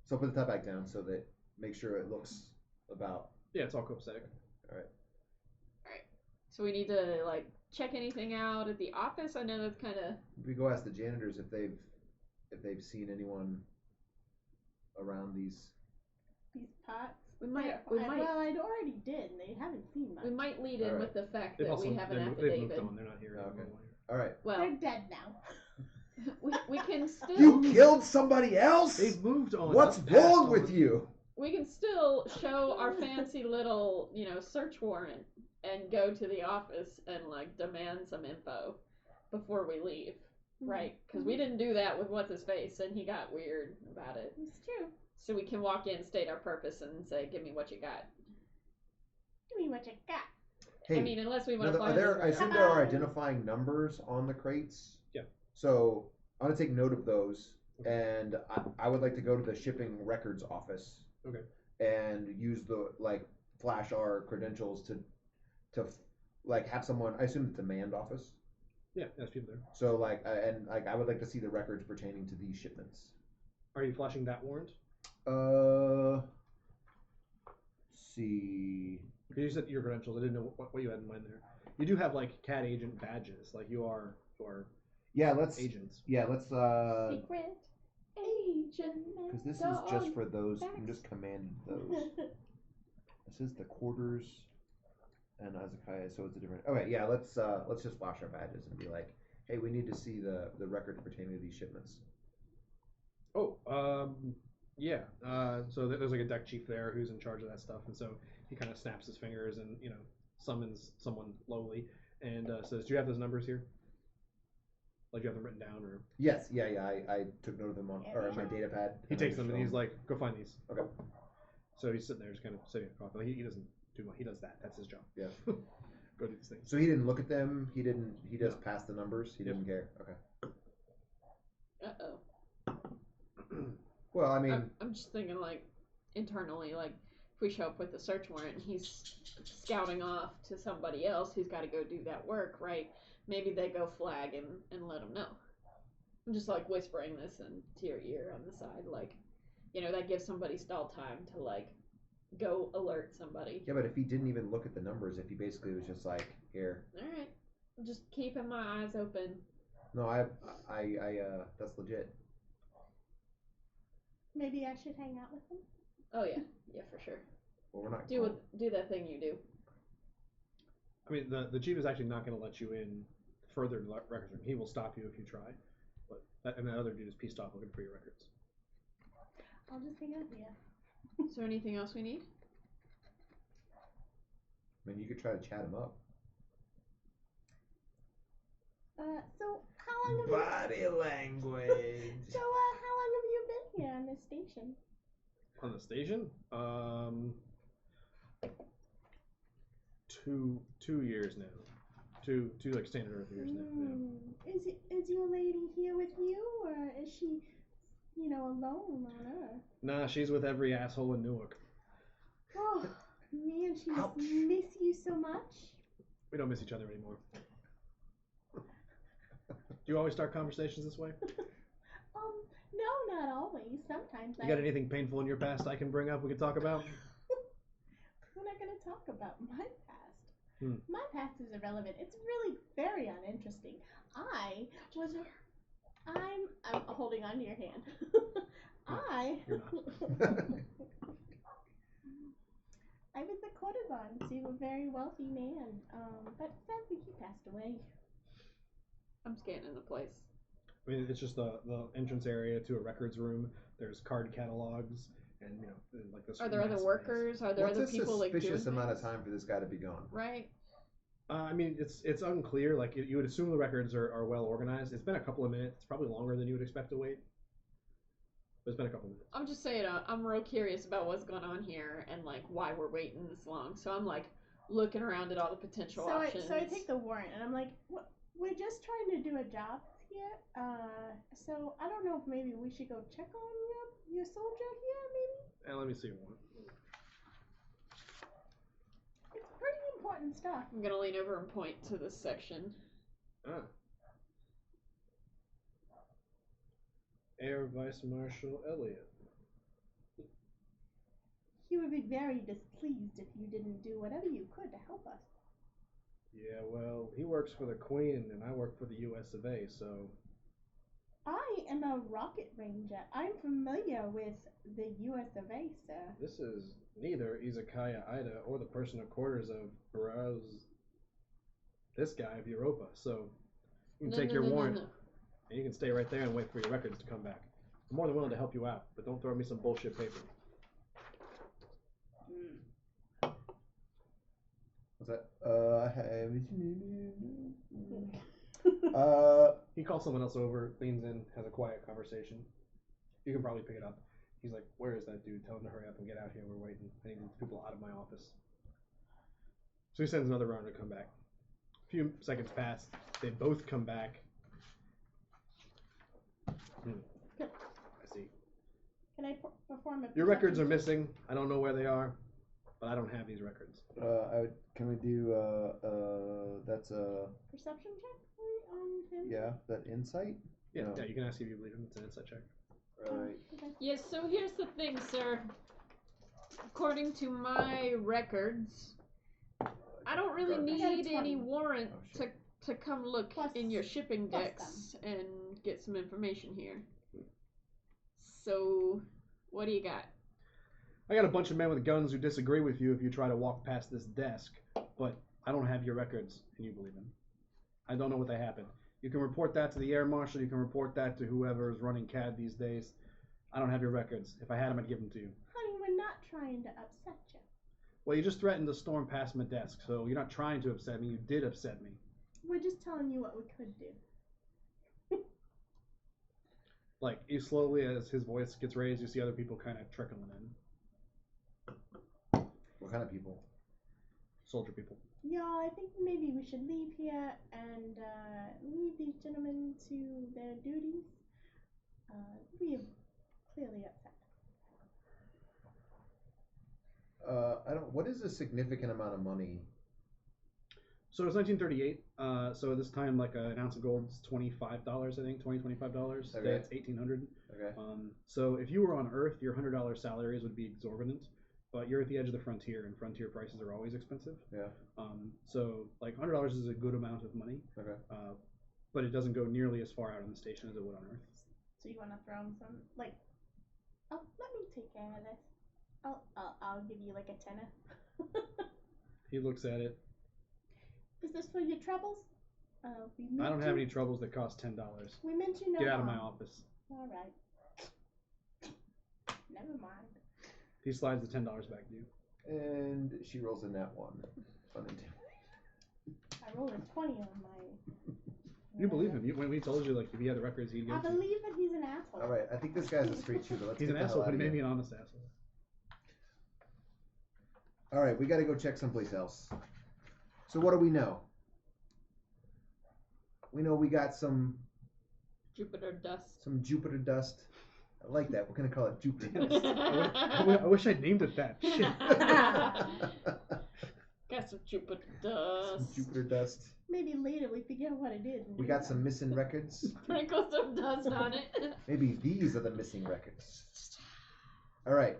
So put the top back down so that make sure it looks about. Yeah, it's all copacetic. So we need to check anything out at the office. I know that's kind of. We go ask the janitors if they've seen anyone around these. These pots. We might. Well, I already did, and they haven't seen much. We might lead in Alright. with the fact They've that also we have an they've moved affidavit. on. They're not here Okay. anymore. All right. Well, They're dead now. we can still You killed somebody else. They've moved on. What's That's passed wrong on. with you? we can still show our fancy little search warrant and go to the office and demand some info before we leave. right? Because we didn't do that with what's his face, and he got weird about it. It's true. So we can walk in, state our purpose, and say, "Give me what you got." Give me what you got. Hey, I mean, unless we want now, to fly. I assume there are identifying numbers on the crates. Yeah. So I'm gonna take note of those, and I would like to go to the shipping records office. Okay. And use the flash our credentials to have someone. I assume it's a manned office. Yeah, there's people there. So I would like to see the records pertaining to these shipments. Are you flashing that warrant? See. Because you said your credentials. I didn't know what you had in mind there. You do have CAD agent badges, like you are Yeah, let's. agents. Yeah, let's. Secret agent. Because this is just for those. I'm just commanding those. This is the quarters, and Hezekiah. So it's a different. Okay, yeah. Let's just flash our badges and be like, hey, we need to see the records pertaining to these shipments. Oh, yeah. So there's a deck chief there who's in charge of that stuff, and so he kind of snaps his fingers and summons someone lowly and says, "Do you have those numbers here? Like you have them written down, or?" Yes, yeah. I took note of them on my data pad. He takes them and he's like, "Go find these." Okay. So he's sitting there, just kind of sitting at coffee. He doesn't do much. He does that. That's his job. Yeah. Go do these things. So he didn't look at them. He didn't. He just passed the numbers. He didn't care. Okay. Well, I mean, I'm just thinking internally, if we show up with a search warrant and he's scouting off to somebody else who's got to go do that work, right? Maybe they go flag and let him know. I'm just whispering this into your ear on the side, that gives somebody stall time to go alert somebody. yeah, but if he didn't even look at the numbers, if he basically was just here. All right, just keeping my eyes open. No, I that's legit. Maybe I should hang out with him. Oh yeah, for sure. Well, we're not. Do that thing you do. I mean, the chief is actually not going to let you in further to the records room. He will stop you if you try. And the other dude is pissed off looking for your records. I'll just hang out here. Is there anything else we need? I mean, you could try to chat him up. So how long have Body language. So how long have you been here on this station? On the station? 2 years now. Two standard Earth years now. Yeah. Is your lady here with you, or is she, alone on Earth? Nah, she's with every asshole in Newark. Oh, man, she must Ouch. miss you so much. We don't miss each other anymore. Do you always start conversations this way? No, not always. Sometimes You got anything painful in your past I can bring up we can talk about? We're not going to talk about my past. Hmm. My past is irrelevant. It's really very uninteresting. I'm holding on to your hand. You're not. I was a courtesan to a very wealthy man, but sadly he passed away. I'm scanning the place. I mean, it's just the entrance area to a records room. There's card catalogs, and this. Are there other workers? Are there What's other a people suspicious doing amount of things? time for this guy to be gone? Right. I mean, it's unclear. You would assume the records are well organized. It's been a couple of minutes. It's probably longer than you would expect to wait. But it's been a couple of minutes. I'm just saying, I'm real curious about what's going on here and why we're waiting this long. So I'm looking around at all the potential options. So I take the warrant and I'm like, we're just trying to do a job here. So I don't know if maybe we should go check on your soldier here, maybe. Let me see one. It's pretty important stuff. I'm gonna lean over and point to this section. Air Vice Marshal Elliott. He would be very displeased if you didn't do whatever you could to help us. Yeah, well, he works for the Queen, and I work for the U.S. of A., so... I am a rocket ranger. I'm familiar with the U.S. of A., sir. This is neither Izakaya Ida or the personal quarters of Baraz, this guy of Europa, so you can take your warrant, and you can stay right there and wait for your records to come back. I'm more than willing to help you out, but don't throw me some bullshit paper. What's that? He calls someone else over, leans in, has a quiet conversation. You can probably pick it up. He's like, "Where is that dude? Tell him to hurry up and get out here. We're waiting. I need people out of my office." So he sends another runner to come back. A few seconds pass. They both come back. I see. Can I perform a Your records are perception check? missing. I don't know where they are, but I don't have these records. Can we do that's Perception check on him? yeah, that insight? Yeah, No. yeah, you can ask if you believe him. It's an insight check. Right. Okay. Yes, so here's the thing, sir. According to my records, I don't really Garbage. need I got a any 20. warrant Oh, to shit. come look Plus- in your shipping plus decks and get some information here. So, what do you got? I got a bunch of men with guns who disagree with you if you try to walk past this desk, but I don't have your records, and you believe him. I don't know what they happened. You can report that to the air marshal. You can report that to whoever is running CAD these days. I don't have your records. If I had them, I'd give them to you. Honey, we're not trying to upset you. Well, you just threatened to storm past my desk, so you're not trying to upset me. You did upset me. We're just telling you what we could do. Like, you slowly, as his voice gets raised, you see other people kind of trickling in. What kind of people? Soldier people. Y'all, I think maybe we should leave here and leave these gentlemen to their duties. We have clearly upset. What is a significant amount of money? So it's 1938. So this time, like an ounce of gold is $25, I think, $25. Okay. Today it's $1,800. Okay. So if you were on Earth, your $100 salaries would be exorbitant. But you're at the edge of the frontier, and frontier prices are always expensive. Yeah. So like $100 is a good amount of money. Okay. But it doesn't go nearly as far out on the station as it would on Earth. So you want to throw him some, like, oh, let me take care of this. I'll give you like a tenner. He looks at it. Is this for your troubles? I don't have any troubles that cost $10. We meant you no Get out of my harm. office. All right. Never mind. He slides the $10 back to you. And she rolls a nat 1. Unintended. I rolled a 20 on my. You believe him. When we told you, like, if he had the records, he'd give I it to you. believe that he's an asshole. All right, I think this guy's a straight shooter. Let's He's get an the hell asshole, out but he of may here. be an honest asshole. All right, we got to go check someplace else. So what do we know? We know we got some Jupiter dust. Jupiter dust. I like that. We're gonna call it Jupiter dust. I wish I'd named it that. Shit. Got some Jupiter Some dust. Jupiter dust. Maybe later we figure out what it is. and We do got that. some missing records. Sprinkle some dust on it. Maybe these are the missing records. All right.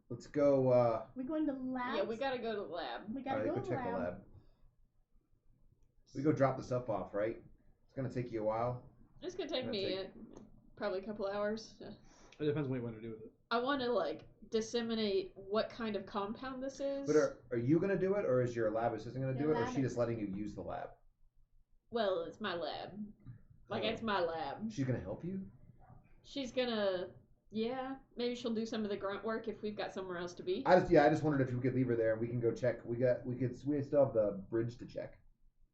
Let's go. We going to labs? Yeah, we gotta go to the lab. We All gotta right, go go to check lab. the lab. We go drop the stuff off, right? It's gonna take you a while. It's gonna take Gonna me take- probably a couple hours. It depends what you want to do with it. I want to like disseminate what kind of compound this is. But are you gonna do it, or is your lab assistant gonna do Your it, or is lab she just letting you use the lab? Well, it's my lab. Like, Oh. it's my lab. She's gonna help you. She's gonna, yeah, maybe she'll do some of the grunt work if we've got somewhere else to be. I just wondered if we could leave her there and we can go check. We still have the bridge to check.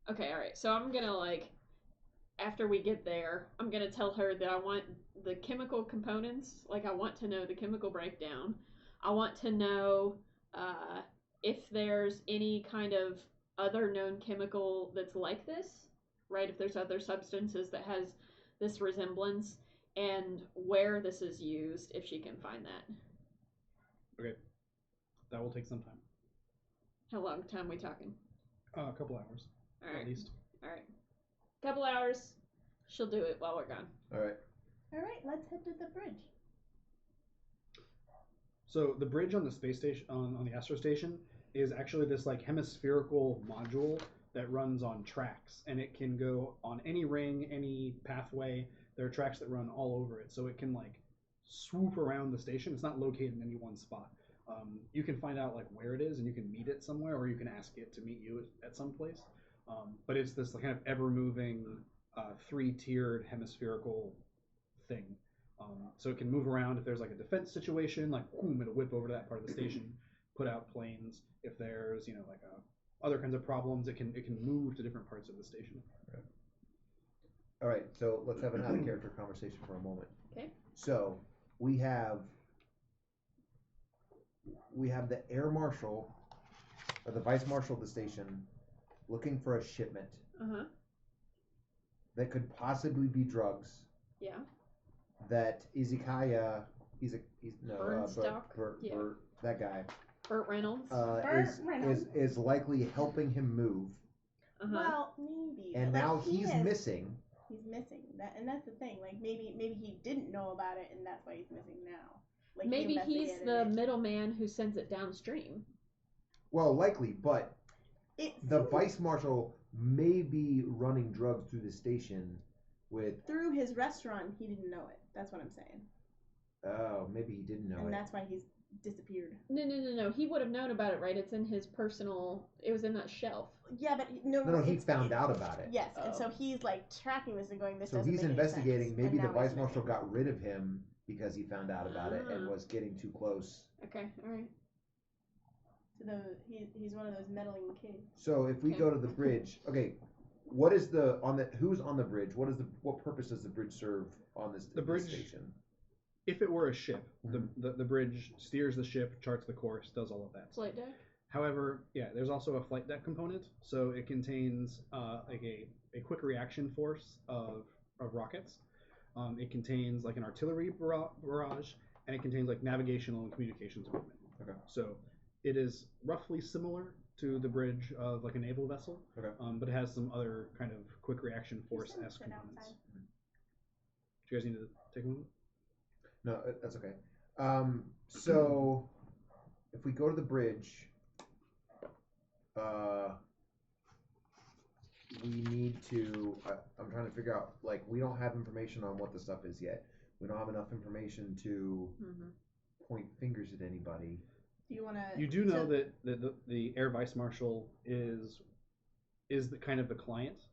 Okay, alright, so I'm gonna, like, after we get there, I'm gonna tell her that I want the chemical components. Like, I want to know the chemical breakdown. I want to know if there's any kind of other known chemical that's like this, right? If there's other substances that has this resemblance, and where this is used, if she can find that. Okay. That will take some time. How long time we talking? A couple hours, All at right. least. All right. Couple hours. She'll do it while we're gone. All right. All right, let's head to the bridge. So the bridge on the space station, on the Astro Station, is actually this like hemispherical module that runs on tracks, and it can go on any ring, any pathway. There are tracks that run all over it, so it can like swoop around the station. It's not located in any one spot. You can find out like where it is, and you can meet it somewhere, or you can ask it to meet you at some place. But it's this kind of ever-moving, three-tiered hemispherical thing. So it can move around if there's like a defense situation, like boom, it'll whip over to that part of the station, put out planes. If there's like other kinds of problems, it can move to different parts of the station. All right, so let's have an out of character conversation for a moment. Okay. So we have the air marshal or the vice marshal of the station looking for a shipment that could possibly be drugs. Yeah. That Izakaya, Burnstock? that guy, Burt Reynolds. is likely helping him move. Well, maybe. And now he's missing. He's missing that, and that's the thing. Like maybe he didn't know about it, and that's why he's missing now. Like maybe he's the middleman who sends it downstream. Well, likely, but the vice marshal may be running drugs through the station through his restaurant. He didn't know it. That's what I'm saying. Oh, maybe he didn't know it. And that's why he's disappeared. No. He would have known about it, right? It's in his personal. It was in that shelf. Yeah, but no. He found out about it. Yes, and so he's like tracking this and going. This. So doesn't he's make any investigating. sense. Maybe the vice marshal got rid of him because he found out about it and was getting too close. Okay, all right. So he's one of those meddling kids. So if we go to the bridge, okay, what is who's on the bridge? What purpose does the bridge serve on this station? If it were a ship, the bridge steers the ship, charts the course, does all of that. Flight deck. However, there's also a flight deck component, so it contains like a quick reaction force of rockets. It contains like an artillery barrage, and it contains like navigational and communications equipment. Okay. So it is roughly similar to the bridge of like a naval vessel, but it has some other kind of quick reaction force-esque components. Do you guys need to take a moment? No, that's okay. So if we go to the bridge, we need to. I'm trying to figure out. Like, we don't have information on what the stuff is yet. We don't have enough information to point fingers at anybody. Do you want to? You do know that the air vice marshal is the kind of the client.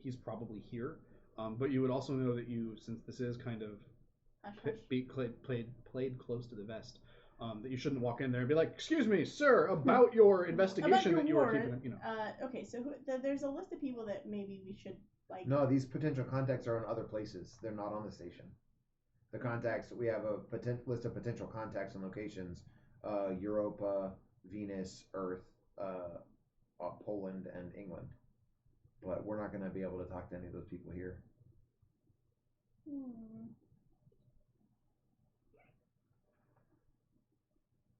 He's probably here. But you would also know that since this is kind of played close to the vest, that you shouldn't walk in there and be like, "Excuse me, sir, about your investigation that you were keeping." Okay, so there's a list of people that maybe we should like. No, these potential contacts are in other places. They're not on the station. The contacts, we have a list of potential contacts and locations: Europa, Venus, Earth, Poland, and England. But we're not going to be able to talk to any of those people here.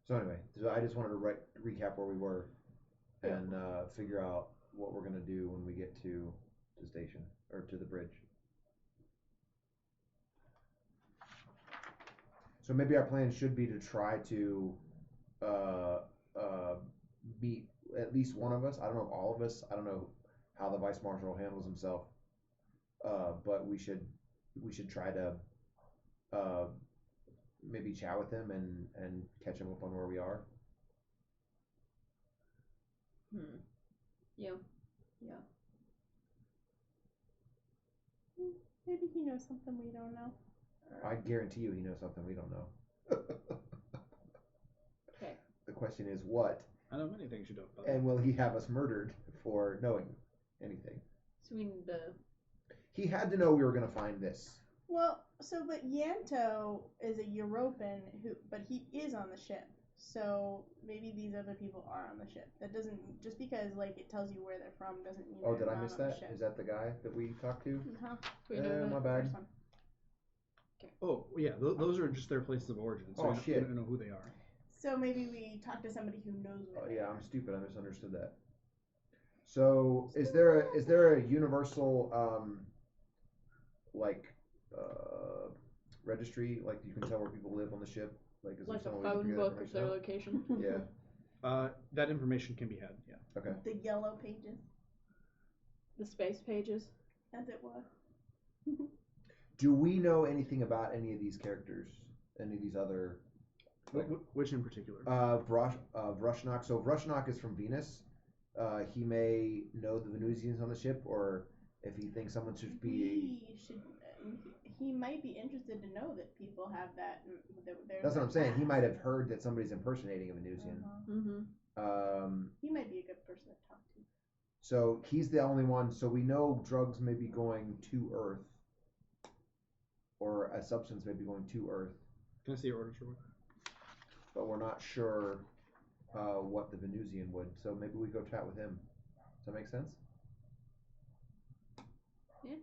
So anyway, I just wanted to recap where we were and figure out what we're going to do when we get to the station or to the bridge. So maybe our plan should be to try to meet at least one of us. I don't know if all of us. I don't know how the vice marshal handles himself, but we should try to maybe chat with him and catch him up on where we are. Yeah. Maybe he knows something we don't know. I guarantee you he knows something we don't know. Okay. The question is what? I know many things you don't know. And will he have us murdered for knowing anything? So we need the... He had to know we were going to find this. Well, but Yanto is a European but he is on the ship. So maybe these other people are on the ship. That doesn't, just because like it tells you where they're from doesn't mean. Oh, did I not miss on that? The ship. Is that the guy that we talked to? My bad. Okay. Oh yeah, those are just their places of origin. So you don't know who they are. So maybe we talk to somebody who knows. I'm stupid. I misunderstood that. So is there a universal registry, like you can tell where people live on the ship? Like a phone book of their location? Yeah. That information can be had, yeah. Okay. The yellow pages. The space pages? As it were. Do we know anything about any of these characters? Any of these other... Which in particular? Vrushnok. So Vrushnok is from Venus. He may know the Venusians on the ship, or if he thinks someone should be... He might be interested to know that people have that. That's what I'm saying. He might have heard that somebody's impersonating a Venusian. He might be a good person to talk to. So he's the only one. So we know drugs may be going to Earth, or a substance may be going to Earth. Can I see your orders real quick? But we're not sure what the Venusian would. So maybe we go chat with him. Does that make sense? Yeah.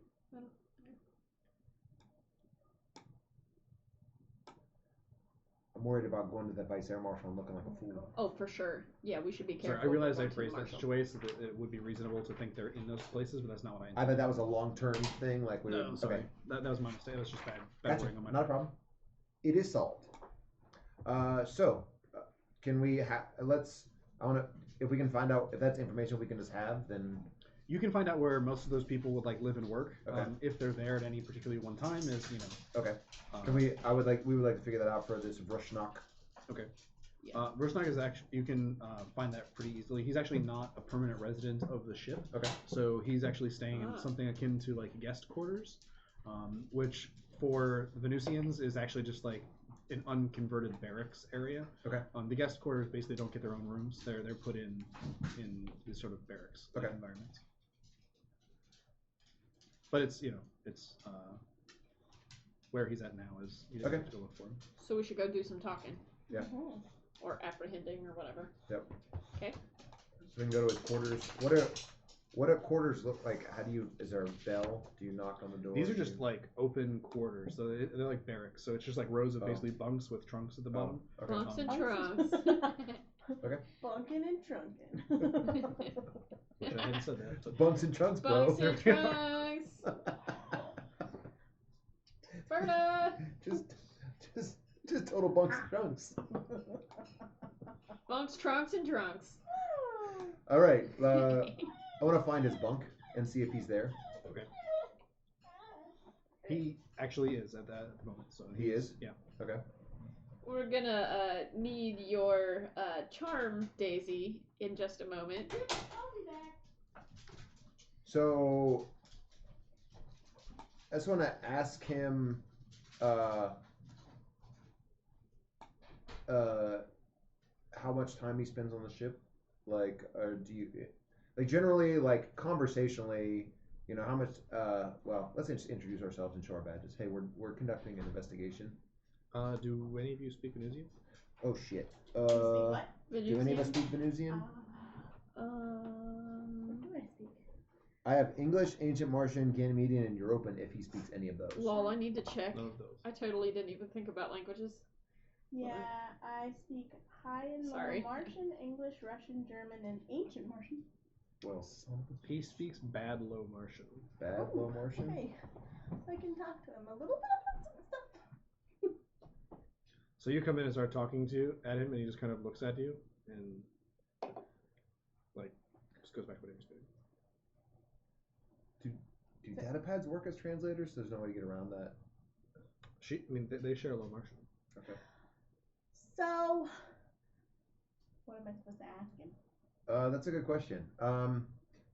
I'm worried about going to the Vice Air Marshal and looking like a fool. Oh, for sure. Yeah, we should be careful. Sorry, I realized I going to the phrased that marshal. such a way so that it would be reasonable to think they're in those places, but that's not what I I intended. thought that was a long-term thing. Like we No, were, sorry. okay. That was my mistake. That was just bad Gotcha. wording on my Not a problem. It is solved. Can we if we can find out if that's information we can just have, then You can find out where most of those people would like live and work. Okay. If they're there at any particular one time, is okay. Um, We would like to figure that out for this Rushnok. Okay. Yeah. Rusnak is actually, you can find that pretty easily. He's actually not a permanent resident of the ship. Okay. So he's actually staying in something akin to like guest quarters, which for the Venusians is actually just like an unconverted barracks area. Okay. The guest quarters basically don't get their own rooms. They're put in these sort of barracks Okay. environments. But it's where he's at now is you don't Okay. have to go look for him. So we should go do some talking. Yeah. Mhm. Or apprehending or whatever. Yep. Okay. So we can go to his quarters. What do quarters look like? Is there a bell? Do you knock on the door? These are just like open quarters, so they're like barracks. So it's just like rows of basically bunks with trunks at the bottom. Okay. Bunks and Um, trunks. Okay. Bunkin' and trunkin'. Which I hadn't said that. But Bunks and trunks, bro. Bunks and trunks. Berta. just total bunks and trunks. Bunks, trunks, and drunks. All right. I want to find his bunk and see if he's there. okay. He actually is at that moment. So He is? Yeah. Okay. We're gonna need your charm, Daisy, in just a moment. I'll be back. So I just want to ask him. How much time he spends on the ship? Like, do you like generally like conversationally? You know how much? Well, let's just introduce ourselves and show our badges. Hey, we're conducting an investigation. Do any of you speak Venusian? Oh shit. You speak what? Do any of us speak Venusian? What do I speak? I have English, Ancient Martian, Ganymedian, and European. If he speaks any of those. Lol, I need to check. None of those. I totally didn't even think about languages. Yeah, I speak High and Low Sorry. Martian, English, Russian, German, and Ancient Martian. Well, son of a He speaks bad Low Martian. bad low Martian. Hey, I can talk to him a little bit about some stuff. So you come in and start talking at him, and he just kind of looks at you and like just goes back to what he was doing. Do datapads work as translators? There's no way to get around that. They share Low Martian. Okay. So, what am I supposed to ask him? That's a good question.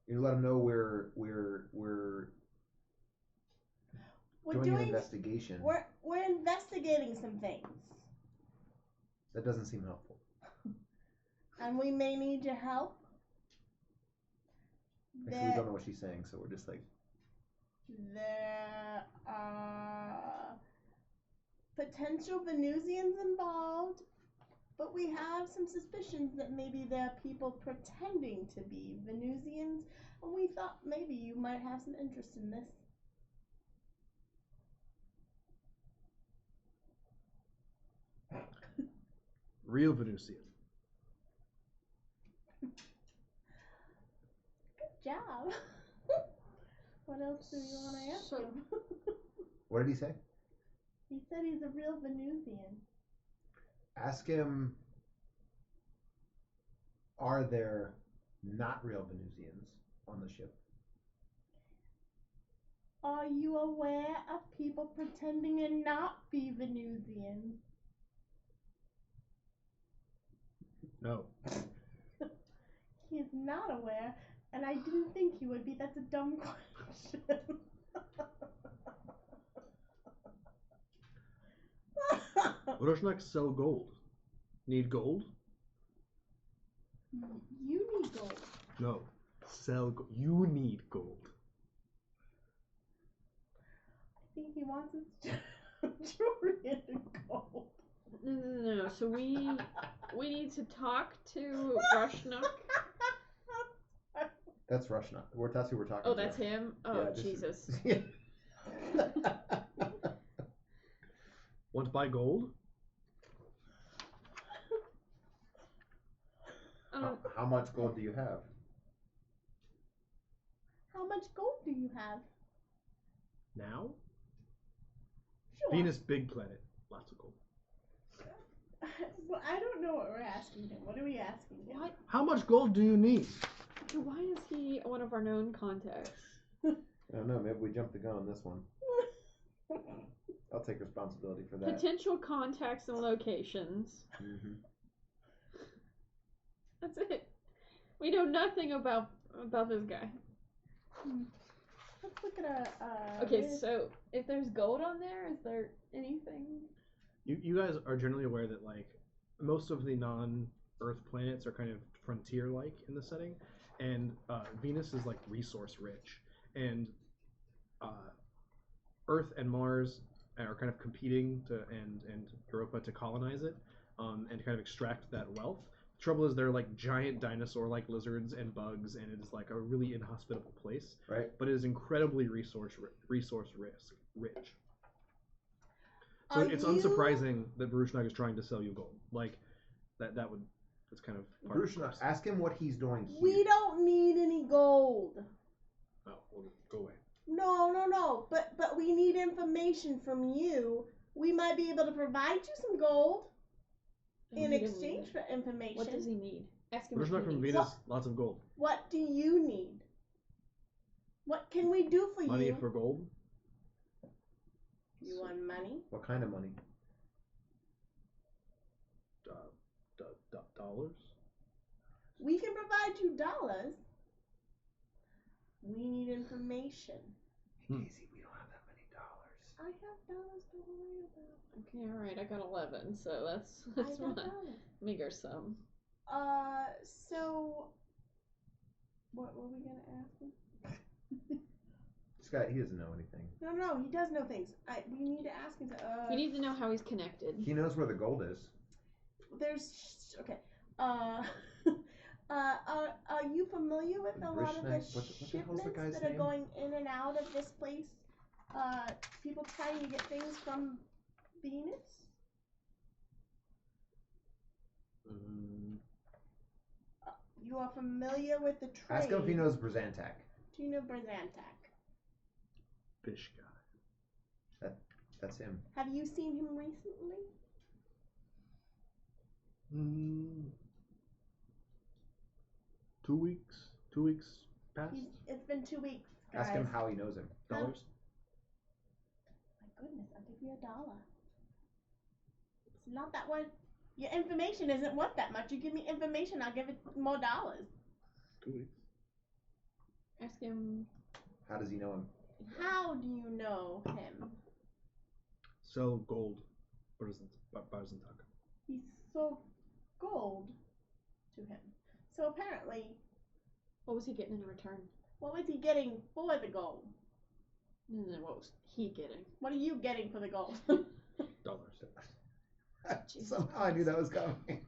You let him know we're doing an investigation. We're investigating some things, That doesn't seem helpful. and we may need your help. Actually, we don't know what she's saying, so we're just like. There are potential Venusians involved, but we have some suspicions that maybe there are people pretending to be Venusians, and we thought maybe you might have some interest in this. Real Venusian. Good job. What else do you want to ask So- him? What did he say? He said he's a real Venusian. Ask him. Are there not real Venusians on the ship? Are you aware of people pretending to not be Venusians? No. He is not aware, and I didn't think he would be. That's a dumb question. Roshnaks sell gold. Need gold? You need gold. No. Sell gold. You need gold. I think he wants his jewelry into gold. No. So we need to talk to Rushnook. That's Rushnook. That's who we're talking Oh, to. that's him? Oh, Yeah, this Jesus. is- Want to buy gold? How much gold do you have? How much gold do you have? Now? Sure. Venus, big planet. Lots of gold. Well, I don't know what we're asking him. What are we asking him? What? How much gold do you need? Why is he one of our known contacts? I don't know. Maybe we jumped the gun on this one. I'll take responsibility for that. Potential contacts and locations. Mm-hmm. That's it. We know nothing about this guy. Let's look at a. Okay, so if there's gold on there, is there anything? You guys are generally aware that like most of the non-Earth planets are kind of frontier-like in the setting, and Venus is like resource rich, and Earth and Mars are kind of competing to and Europa to colonize it, and to kind of extract that wealth. The trouble is they're like giant dinosaur-like lizards and bugs, and it is like a really inhospitable place. Right. But it is incredibly resource rich. So it's unsurprising that Baruchnog is trying to sell you gold. Like that's kind of part of the Baruchnog, course. ask him what he's doing here. We don't need any gold. Oh, well, go away. No. But we need information from you. We might be able to provide you some gold in exchange for information. What does he need? Ask him. Baruchnog from Venus, lots of gold. What do you need? What can we do for Money you? for gold? You want money? What kind of money? Dollars? We can provide you dollars. We need information. Casey, we don't have that many dollars. I have dollars to worry about. Okay, all right. I got 11, so that's I got one dollars. meager sum. So what were we gonna ask him? This guy, he doesn't know anything. No, he does know things. We need to ask him. We need to know how he's connected. He knows where the gold is. Okay. Are you familiar with a lot of the Brishnak? What the hell's the shipments guy's that are name? going in and out of this place? People trying to get things from Venus? You are familiar with the trade. Ask him if he knows Brazantak. Do you know Brazantak? Fish guy. That's him. Have you seen him recently? 2 weeks. 2 weeks past. It's been 2 weeks, guys. Ask him how he knows him. Dollars. My goodness, I'll give you $1. It's not that one. Your information isn't worth that much. You give me information, I'll give it more dollars. 2 weeks. Ask him. How does he know him? How do you know him? Sell gold. Barzantak. He sold gold to him. So apparently, What was he getting in return? what was he getting for the gold? No, what was he getting? What are you getting for the gold? Dollars. Jesus Somehow I knew that was coming.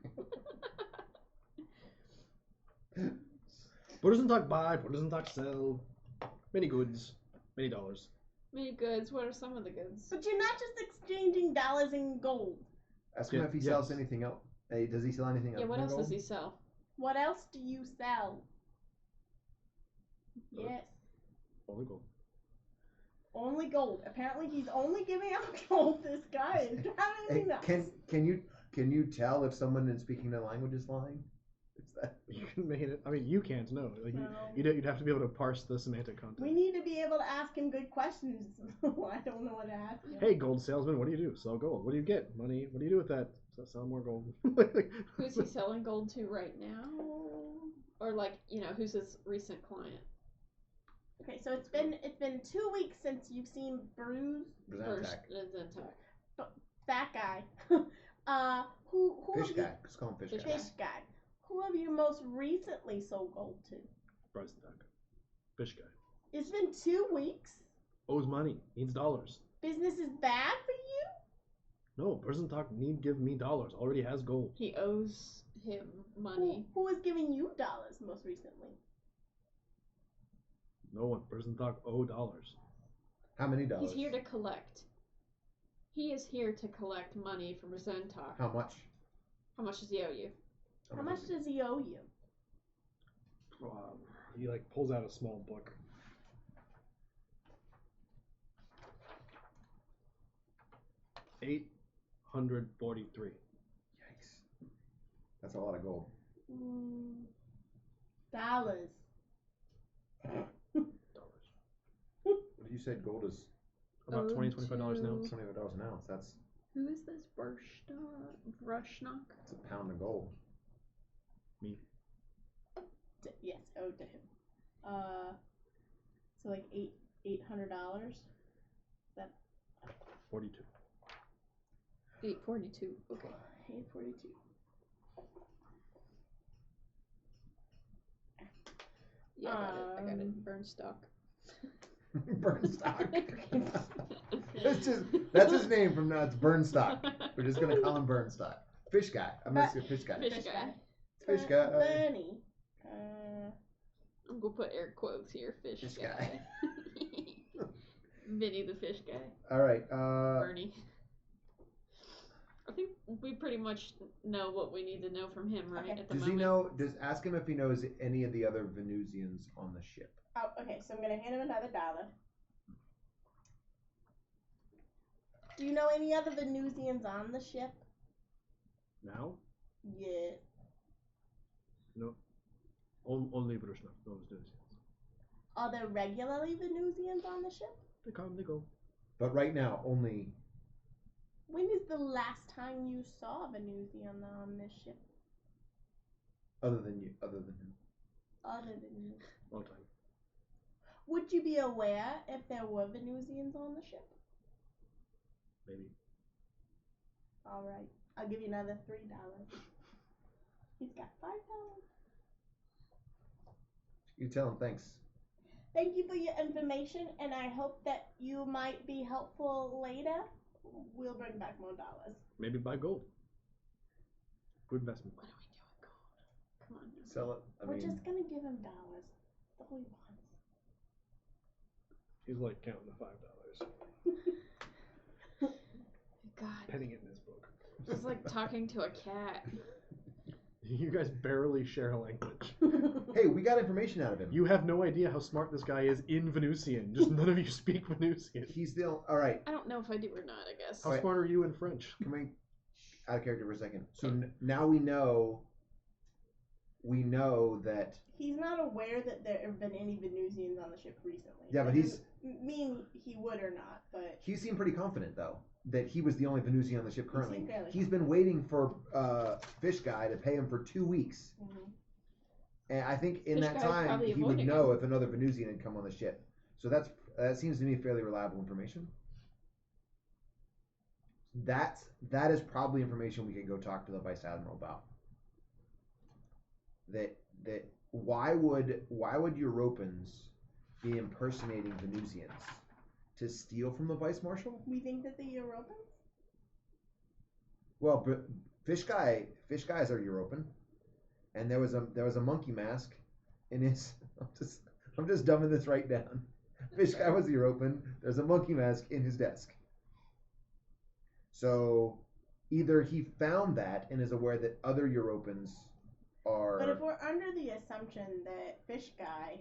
Barzantak buy. Barzantak sell. Many goods. Many dollars. Many goods. What are some of the goods? But you're not just exchanging dollars and gold. Ask him Yeah, if he yes. sells anything else. Hey, does he sell anything else? Yeah, what than else gold? does he sell? What else do you sell? Gold. Yes. Only gold. Only gold. Apparently he's only giving out gold. This guy is driving me Hey, nuts. can you tell if someone in speaking the language is lying? Is that You can make it. I mean, you can't know. Like No. you'd have to be able to parse the semantic content. We need to be able to ask him good questions. I don't know what to ask him. Hey, gold salesman, what do you do? Sell gold. What do you get? Money. What do you do with that? Sell more gold. Who's he selling gold to right now? Or like, who's his recent client? Okay, so it's been 2 weeks since you've seen Bruce, Brazantak? Zentak. that guy. Who Fish have you- guy. Let's call him fish guy. Fish guy. Who have you most recently sold gold to? Bryson Fish guy. It's been 2 weeks. Owes money. Needs dollars. Business is bad for you? No, Bryson need give me dollars. Already has gold. He owes him money. Who was giving you dollars most recently? No one. Bryson owe dollars. How many dollars? He's here to collect. He is here to collect money from Zentalk. How much? How much does he owe you? How much does he owe you? He like pulls out a small book. $843. Yikes. That's a lot of gold. Dollars. What you said gold is About $20, $25 an ounce. $25 an ounce. That's Who is this Rushnock? it's a pound of gold. Me. Yes, owed to him. So like $800. That 42. 842. Okay. 842. Yeah, I got it. Burn stock. Burnstock. That's his name from now. It's Burnstock. We're just gonna call him Burnstock. Fish guy. I'm gonna say fish guy. Fish guy. Fish guy. Bernie. I'm gonna put air quotes here. Fish Fish guy. Vinny the fish guy. All right. Bernie. I think we pretty much know what we need to know from him, right? Okay. At the Does moment. he know? Ask him if he knows any of the other Venusians on the ship. Oh, okay, so I'm gonna hand him another dollar. Do you know any other Venusians on the ship? Now? Yeah. No. Only Brishna knows this. Are there regularly Venusians on the ship? They come, they go. But right now, only. When is the last time you saw a Venusian on this ship? Other than you. Other than him. Other than you. Long time. Would you be aware if there were Venusians on the ship? Maybe. Alright. I'll give you another $3. He's got $5. You tell him thanks. Thank you for your information, and I hope that you might be helpful later. We'll bring back more dollars. Maybe buy gold. Good investment. What do we do with gold? Come on. Sell it. We're just gonna give him dollars. That's all he wants. He's like counting the $5. God. Penning it in his book. It's like talking to a cat. You guys barely share a language. Hey, we got information out of him. You have no idea how smart this guy is in Venusian. Just none of you speak Venusian. He's still all right. I don't know if I do or not, I guess. How Right. smart are you in French? Can we out of character for a second? So now we know. We know that. He's not aware that there have been any Venusians on the ship recently. Yeah, but That he's. doesn't mean he would or not, but He seemed pretty confident though that he was the only Venusian on the ship currently. seemed fairly He's been waiting for Fish Guy to pay him for 2 weeks, and I think in Fish that Guy's time probably he would avoiding know if another Venusian had come on the ship. So that seems to me fairly reliable information. That is probably information we can go talk to the Vice Admiral about. That why would Europans be impersonating Venusians to steal from the Vice Marshal? we think that the Europans? Well, but Fish guys are European, and there was a monkey mask in his. I'm just dumbing this right down. Fish guy was European. There's a monkey mask in his desk. So either he found that and is aware that other Europeans are. But if we're under the assumption that Fish Guy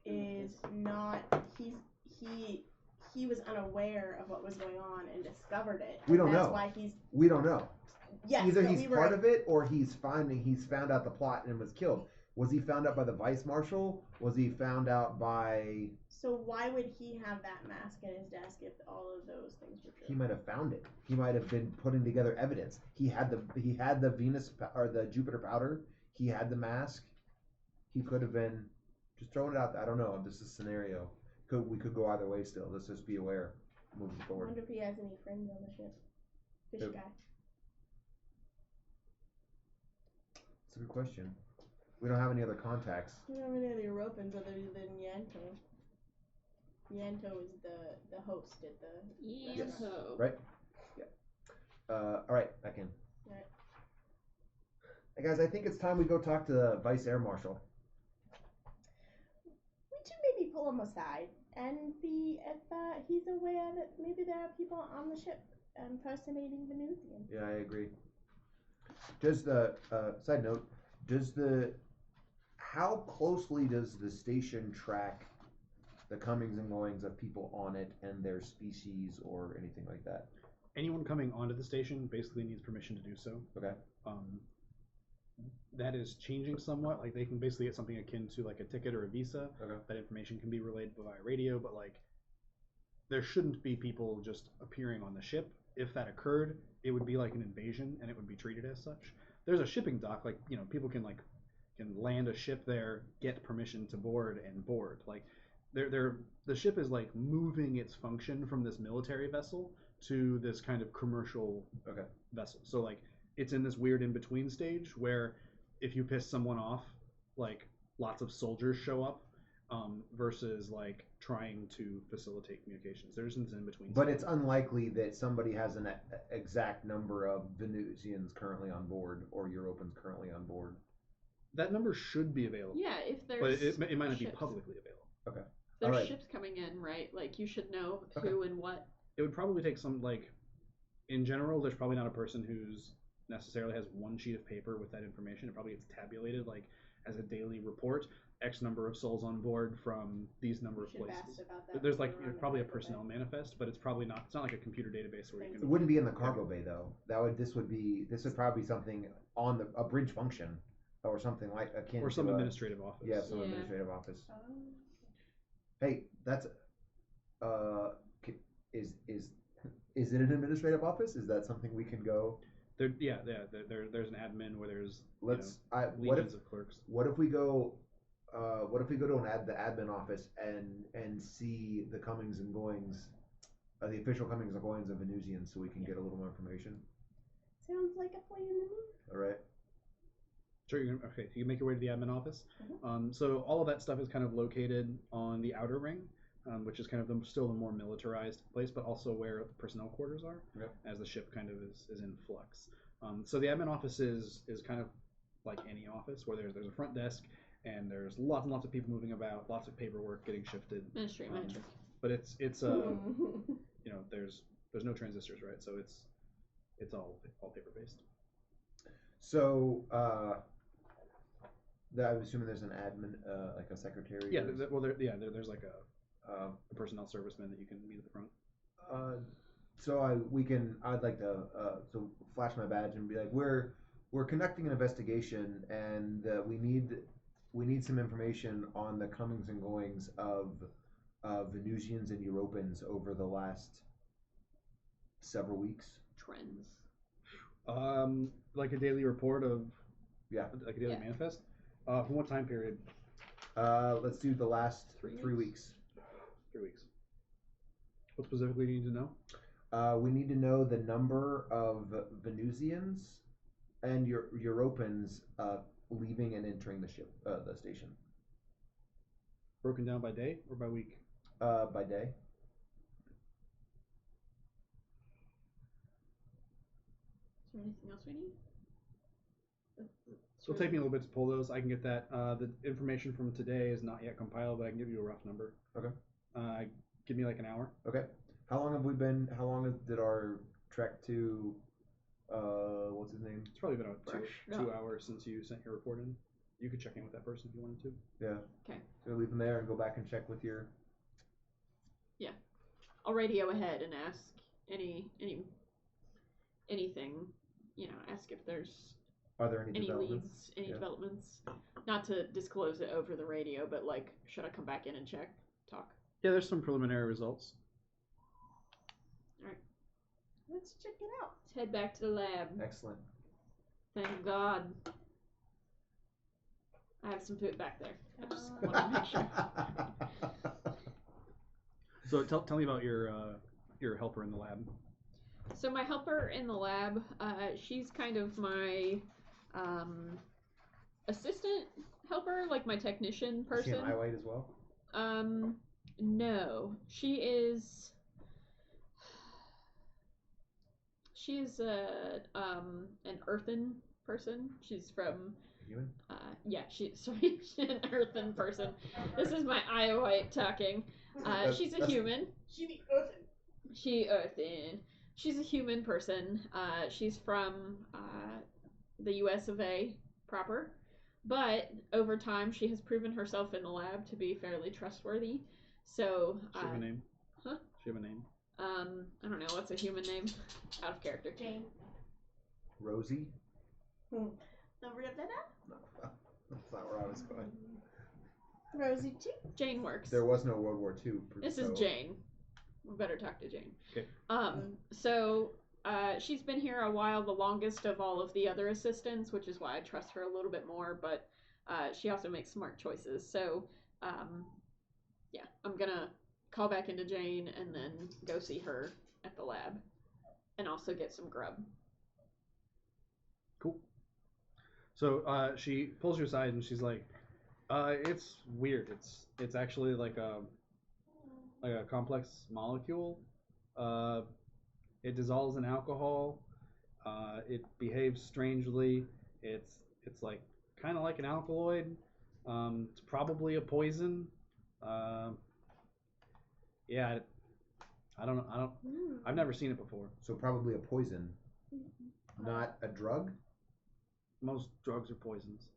is not, he was unaware of what was going on and discovered it. We don't that's know. Why he's We don't know. yes. Either but he's we were, part of it or he's found out the plot and was killed. Was he found out by the Vice Marshal? Was he found out by? So why would he have that mask in his desk if all of those things were true? He might have found it. He might have been putting together evidence. He had the Venus or the Jupiter powder. He had the mask. He could have been just throwing it out there. I don't know. This is a scenario. We could go either way still. Let's just be aware moving I forward. wonder if he has any friends on the ship. Fish Who? Guy. It's a good question. We don't have any other contacts. We don't have any other Europans other than Yanto. Yanto is the host at the Yanto. Right? Yeah. All right, back in. Right. Hey guys, I think it's time we go talk to the Vice Air Marshal. We should maybe pull him aside and see if he's aware that maybe there are people on the ship impersonating Venusians. Yeah, I agree. Does the side note? How closely does the station track the comings and goings of people on it and their species or anything like that? Anyone coming onto the station basically needs permission to do so. Okay. That is changing somewhat. Like, they can basically get something akin to like a ticket or a visa. Okay. That information can be relayed via radio, but like, there shouldn't be people just appearing on the ship. If that occurred, it would be like an invasion, and it would be treated as such. There's a shipping dock, like, you know, people can land a ship there, get permission to board, and board. Like, the ship is like moving its function from this military vessel to this kind of commercial vessel. So like, it's in this weird in between stage where if you piss someone off, like, lots of soldiers show up, versus like trying to facilitate communications. There's an in between. But it's unlikely that somebody has an exact number of Venusians currently on board or Europans currently on board. That number should be available. Yeah, if there's. But it might not be ships. publicly available. Okay. If there's Alright. ships coming in, right? Like, you should know Okay. who and what. It would probably take some, like, in general, there's probably not a person who's necessarily has one sheet of paper with that information. It probably gets tabulated, like, as a daily report. X number of souls on board from these number of Should have places. asked about that There's when like we were on the probably a cargo bay. personnel manifest, but it's probably not. It's not like a computer database where you It can. wouldn't be in the cargo bay though. This would probably be something on a bridge function or something like akin Or some to administrative office. Yeah, some Yeah. administrative office. Oh. Hey, that's is it an administrative office? Is that something we can go? There's an admin where there's Let's. legions of clerks. What if we go? What if we go to the admin office and see the comings and goings, the official comings and goings of Venusians, so we can get a little more information. Sounds like a plan to me. All right. Sure. Okay. You make your way to the admin office. Mhm. So all of that stuff is kind of located on the outer ring, which is kind of still the more militarized place, but also where personnel quarters are, as the ship kind of is in flux. So the admin office is kind of like any office where there's a front desk and there's lots and lots of people moving about, lots of paperwork getting shifted. Ministry magic. But it's there's no transistors, right? So it's all paper based. So I'm assuming there's an admin, like a secretary. Yeah. There's like a personnel serviceman that you can meet at the front. I'd like to flash my badge and be like, we're conducting an investigation and we need some information on the comings and goings of Venusians and Europans over the last several weeks. Trends. Like a daily report of like a daily Yeah. manifest. From what time period? Let's do the last 3 weeks. 3 weeks. What specifically do you need to know? We need to know the number of Venusians and Europans leaving and entering the station. Broken down by day or by week? By day. Is there anything else we need? It'll take me a little bit to pull those. I can get that. The information from today is not yet compiled, but I can give you a rough number. Okay. Give me like an hour. Okay. How long did our trek to what's his name? It's probably been about Fresh. 2 hours since you sent your report in. You could check in with that person if you wanted to. Yeah. Okay. So leave him there and go back and check with your. I'll radio ahead and ask anything. Ask if there's Are there any any developments? leads, any Yeah. developments. Not to disclose it over the radio, but like, should I come back in and talk? Yeah, there's some preliminary results. Let's check it out. Let's head back to the lab. Excellent. Thank God. I have some food back there. I just want to make sure. So tell me about your helper in the lab. So my helper in the lab, she's kind of my assistant helper, like my technician Is she person. an Iowite as well? No, she's an earthen person. She's from Human? she's an earthen person. This is my Iowite talking. She's a human. She the earthen. She's a human person. She's from the US of A proper. But over time, she has proven herself in the lab to be fairly trustworthy. So, She have a name? Huh? She have a name? I don't know. What's a human name? Out of character. Jane. Rosie? The Rivetta? No, that's not where I was going. Rosie too. Jane works. There was no World War II. This is Jane. We better talk to Jane. Okay. So she's been here a while, the longest of all of the other assistants, which is why I trust her a little bit more. But she also makes smart choices. So yeah, I'm gonna call back into Jane and then go see her at the lab, and also get some grub. Cool. So she pulls you aside and she's like, it's weird. It's actually like a complex molecule. It dissolves in alcohol. It behaves strangely. It's like kind of like an alkaloid. It's probably a poison. Yeah, I don't know. I've never seen it before. So probably a poison, not a drug. Most drugs are poisons.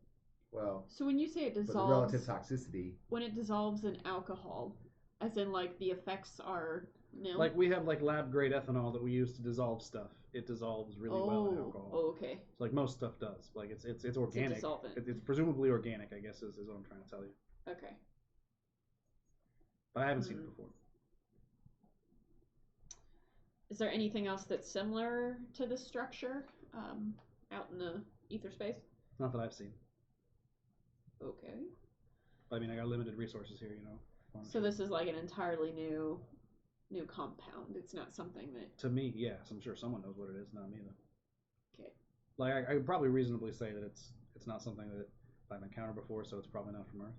Well, So when you say it but the dissolves, relative toxicity. when it dissolves in alcohol, as in like the effects are nil. Like we have like lab grade ethanol that we use to dissolve stuff. It dissolves really well in alcohol. Oh, okay. So like most stuff does. Like it's It's a organic. dissolvent. It's presumably organic, I guess, is what I'm trying to tell you. Okay. But I haven't seen it before. Is there anything else that's similar to this structure out in the ether space? Not that I've seen. Okay. But, I mean, I got limited resources here, you know. So this is like an entirely new compound. It's not something that. To me, yes, I'm sure someone knows what it is, not me though. Okay. Like I could probably reasonably say that it's not something that I've encountered before, so it's probably not from Earth.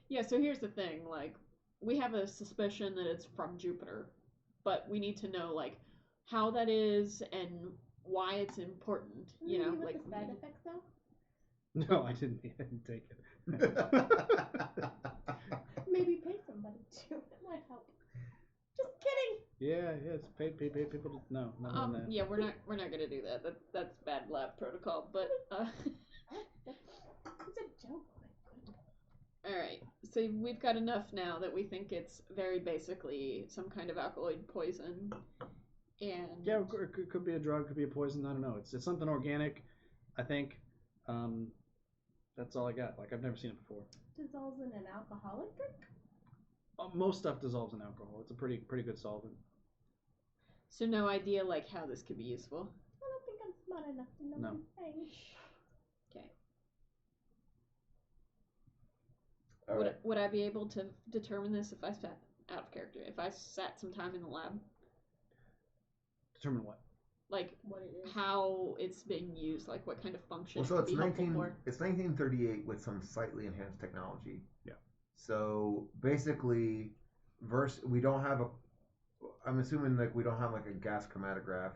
Yeah. So here's the thing. Like, we have a suspicion that it's from Jupiter, but we need to know like how that is and why it's important. You know, like the side effects though. No, I didn't take it. Maybe pay somebody to. It might help. Just kidding. Yeah, it's paid people to no, not that. Yeah, we're not gonna do that. That's bad lab protocol. But It's a joke. all right. So we've got enough now that we think it's very basically some kind of alkaloid poison. And Yeah, it could be a drug, could be a poison. I don't know. It's something organic, I think. That's all I got. Like I've never seen it before. Dissolves in an alcoholic drink. Most stuff dissolves in alcohol. It's a pretty good solvent. So no idea like how this could be useful. I don't think I'm smart enough to know No. what I'm saying. Okay. All right. Would I be able to determine this if I sat out of character? If I sat some time in the lab? Determine what? Like What it is. how it's being used, like what kind of function Well, so it it's could be helpful for. It's 1938 with some slightly enhanced technology. Yeah. So basically, we don't have a. I'm assuming like we don't have like a gas chromatograph,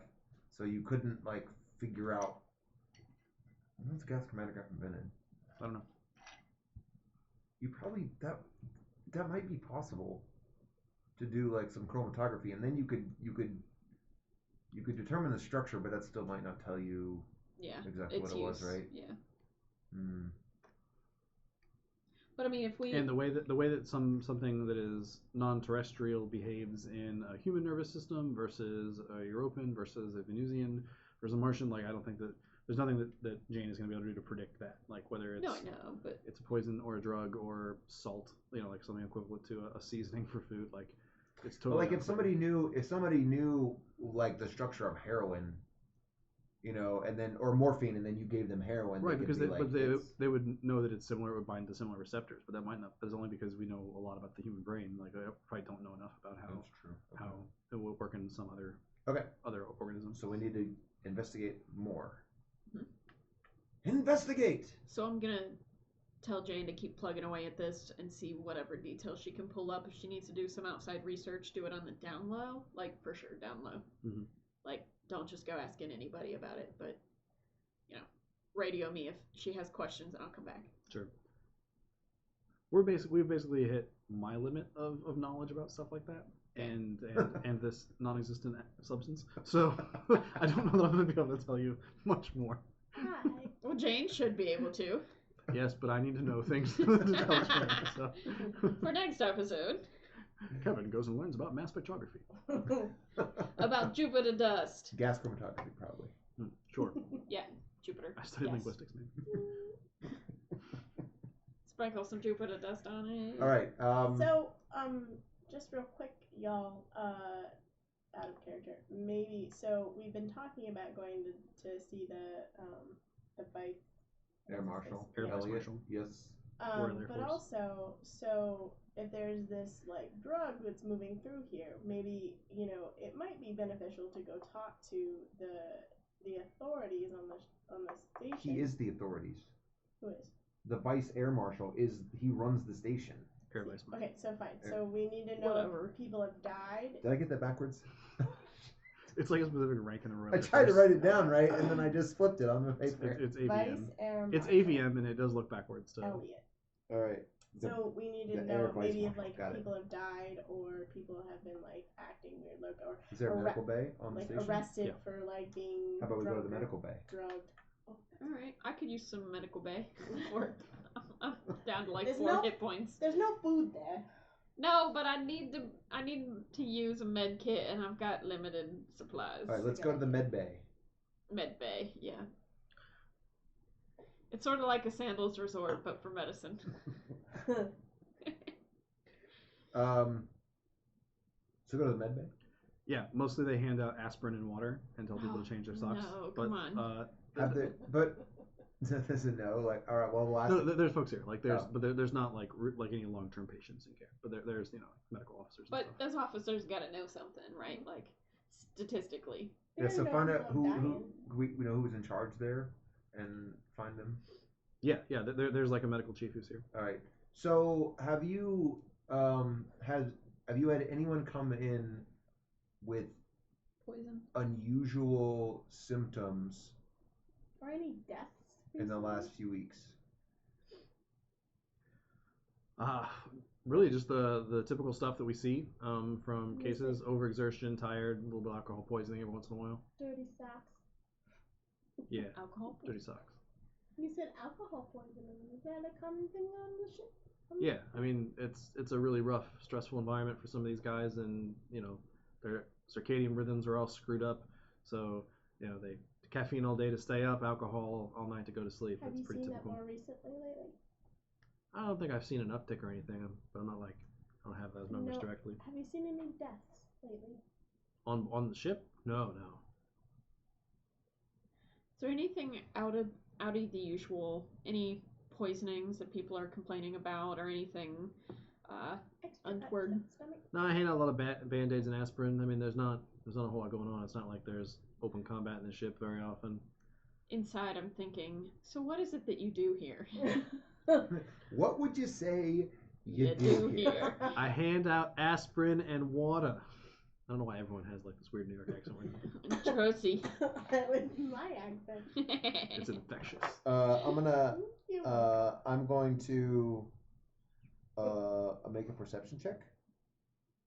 so you couldn't like figure out. When's gas chromatograph invented? I don't know. You probably that might be possible to do like some chromatography, and then you could determine the structure, but that still might not tell you exactly what its it was, use. right? Yeah. Hmm. But I mean, if we And the way that something that is non-terrestrial behaves in a human nervous system versus a European versus a Venusian versus a Martian, like I don't think that there's nothing that Jane is going to be able to do to predict that, like whether it's no, I know, but it's a poison or a drug or salt, you know, like something equivalent to a seasoning for food, like it's totally. But like if somebody knew like the structure of heroin, you know, and then or morphine, and then you gave them heroin, right, because it's- they would know that it's similar, it would bind to similar receptors, but that might not. That's only because we know a lot about the human brain. Like I probably don't know enough about how That's true. Okay. how it will work in some other organisms. So we need to investigate more. Mhm. Investigate. so I'm gonna tell Jane to keep plugging away at this and see whatever details she can pull up. If she needs to do some outside research, do it on the down low, like for sure down low. Mm-hmm. Like, don't just go asking anybody about it, but radio me if she has questions and I'll come back. Sure. We've basically hit my limit of knowledge about stuff like that. And this non-existent substance. So I don't know that I'm going to be able to tell you much more. Hi. Well, Jane should be able to. Yes, but I need to know things to tell Jane. So. For next episode. Kevin goes and learns about mass spectrography. About Jupiter dust. Gas chromatography, probably. Sure. Yeah, Jupiter. I studied Yes. linguistics, man. Sprinkle some Jupiter dust on it. All right. So, just real quick, y'all, out of character, maybe. So we've been talking about going to see the bike. Air Marshal. Air Vice Elliot. Marshal. Yes. Or Air But Force. also, so if there's this like drug that's moving through here, maybe it might be beneficial to go talk to the authorities on the station. He is the authorities. Who is? The Vice Air Marshal he runs the station. Air Vice Marshal. Okay, so fine. Air- So we need to know Whatever. if people have died. Did I get that backwards? It's like a specific rank in a row. I tried to write it down right, and then I just flipped it on the paper. It's Vice AVM. Air It's Marshal AVM, and it does look backwards. So. Elliot. All right. So we need to the Air know Vice maybe if Marshal. like Got it. people have died or people have been like acting weird, like or Is there a arre- medical bay on the like station? arrested Yeah. for like being. How about we go to drunk the or medical bay? Drugged. Oh, All right, I could use some medical bay. Or I'm down to like There's 4 no- hit points. there's no food there. No, but I need to use a med kit, and I've got limited supplies. All right, let's go to the med bay. Med bay, yeah. It's sort of like a Sandals resort, but for medicine. So go to the med bay. Yeah, mostly they hand out aspirin and water and tell people Oh, to change their socks. no, but, come on. Have they, but there's a no. Like, all right, well, we'll ask. No, there's folks here. Like there's, Oh. but there's not like any long-term patients in care. But there's medical officers. And But stuff. those officers gotta know something, right? Like, statistically. Yeah, so find out who we know who's in charge there, and find them. Yeah. There's like a medical chief who's here. All right. So have you have you had anyone come in with Poison. unusual symptoms Or any deaths in the recently? last few weeks? Really just the typical stuff that we see from Yes, cases: overexertion, tired, a little bit of alcohol poisoning every once in a while. Dirty socks. Yeah, Alcohol. dirty socks. You said alcohol poisoning. Is that a common thing on the ship? Yeah, I mean it's a really rough, stressful environment for some of these guys, and their circadian rhythms are all screwed up. So they caffeine all day to stay up, alcohol all night to go to sleep. Have It's you pretty seen typical. that more recently lately? I don't think I've seen an uptick or anything, but I'm not like I don't have those numbers No. directly. Have you seen any deaths lately? On the ship? No. Is there anything out of the usual? Any poisonings that people are complaining about, or anything? Extra Untoward. upset stomach? No, I hand out a lot of band-aids and aspirin. I mean, there's not a whole lot going on. It's not like there's open combat in the ship very often. Inside, I'm thinking. So what is it that you do here? What would you say you You do do here? here. I hand out aspirin and water. I don't know why everyone has like this weird New York accent. Josie. With my accent. It's infectious. I'm going to make a perception check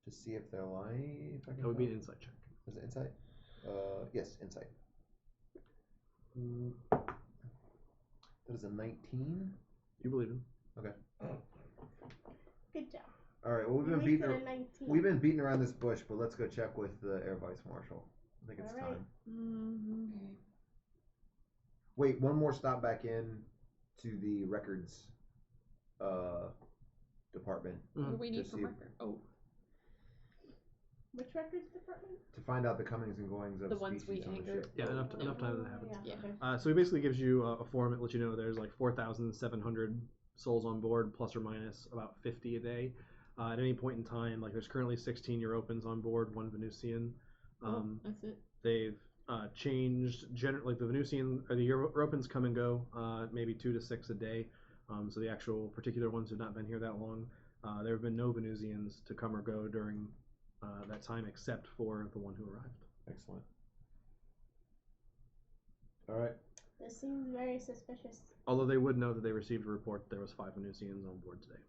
to see if they're lying. If I can That would be an tell. insight check. Is it insight? Yes, insight. That is a 19. You believe him? Good job. All right. Well, You at least got a 19. we've been beating around this bush, but let's go check with the Air Vice Marshal. I think it's All right. time. Mm-hmm. Wait, one more stop back in to the records department What do we need Just from see- record? Oh, Which records department? to find out the comings and goings of The ones species we on the angered. ship. Yeah, enough time that happens. Yeah. Yeah. Okay. So he basically gives you a form that lets you know there's like 4,700 souls on board, plus or minus about 50 a day. At any point in time, like there's currently 16 Europans on board, 1 Venusian. that's it. They've changed like the Venusian or the Europans come and go, maybe 2 to 6 a day. So the actual particular ones have not been here that long. There have been no Venusians to come or go during that time except for the one who arrived. Excellent. All right. This seems very suspicious. Although they would know that they received a report that there was 5 Venusians on board today.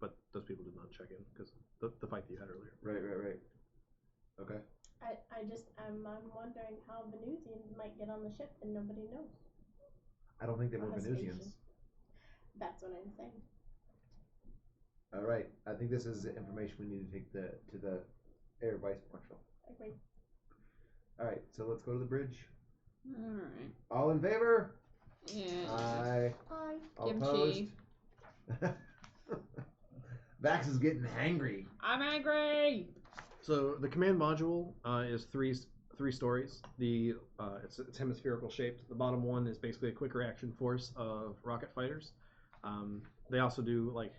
But those people did not check in because the fight that you had earlier. Right. Okay. I'm wondering how Venusians might get on the ship and nobody knows. I don't think they were On the Venusians. station. That's what I'm saying. All right. I think this is information we need to take to the Air Vice Marshal. Agreed. All right. So let's go to the bridge. All right. All in favor? Yeah. Aye. Hi. All Kimchi. opposed? Vax is getting hangry. I'm angry. So the command module is three stories. It's hemispherical shaped. The bottom one is basically a quick reaction force of rocket fighters. They also do like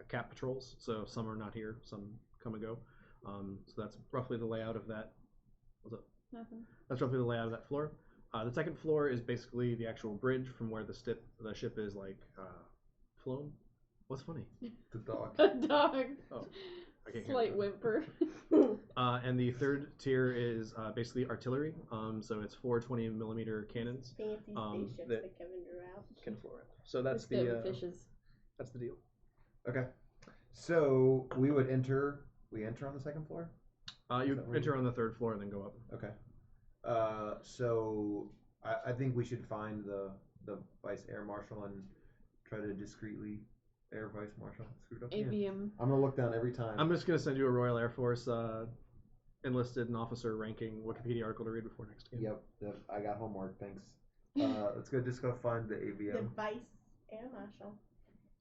cap patrols, so some are not here, some come and go. So that's roughly the layout of that. What's up? Nothing. That's roughly the layout of that floor. The second floor is basically the actual bridge from where the ship is like flown. What's funny? The dog. A dog. Oh, I can't hear Slight that. whimper. And the third tier is basically artillery. So it's 4 20mm cannons Fancy spaceships that that Kevin drew out. can floor it. So that's Instead the of fishes. that's the deal. Okay. So we would enter. We enter on the second floor. You Is that where enter you- on the third floor and then go up. Okay. So I think we should find the Vice Air Marshal and try to discreetly Air Vice Marshal. Screwed up again. ABM. I'm gonna look down every time. I'm just gonna send you a Royal Air Force enlisted and officer ranking Wikipedia article to read before next game. Yep. I got homework. Thanks. Let's go find the The AVM. Vice Air Marshal.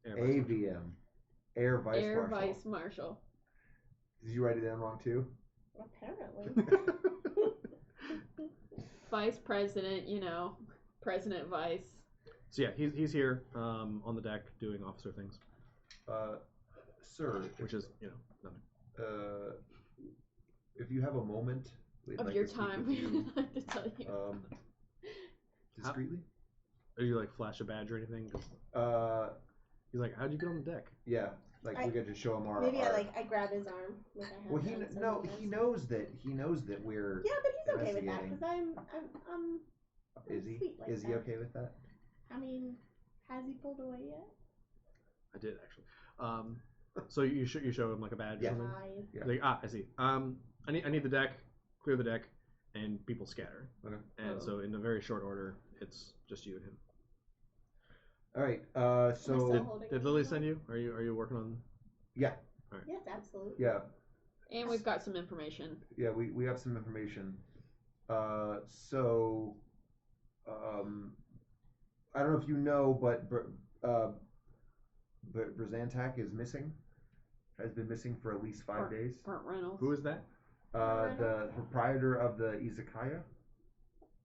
Air Vice Marshal. AVM. Air Vice Air Marshal. Vice Marshal. Did you write it down wrong too? Apparently. Vice President, President Vice. So yeah, he's here on the deck doing officer things, Sir, which is nothing. if you have a moment, we'd Of like your to speak time, with we you, would like to tell you. discreetly. Are you like flash a badge or anything? 'Cause he's like, how'd you get on the deck? Yeah, like we could just show him our. Maybe our... I grab his arm. Like I have Well, done so no, many he times. knows that we're. Yeah, but he's okay with that investigating. because I'm Is he? sweet like Is he that. okay with that? I mean, has he pulled away yet? I did actually. So you show him like a badge. Yeah. Or something? Lies. Yeah. Like, I see. I need the deck. Clear the deck, and people scatter. Okay. And so in a very short order, it's just you and him. All right. Am I So still holding Did on Lily to send that? you? Are you working on? yeah, Yes, absolutely. yeah, And we've got some information. yeah. We have some information. I don't know if you know, but Brzantak is missing. Has been missing for at least 5 days. Burt Reynolds. Who is that? The proprietor of the izakaya.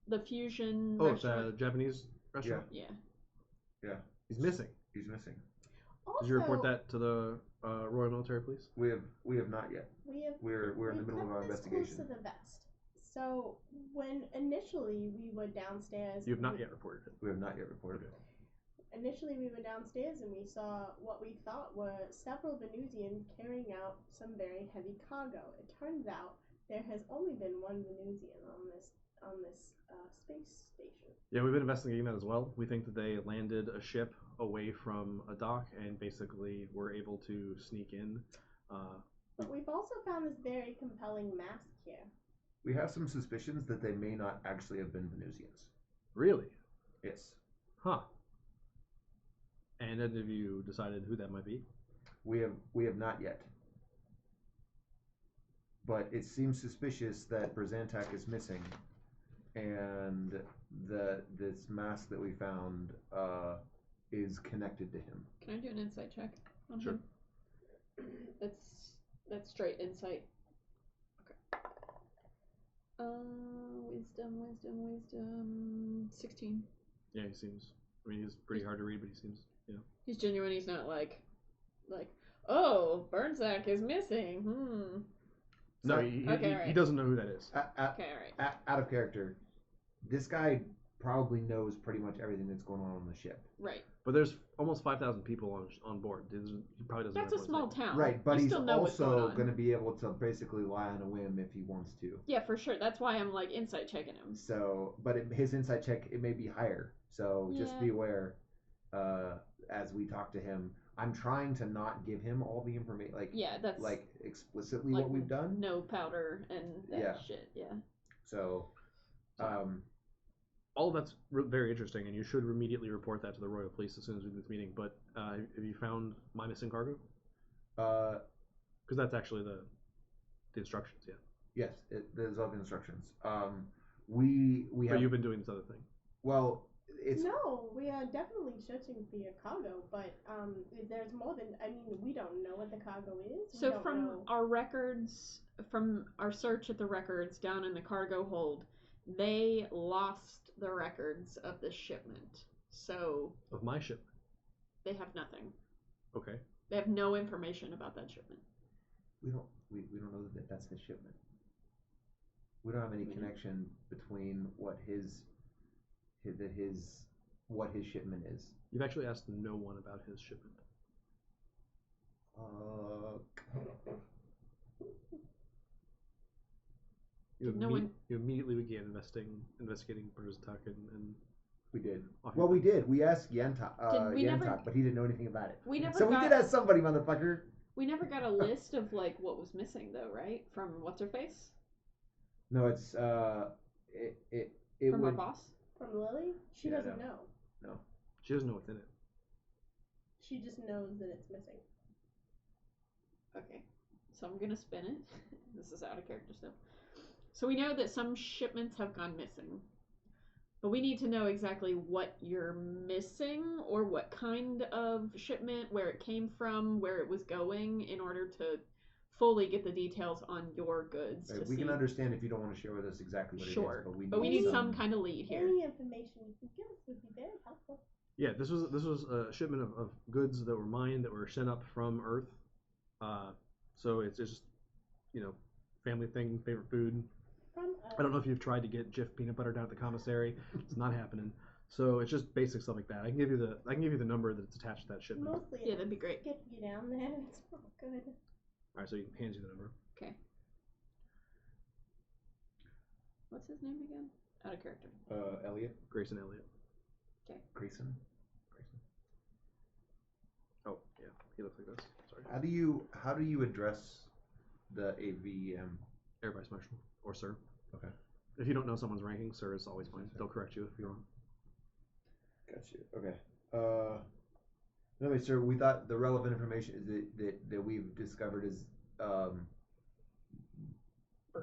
The fusion Oh, it's a restaurant. Japanese restaurant. Yeah. He's missing. He's missing. Also, Did you report that to the Royal Military Police? We have not yet. We're in the middle of our Close investigation. to the vest. So when initially we were downstairs, You have not yet reported it. We have not yet reported it. Initially, we were downstairs and we saw what we thought were several Venusian carrying out some very heavy cargo. It turns out there has only been one Venusian on this space station. Yeah, we've been investigating that as well. We think that they landed a ship away from a dock and basically were able to sneak in. But we've also found this very compelling mask here. We have some suspicions that they may not actually have been Venusians. Really? Yes. Huh. And have you decided who that might be? We have not yet. But it seems suspicious that Brzantak is missing, and this mask that we found is connected to him. Can I do an insight check on Sure. him? That's straight insight. Okay. Wisdom. 16. Yeah, he seems. I mean, he's pretty hard to read, but he seems. He's genuine. He's not like, oh, Burnsack is missing. No, So- he Okay, alright. doesn't know who that is. Okay, all right. Out of character. This guy probably knows pretty much everything that's going on the ship. Right. But there's almost 5,000 people on board. He probably doesn't. That's a small town. Right, but You he's still know what's also going on. going to be able to basically lie on a whim if he wants to. Yeah, for sure. That's why I'm like insight checking him. So, but his insight check, it may be higher. So just be aware as we talk to him. I'm trying to not give him all the information, that's like explicitly what we've done. No powder and that shit. Yeah. So, all of that's very interesting, and you should immediately report that to the Royal Police as soon as we do this meeting. But have you found my missing cargo? Because that's actually the instructions. Yeah. Yes, there's all the instructions. We have. But you've been doing this other thing. Well, it's No, we are definitely searching for your cargo, but there's more than, we don't know what the cargo is. So from our records, from our search at the records down in the cargo hold, they lost the records of this shipment. So Of my shipment. they have nothing. Okay. They have no information about that shipment. we don't know that that's his shipment. We don't have any connection between what his shipment is. You've actually asked no one about his shipment. You immediately began investigating Berzutak and we did. Well, we did. We asked Yentak, never- but he didn't know anything about it. We never So we got, did ask somebody, motherfucker. we never got a list of like what was missing though, right? From what's her face? No, it's it From would. our boss? From Lily? She Yeah, doesn't no. know. No. she doesn't know what's in it. She just knows that it's missing. Okay. So I'm gonna spin it. This is out of character still. So we know that some shipments have gone missing. But we need to know exactly what you're missing or what kind of shipment, where it came from, where it was going, in order to fully get the details on your goods. We can understand if you don't want to share with us exactly what it is, but we need some kind of lead here. Any information you can give us would be very helpful. Yeah, this was a shipment of goods that were mined that were sent up from Earth. So it's just, family thing, favorite food. I don't know if you've tried to get Jif peanut butter down at the commissary. It's not happening. So it's just basic stuff like that. I can give you the number that's attached to that shipment. Mostly, Yeah, that'd be great. Get you down there. It's not good. All right, so he hands you the number. Okay. What's his name again? Out of character. Elliot. Grayson Elliott. Okay. Grayson. Oh, yeah, he looks like this. Sorry. How do you address the AVM? Air Vice Marshal or Sir. Okay. If you don't know someone's ranking, Sir is always fine. They'll correct you if you're wrong. Got you. Okay. Anyway, sir, we thought the relevant information is that we've discovered is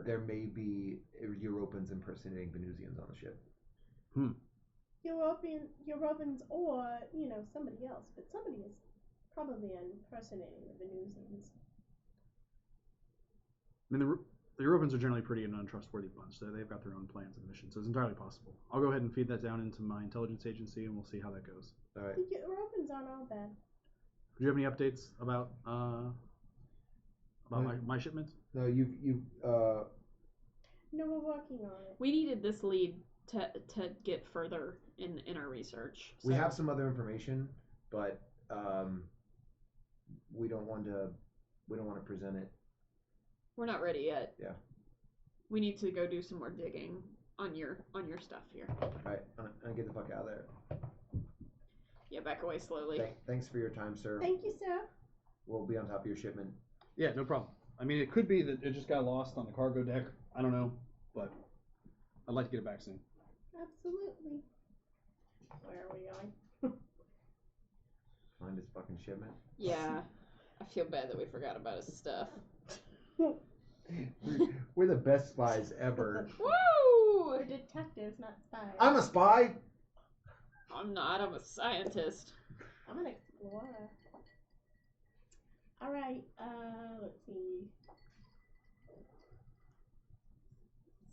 there may be Europans impersonating Venusians on the ship. Europans or, somebody else. But somebody is probably impersonating the Venusians. I mean, the Europans are generally pretty an untrustworthy bunch, so they've got their own plans and missions, so it's entirely possible. I'll go ahead and feed that down into my intelligence agency, and we'll see how that goes. All right. The Europans aren't all bad. Do you have any updates about my shipment? No, you've No, we're working on it. We needed this lead to get further in our research. we have some other information, but we don't want to present it. We're not ready yet. Yeah. We need to go do some more digging on your stuff here. All right, and get the fuck out of there. Yeah, back away slowly. Thanks for your time, sir. Thank you, sir. We'll be on top of your shipment. Yeah, no problem. I mean, it could be that it just got lost on the cargo deck. I don't know, but I'd like to get it back soon. Absolutely. Where are we going? Find his fucking shipment. Yeah, I feel bad that we forgot about his stuff. We're the best spies ever. Woo! We're detectives, not spies. I'm a spy. I'm not. I'm a scientist. I'm an explorer. All right. Let's see.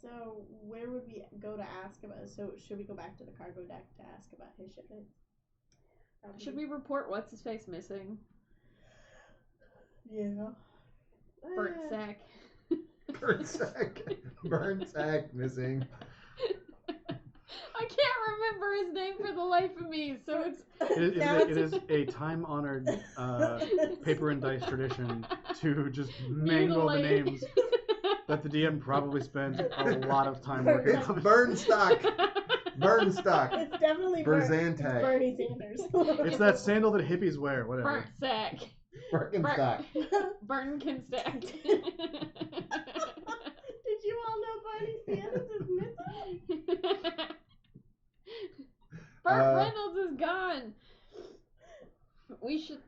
So where would we go to ask about? So should we go back to the cargo deck to ask about his shipment? Should we report what's his face missing? Yeah. Burnt sack. Burnt sack. Burnt sack missing. I can't remember his name for the life of me, so it's... It is a time-honored paper and dice tradition to just mangle the Mutilate. names that the DM probably spent a lot of time working It's on. Burnstock. Burnstock. It's definitely Berzantag. Bernie Sanders. It's that sandal that hippies wear, whatever. Burnt sack. Birkenstock. Burnkenstack. Did you all know Bernie Sanders is missing? Burt Reynolds is gone. We should.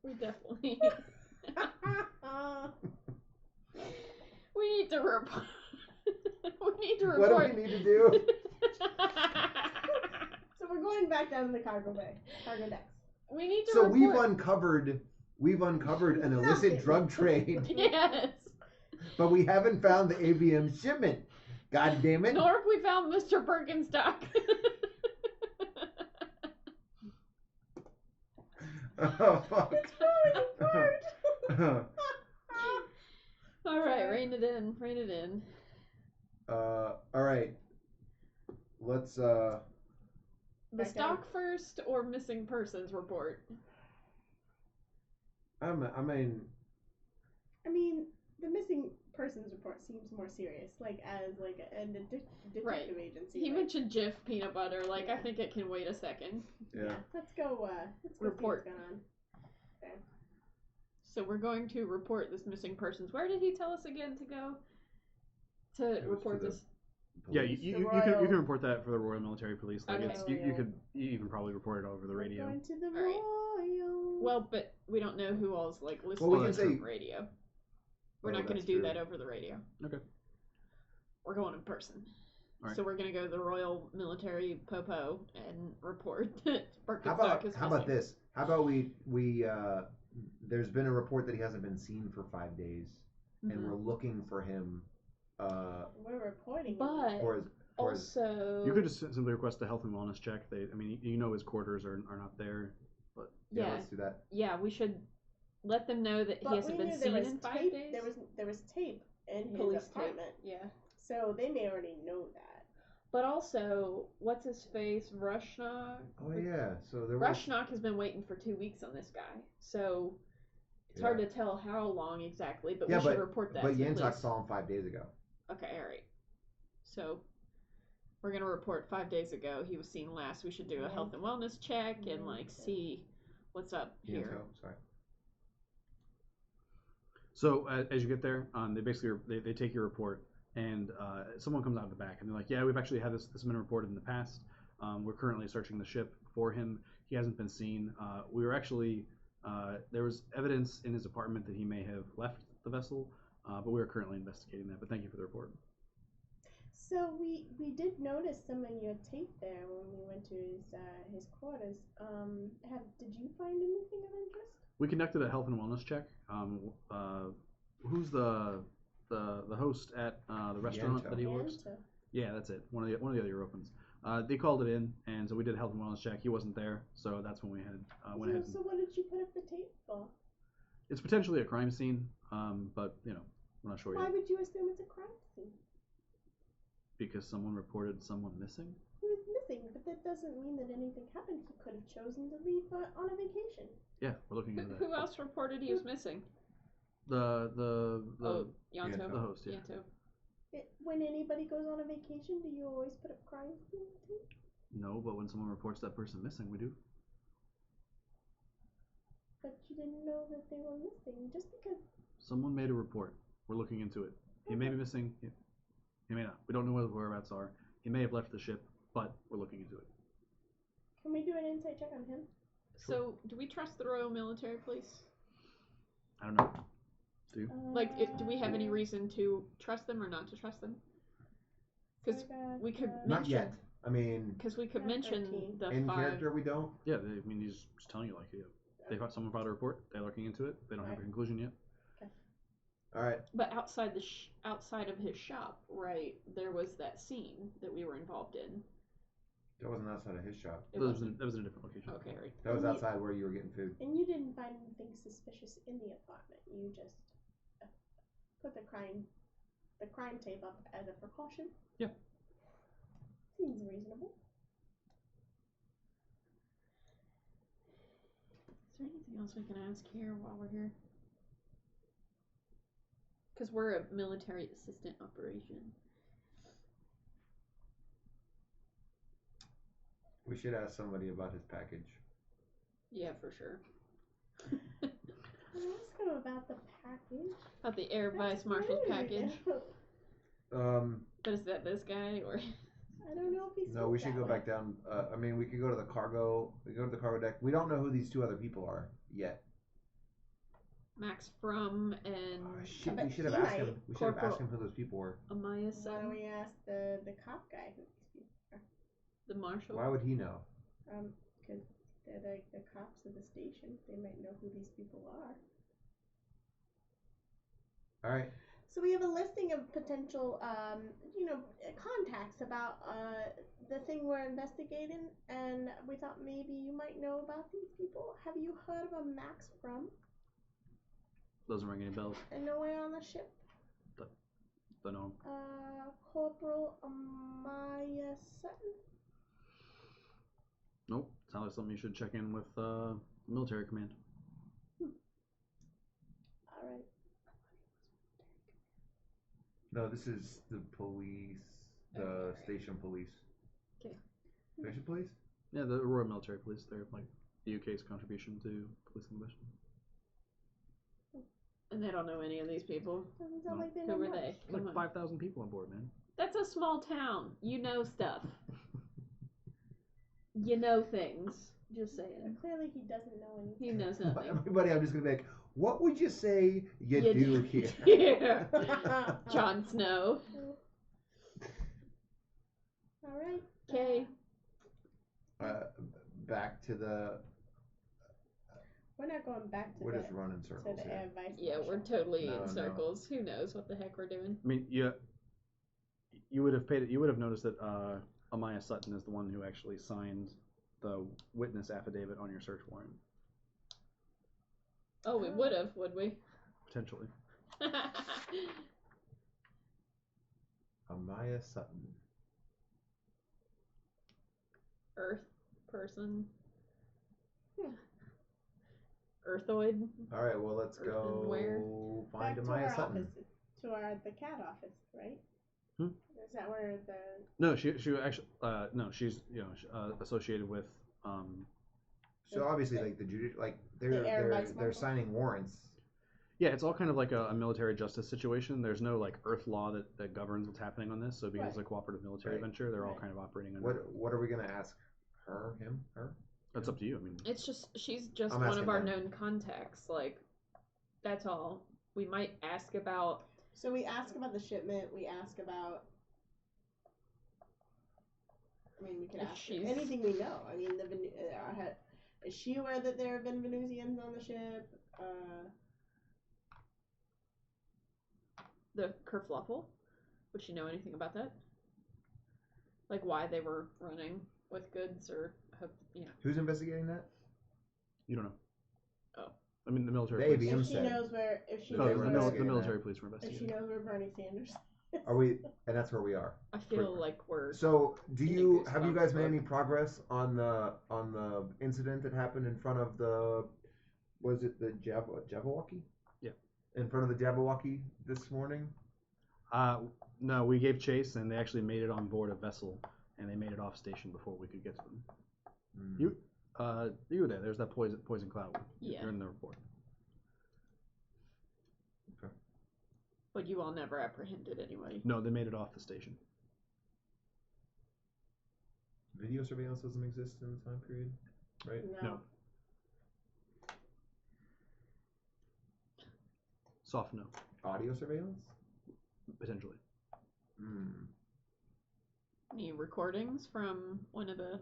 We definitely. We need to report. We need to report. What do we need to do? So we're going back down to the cargo bay, cargo decks. We need to So report. we've uncovered an illicit drug trade, Yes. but we haven't found the ABM shipment. God damn it! Nor have we found Mr. Birkenstock. Oh fuck! All right, rein it in. Rein it in. All right. Let's The Back stock first or missing persons report? I mean, I mean, the missing persons report seems more serious, like as like a detective Right. agency. He like, mentioned Jif peanut butter. Like, I think it can wait a second. yeah. Let's go. Let's go Report. see what's going on. Okay. So we're going to report this missing persons. Where did he tell us again to go? To was report to the this. Yeah, police. you The can Royal- report that for the Royal Military Police. Like Okay. it's, you even probably report it over the radio. We're going to the All right. Royal. Well, but we don't know who all's like listening Well, we to can the say- radio. We're Oh, not going to that's do true. that over the radio. Okay. We're going in person. Alright. So we're going to go to the Royal Military Popo and report that How Birkenstock is about missing. this? How about we there's been a report that he hasn't been seen for 5 days, and Mhm. we're looking for him. We're reporting. But For his also, You could just simply request a health and wellness check. I mean, you know his quarters are not there. yeah, yeah, let's do that. yeah, we should let them know that But he hasn't we been knew there seen was in 5 tape. days. There was tape in his Police tape. apartment, Yeah. so they may already know that. But also, what's his face? Rushnock. Oh yeah, so there was. Rushnock has been waiting for 2 weeks on this guy, so it's hard to tell how long exactly. But Yeah, we should report that. But to the Yantok police. saw him 5 days ago. Okay, all right. So we're gonna report 5 days ago. He was seen last. We should do a health and wellness check and like see what's up here. Yantok, sorry. So as you get there, they basically they take your report, and someone comes out the back, and they're like, "Yeah, we've actually had this has been reported in the past. We're currently searching the ship for him. He hasn't been seen. We were actually there was evidence in his apartment that he may have left the vessel, but we are currently investigating that. But thank you for the report." So we did notice some of your tape there when we went to his quarters. Did you find anything of interest? We conducted a health and wellness check. Who's the host at the restaurant Yanto. that he works? Yanto. Yeah, that's it. One of the other Europans. They called it in, and so we did a health and wellness check. He wasn't there, so that's when we had went ahead. So what did you put up the tape for? It's potentially a crime scene, but we're not sure Why yet would you assume it's a crime scene? because someone reported someone missing. He was missing, but that doesn't mean that anything happened. He could have chosen to leave on a vacation. Yeah, we're looking into that. Who else reported he was missing? The Oh, Yanto. Yanto. the host, yeah. Yanto. When anybody goes on a vacation, do you always put up crime scene tape? No, but when someone reports that person missing, we do. But you didn't know that they were missing just because. Someone made a report. We're looking into it. He may be missing. He may not. We don't know where the whereabouts are. He may have left the ship, but we're looking into it. Can we do an insight check on him? So, do we trust the Royal Military Police? I don't know. Like, do we have any reason to trust them or not to trust them? Because we could Not mention. yet. I mean, Because we could Yeah, mention 13. the in 5. character we don't. Yeah, I mean, he's just telling you like they got someone filed a report. They're looking into it. They don't have a conclusion yet. All right. But outside outside of his shop, right? There was that scene that we were involved in. That wasn't outside of his shop. It That was wasn't. in a different location. Okay, right. That was And you- outside where you were getting food. And you didn't find anything suspicious in the apartment. You just put the crime tape up as a precaution. Yeah. Seems reasonable. there anything else we can ask here while we're here? Because we're a military assistant operation. We should ask somebody about his package. Yeah, for sure. Ask him about the package. About the Air Vice Marshal's package. But is that this guy or? I don't know if he's. No, we should go back down. I mean, we could go to the cargo. We go to the cargo deck. We don't know who these two other people are yet. Max Frum and We should have asked him. We should have asked him who those people were. Amaya Why don't we ask the cop guy who these people are? The marshal. Why would he know? Because they're like the cops of the station. They might know who these people are. All right. So we have a listing of potential, contacts about the thing we're investigating, and we thought maybe you might know about these people. Have you heard of a Max Frum? Doesn't ring any bells. And no way on the ship. Don't know. Corporal Amaya Sutton. Nope. Sounds like something you should check in with military command. All right. No, this is the police, the station police. Okay. Station police? Yeah, the Royal Military Police. They're like the UK's contribution to policing the mission. And they don't know any of these people. Doesn't sound No. like they Who know were much. they? Like Come on. 5,000 people on board, man. That's a small town. You know stuff. You know things. Just saying. Clearly, he doesn't know anything. He knows nothing. Everybody, I'm just gonna be like, what would you say you do here? Yeah. Jon Snow. All right. Okay. Back to the. We're not going back to We're the just running circles to the here. Air Vice Yeah, we're Marshal. totally No, in no. circles. Who knows what the heck we're doing? I mean, you would have noticed that Amaya Sutton is the one who actually signed the witness affidavit on your search warrant. Oh, we would have, would we? Potentially. Amaya Sutton. Earth person. Earthoid. All right, well, let's Earth go and where? find Back to Amaya our Sutton. office, to the cat office, right? Hmm? Is that where the? No, she actually no, she's associated with So obviously, like The Air Vice they're Marshal? signing warrants. yeah, it's all kind of like a military justice situation. There's no like Earth law that governs what's happening on this. So because it's a cooperative military Right. venture, they're all Right. kind of operating under. What are we gonna ask her? Him? Her? That's up to you. I mean, It's just, she's just I'm one of asking our them. known contacts. Like, that's all. We might ask about. So we ask about the shipment. We ask about. I mean, we could If ask she's- anything we know. I mean, is she aware that there have been Venusians on the ship? The kerfluffle. Would she know anything about that? Like why they were running with goods or, Who's investigating that? you don't know. Oh. I mean, the military. The police. ABM If she said. knows where, if she No, they knows were the, where, investigating military that. police were if she investigating. knows where Bernie Sanders. Are we? And that's where we are. I feel like we're. So, have you goosebumps, guys made but- any progress on the incident that happened in front of the? Was it the Jabberwocky? Yeah. In front of the Jabberwocky this morning. No, we gave chase, and they actually made it on board a vessel, and they made it off station before we could get to them. Mm. You were there. There's that poison cloud. Yeah. You're in the report. But you all never apprehended anybody. No, they made it off the station. Video surveillance doesn't exist in the time period, right? No. Soft no, Audio surveillance. potentially. Hmm. Any recordings from one of the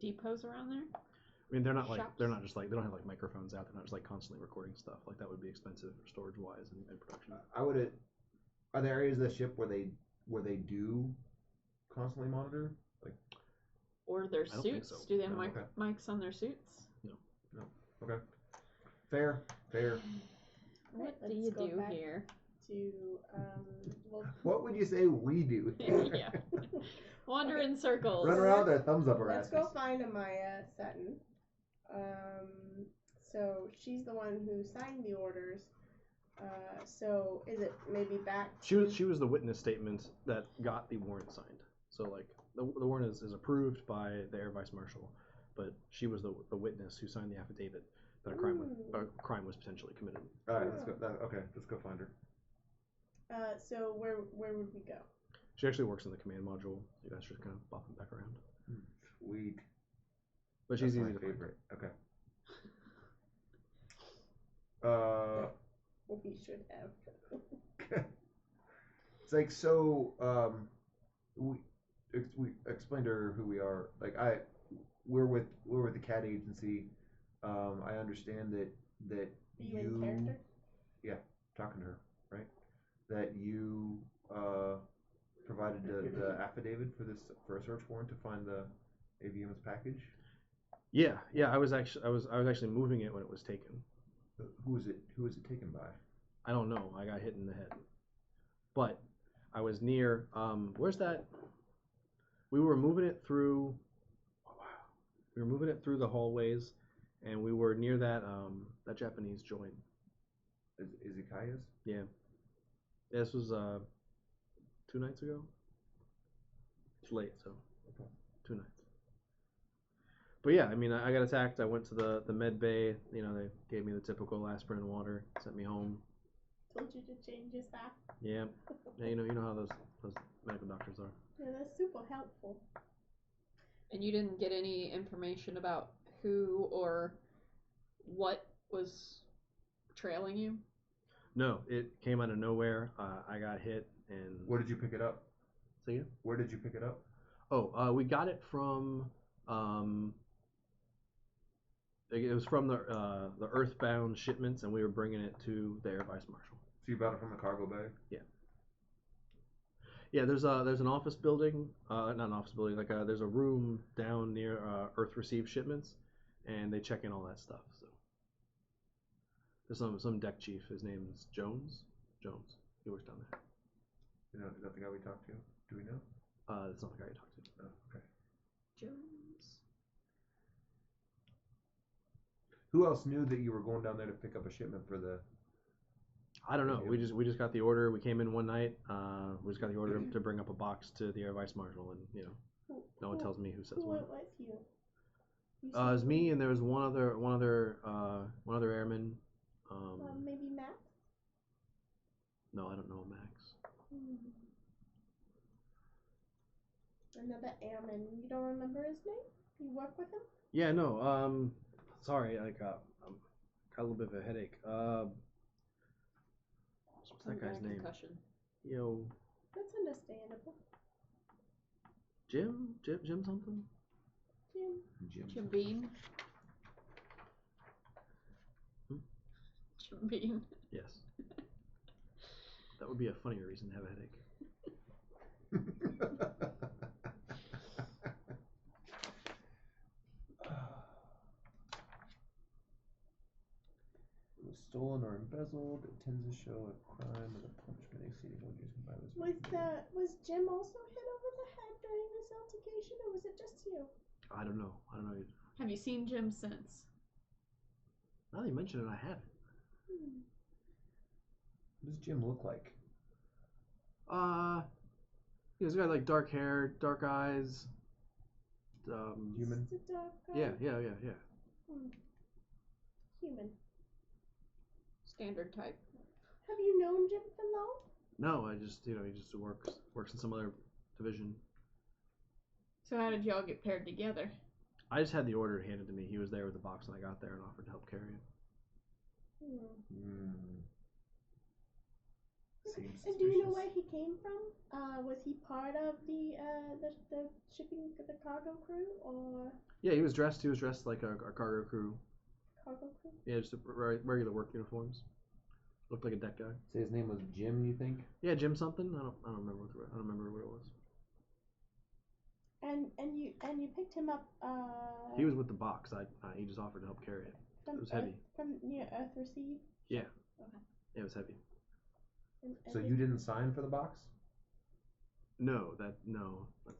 depots around there? I mean, they're not like Shops? they don't have like microphones out. They're not just like constantly recording stuff. Like that would be expensive storage wise and production. Are there areas of the ship where they do constantly monitor? Like, Or their I don't think suits? so. Do they have No, okay. mics on their suits? okay, fair. What Let's do you go do back here? To well, What would you say we do? Yeah. Wander in circles. Run around with our thumbs up our let's asses. go find Amaya Sutton. So she's the one who signed the orders. So is it maybe back to... She was the witness statement that got the warrant signed. So like the warrant is approved by the Air Vice Marshal, but she was the witness who signed the affidavit that a crime was potentially committed. All right, let's go. Okay, let's go find her. So where would we go? She actually works in the command module. You guys just kind of bopping back around. Sweet. But she's That's easy my to favorite. Okay. We should have. It's like, so we explained to her who we are. Like we're with the CAT agency. I understand that you in character? Yeah, talking to her, right? That you provided the affidavit for a search warrant to find the AVM's package. Yeah. I was actually moving it when it was taken. Who was it taken by? I don't know. I got hit in the head. But I was near. Where's that? We were moving it through. Oh, wow. We were moving it through the hallways, and we were near that Japanese joint. Izakaya's? Yeah. This was 2 nights ago. It's late, so 2 nights. But yeah, I mean, I got attacked. I went to the med bay. You know, they gave me the typical aspirin and water, sent me home. Told you to change your staff. Yeah. Yeah, you know how those medical doctors are. Yeah, that's super helpful. And you didn't get any information about who or what was trailing you? No, it came out of nowhere. I got hit, and Where did you pick it up? say again? Where did you pick it up? Oh, we got it from it was from the earthbound shipments, and we were bringing it to the Air Vice Marshal. So you bought it from the cargo bay? Yeah, there's an office building, not an office building, like there's a room down near Earth Receive Shipments, and they check in all that stuff. So there's some deck chief. His name's Jones. He works down there. You know, is that the guy we talked to? Do we know? That's not the guy you talked to. Oh, okay. Jones. Who else knew that you were going down there to pick up a shipment for the... I don't know. We just got the order. We came in one night. We just got the order to bring up a box to the Air Vice Marshal, and you know, no one tells me who says Who what. went with you? It was me, and there was one other airman. Maybe Max? No, I don't know Max. Another airman. You don't remember his name? You work with him? Yeah, no. Sorry, I got a little bit of a headache. What's that guy's name? Concussion. Yo, That's understandable. Jim something? Jim Beam. Jim Beam. Yes. That would be a funnier reason to have a headache. It was stolen or embezzled. It tends to show a crime with a punishment exceeding what you can buy this. Was Jim also hit over the head during this altercation, or was it just you? I don't know. Have you seen Jim since? Now that you mention it, I haven't. What does Jim look like? He's got like dark hair, dark eyes. Human? Just a dark guy? Yeah. Human. Standard type. Have you known Jim for long? No, he just works in some other division. So how did y'all get paired together? I just had the order handed to me. He was there with the box when I got there and offered to help carry it. And do you know where he came from? Was he part of the shipping, the cargo crew, or Yeah, he was dressed like a cargo crew. cargo crew? Yeah, just regular work uniforms. Looked like a deck guy. Say his name was Jim, you think? Yeah, Jim something. I don't remember what it was. And you picked him up. He was with the box. He just offered to help carry it. From It was heavy. From near Earth Receive. Yeah. Okay. It was heavy. And So you didn't sign for the box? No, that's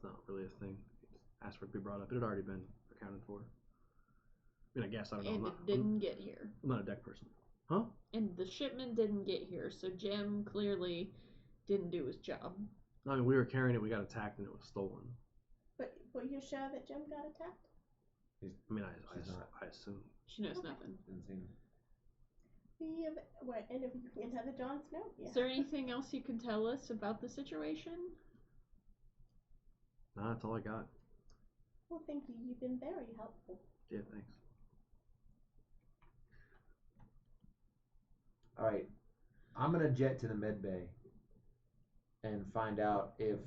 not really a thing. Asked for it to be brought up. It had already been accounted for. I guess I don't know. And it didn't get here. I'm not a deck person. Huh? And the shipment didn't get here, so Jim clearly didn't do his job. I mean, we were carrying it. We got attacked and it was stolen. But you're sure that Jim got attacked? I mean, I assume. She knows nothing. Didn't seem. Another Jon Snow. Yeah. Is there anything else you can tell us about the situation? No, that's all I got. Well, thank you. You've been very helpful. Yeah, thanks. All right, I'm gonna jet to the med bay and find out if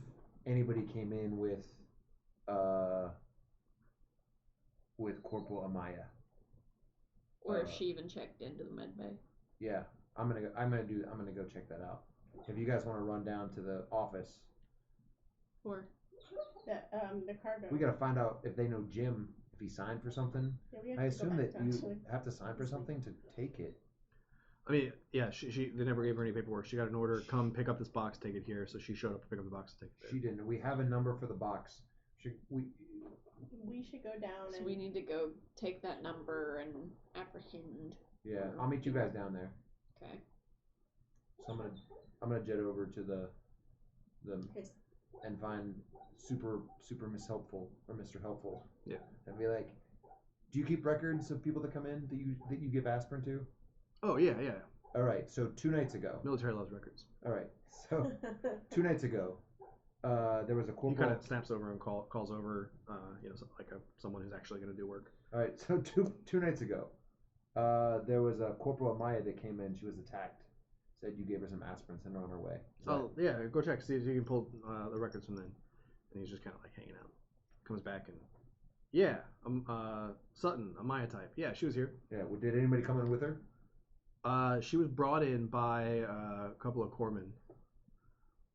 anybody came in with Corporal Amaya. Or if she even checked into the med bay. Yeah, I'm gonna go check that out. If you guys want to run down to the office, Or The cargo. we gotta find out if they know Jim, if he signed for something. Yeah, we have I to go assume back that to you actually- have to sign for something to take it. I mean, yeah, they never gave her any paperwork. She got an order, come pick up this box, take it here. So she showed up to pick up the box and take it there. She didn't. We have a number for the box. We should go down so and we need to go take that number and apprehend. Yeah, I'll meet you guys down there. Okay. So I'm gonna jet over to the Yes. and find super Miss Helpful or Mr. Helpful. Yeah. And be like, do you keep records of people that come in that you give aspirin to? Oh yeah. All right. So 2 nights ago. Military loves records. All right. So 2 nights ago, there was a He corporal. kind of snaps over and calls over, someone who's actually going to do work. All right. So two nights ago, there was a Corporal Amaya that came in. She was attacked. Said you gave her some aspirin, sent her on her way. Yeah, go check, see if you can pull the records from then. And he's just kind of like hanging out. Comes back and, yeah, Sutton, Amaya type. Yeah, she was here. Yeah. Well, did anybody come in with her? She was brought in by a couple of corpsmen.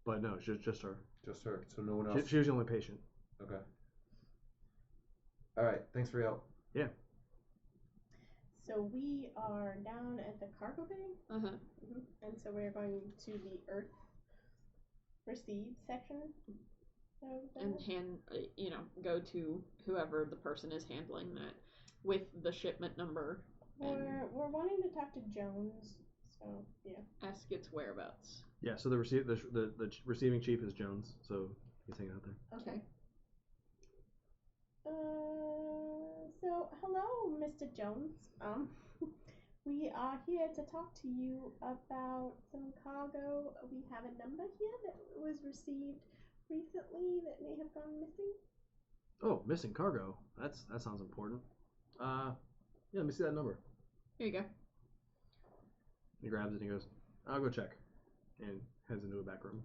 But no, just her. Just her. So no one else. She was the only patient. Okay. All right. Thanks for your help. Yeah. So we are down at the cargo bay, Uh-huh. and so we're going to the Earth Receive section. And go to whoever the person is handling that with the shipment number and We're wanting to talk to Jones. So yeah. ask its whereabouts. Yeah, so the receiving chief is Jones, so he's hanging out there. Okay. So hello, Mr. Jones. We are here to talk to you about some cargo. We have a number here that was received recently that may have gone missing. Oh, missing cargo. That sounds important. Yeah, let me see that number. Here you go. He grabs it and he goes, I'll go check. And heads into a back room.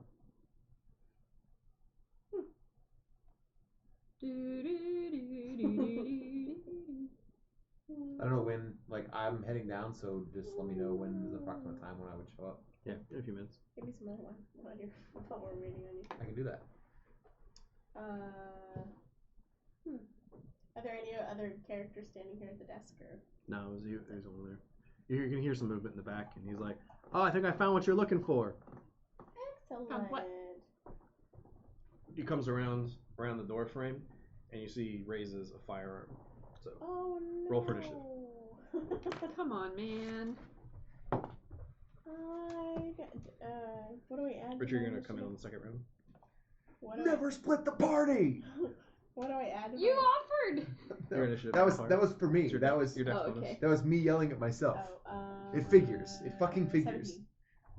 I don't know when. Like I'm heading down, so just let me know when is the approximate time when I would show up. Yeah, in a few minutes. Give me some more while we're waiting on you. I can do that. Are there any other characters standing here at the desk, or? No, it was over there. You can hear some movement in the back, and he's like, "Oh, I think I found what you're looking for." Excellent. what? He comes around the door frame, and you see he raises a firearm. So Oh no. Roll for initiative. Come on, man. What do we add? Richard, to you're my gonna come in on initiative? the second round. What do I- Never split the party. What do I add? To You my- offered. Your initiative. That was for me. It's your That dex- was your dex Oh, bonus. okay. that was me yelling at myself. Oh, It figures. It fucking figures. 17.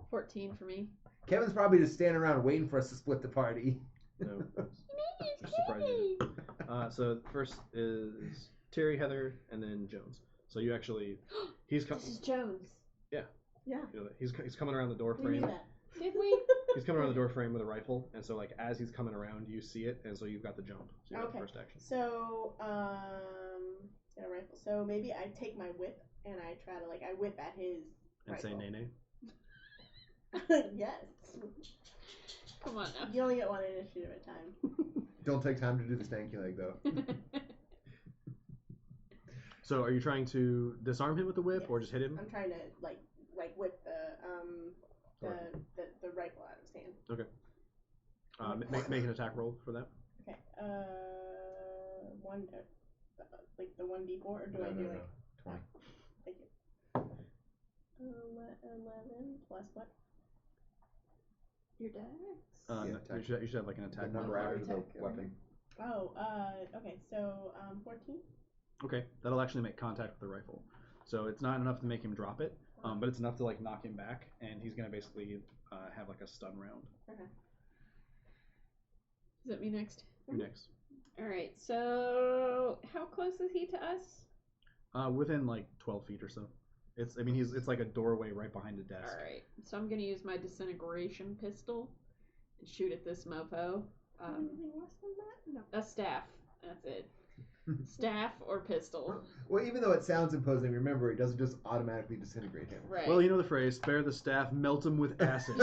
14 for me. Kevin's probably just standing around waiting for us to split the party. No, just surprised you did. So first is Terry, Heather, and then Jones. So you actually, he's This is Jones. Yeah. he's coming around the door We knew frame. that. Did we? He's coming around the door frame with a rifle, and so like as he's coming around, you see it, and so you've got the jump. So you got the Okay. first action. So, got a rifle. So maybe I take my whip and I try to I whip at his And rifle. say nay nay. Yes. Come on now. You only get one initiative at a time. Don't take time to do the stanky leg though. So are you trying to disarm him with the whip, or just hit him? I'm trying to whip the rifle out of his hand. Okay. Make an attack roll for that. Okay. One the 1d4 or do I do 11 plus what? Your dex. Yeah, No, attack. you should have like an attack. The number modifier. after the Attack, weapon. Oh, okay, so 14. Okay, that'll actually make contact with the rifle. So it's not enough to make him drop it, but it's enough to like knock him back, and he's gonna basically have like a stun round. Okay. Is it me next? You're next. All right. So how close is he to us? Within like 12 feet or so. It's like a doorway right behind a desk. All right. So I'm gonna use my disintegration pistol and shoot at this mofo. Anything less than that? No. A staff. That's it. Staff or pistol. Well, even though it sounds imposing, remember it doesn't just automatically disintegrate him. Right. Well, you know the phrase, spare the staff, melt him with acid.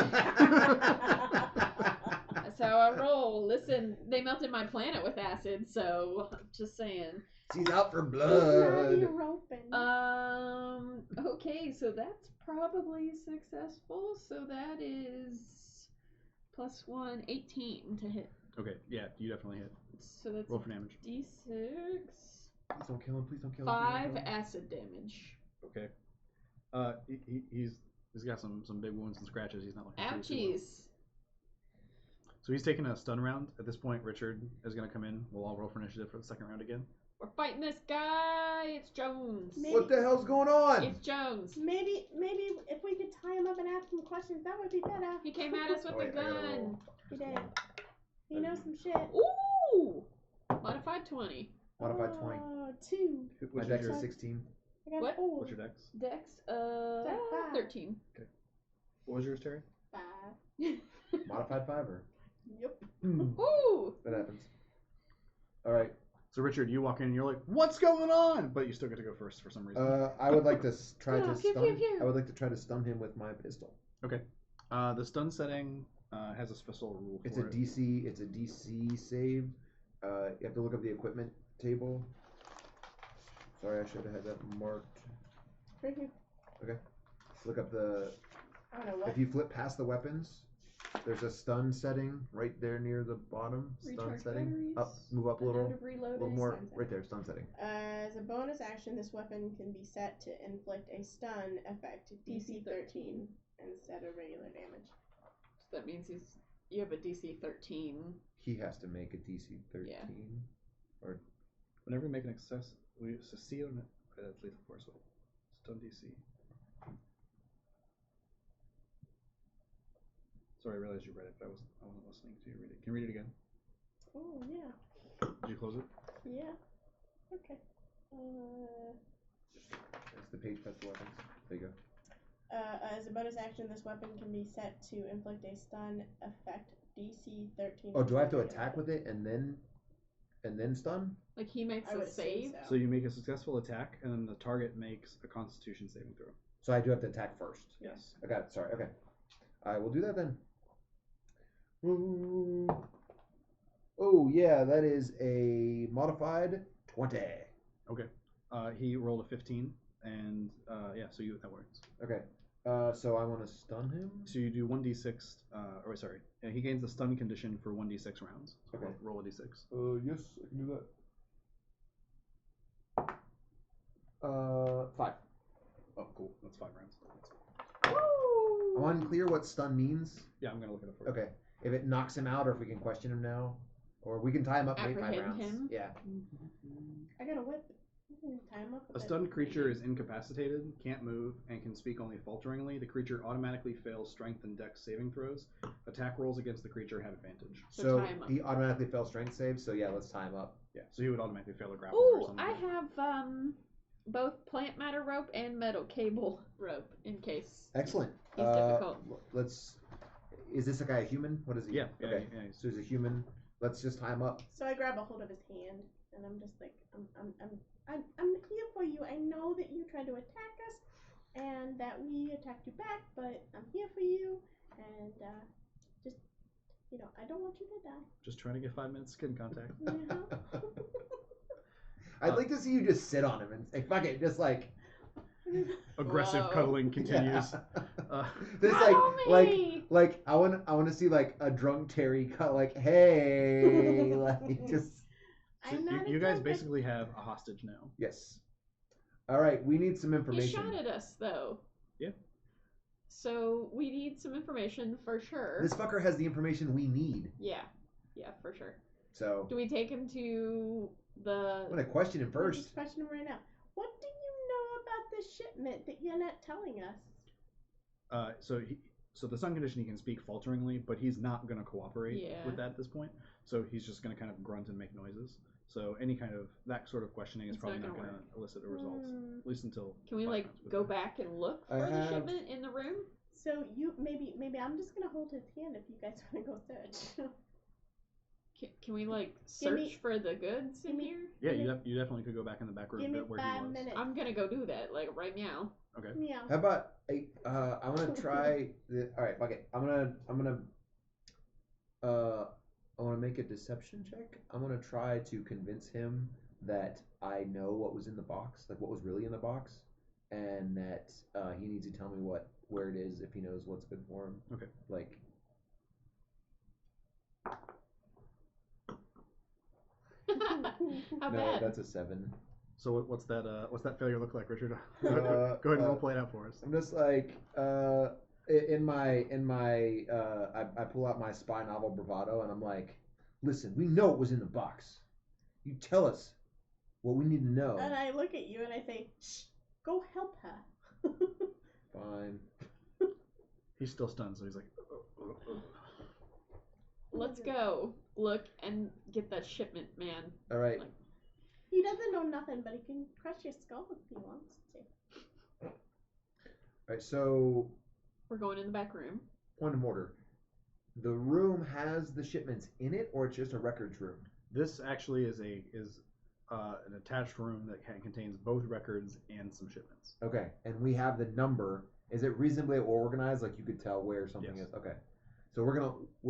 That's how I roll. Listen, they melted my planet with acid, so just saying. She's out for It's not blood. your open. Okay, so that's probably successful. So that is +1, 18 to hit. Okay, yeah, you definitely hit. So that's Roll for damage. D6. Please don't kill him. Please don't kill him. 5 acid damage. Okay. He's got some big wounds and scratches. He's not looking too well. Ouchies. So he's taking a stun round. At this point, Richard is going to come in. We'll all roll for initiative for the second round again. We're fighting this guy. It's Jones. What the hell's going on? It's Jones. Maybe if we could tie him up and ask him questions, that would be better. He came at us with Oh, wait, a I gotta gun. roll. He did. He knows some shit. Ooh! Modified 20. Modified 20. 2. My What's dex your, is 16. I got What? 4. what's your dex? Dex, Dex 5. 13. What was yours, Terry? 5. Modified 5 or? Yep. Ooh! That happens. Alright. So Richard, you walk in and you're like, "What's going on?" But you still get to go first for some reason. I would like to try Pew, to pew, stun. pew, pew. I would like to try to stun him with my pistol. Okay. The stun setting has a special rule for It's a it. DC. It's a DC save. You have to look up the equipment table. Sorry, I should have had that marked. Right here. Okay. Look up the. I don't know what. If you flip past the weapons, there's a stun setting right there near the bottom. Stun Recharge setting. batteries. Up, move up a Amount little. of reload A little is more. stun setting. Right there, stun setting. As a bonus action, this weapon can be set to inflict a stun effect DC 13 instead of regular damage. So that means you have a DC 13. He has to make a DC 13. Yeah. Or Whenever you make an success, we succeed on it. Okay, that's lethal force. Stun DC. Sorry, I realized you read it, but I wasn't listening to you read it. Can you read it again? Oh, yeah. Did you close it? Yeah. Okay. that's the page past the weapons. There you go. As a bonus action, this weapon can be set to inflict a stun effect DC 13. Oh, do I have to attack with it and then stun? Like he makes I a would save. say So you make a successful attack, and then the target makes a Constitution saving throw. So I do have to attack first. Yes. I got it. Sorry. Okay. I will do that then. Ooh. Oh yeah, that is a modified 20. Okay. He rolled a 15, and yeah, so that works. Okay. So I want to stun him. So you do 1d6. He gains the stun condition for 1d6 rounds. So Okay. roll a d6. Yes, I can do that. 5. Oh, cool. That's 5 rounds. I'm unclear what stun means. Yeah, I'm gonna look it up for you. Okay. If it knocks him out, or if we can question him now, or we can tie him up and wait 5 Apprehend rounds. him? Yeah. I got a whip. You can tie him up with A it. stunned creature is incapacitated, can't move, and can speak only falteringly. The creature automatically fails strength and dex saving throws. Attack rolls against the creature have advantage. So tie him up. he automatically fails strength saves. So yeah, let's tie him up. Yeah, so he would automatically fail a grapple or Ooh, something. I have both plant matter rope and metal cable rope in case. Excellent. He's difficult. Let's. Is this a guy a human? What is he? Yeah, Okay. yeah. So he's a human. Let's just tie him up. So I grab a hold of his hand, and I'm just like, I'm here for you. I know that you tried to attack us, and that we attacked you back, but I'm here for you, and just, I don't want you to die. Just trying to get 5 minutes skin contact. Uh-huh. I'd like to see you just sit on him and say, "Fuck it," just like. Aggressive Whoa. cuddling continues. Yeah. This Follow like me! I want to see like a drunk Terry cut like, hey, like just. So I'm not you a guys drunk. basically have a hostage now. Yes. All right, we need some He information. shot at us though. So we need some information for sure. This fucker has the information we need. Yeah, for sure. So Do we take him to the? I'm gonna question him Let's first. just question him right now. What do you know about this shipment that you're not telling us? So the sun condition he can speak falteringly, but he's not going to cooperate Yeah. with that at this point. So he's just going to kind of grunt and make noises. So any kind of that sort of questioning is It's probably not not gonna going to elicit a result, at least until. Can we like Byron's with go him. back and look I for the have- shipment in the room? So you maybe I'm just gonna hold his hand if you guys want to go search. Can we like Give me- search for the goods in give me- here? Yeah, Give me- you definitely could go back in the back room Give me where he 5 was. minutes. I'm gonna go do that like right now. Okay. Meow. How about I want to try the. All right, fuck it. I want to make a deception check. I'm gonna try to convince him that I know what was in the box, like what was really in the box, and that he needs to tell me where it is if he knows what's good for him. Okay. Like. How No, bad? that's a 7. So what's that failure look like, Richard? Go Uh, ahead and role play it out for us. I'm just like in my I pull out my spy novel bravado and I'm like, listen, we know what was in the box. You tell us what we need to know. And I look at you and I say, shh, go help her. Fine. He's still stunned, so he's like. Let's go look and get that shipment, man. All right. Like- He doesn't know nothing, but he can crush your skull if he wants to. All right. So We're going in the back room. point of order. The room has the shipments in it, or it's just a records room. This actually is an attached room that contains both records and some shipments. Okay. And we have the number. Is it reasonably organized? Like you could tell where something Yes. is. Okay. So we're